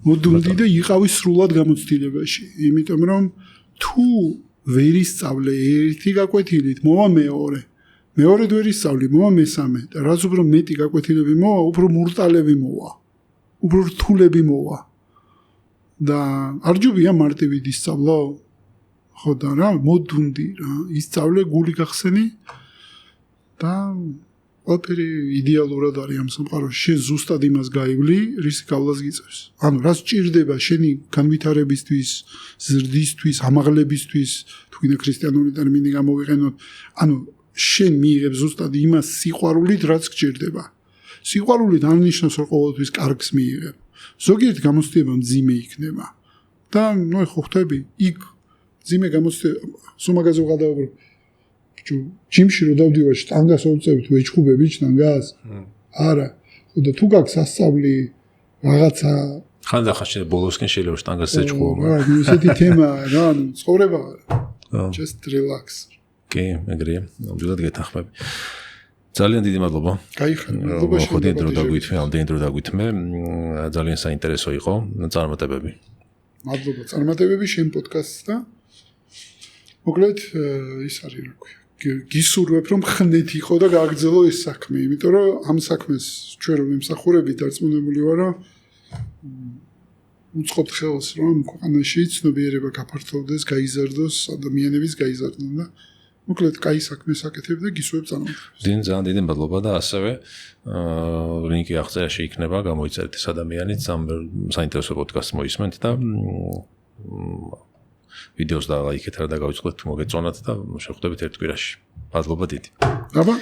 მოდუნდი და იყავი სრულად გამოცდილებაში. იმიტომ რომ თუ ვერ ისწავლე ერთი გაკვეთილით, მოვა მეორე. მეორე ვერ ისწავლი, მოვა მესამე და რაც უფრო მეტი გაკვეთილები მოვა, უფრო მურტალები მოვა. უფრო რთულები მოვა. და არ ჯობია მარტივად ისწავლო. ხო და რა, მოდუნდი რა, ისწავლე, გული გახსენი და ყველაფერი იდეალურად არის ამ სამყაროში. შენ ზუსტად იმას გაივლი, რის გავლას გიწევს. ანუ რაც ჭირდება შენი განვითარებისთვის, ზრდისთვის, ამაღლებისთვის, თუ გინდა ქრისტიანული ტერმინი გამოვიყენოთ, ანუ შენ მიიღებ ზუსტად იმას სიყვარულით, რაც გჭირდება. სიყვარულით არ ნიშნავს, რომ ყოველთვის კარგს მიიღებ. ზოგიერთ გამოცდილება მძიმე იქნება. და ნუ ხო ხვდები, იქ მძიმე გამოცდილება, სუმაგაზე ვღადავობ. ჯიმში რო დავდივარ, შტანგას ვწევთ, ვეჭხუბები შტანგას? არა. და თუ გაქვს ასწავლი რაღაცა ხანდახან შეიძლება ბოლოსკენ შეიძლება შტანგას ეჭხუბო. რა, ისეთი თემაა რა, ცხოვრება. Just relax. კი, ეგრეა. ნამდვილად გეთანხმები. ძალიან დიდი მადლობა. გაიხარდა. ხოდიან დრო დაგვითმე, ამდენი დრო დაგვითმე. ძალიან საინტერესო იყო წარმატებები. მადლობა წარმატებები შენ პოდკასტს და მოკლედ ის არის რა ქვია. გისურვებ რომ ხნეთ იყო და გააგრძელო ეს საქმე, იმიტომ რომ ამ საქმეს ჩვენ რომ ვიმსახურებით დარწმუნებული ვარ რომ უწყობთ ხელს რომ ქვეყანაში ცნობიერება გაფართოვდეს, გაიზარდოს, ადამიანების გაიზარდონ და მოკლედ კაი საქმეს აკეთებ და გისურვებ წარმატებებს. ძალიან დიდი მადლობა და ასევე ლინკი აღწერაში იქნება, გამოიწერეთ ეს ადამიანიც ამ საინტერესო პოდკასტს მოისმენთ და ვიდეოს და ლაიქეთ რა და გავიწყოთ თუ მოგეწონათ და შეხვდებით ერთ კვირაში. მადლობა დიდი. აბა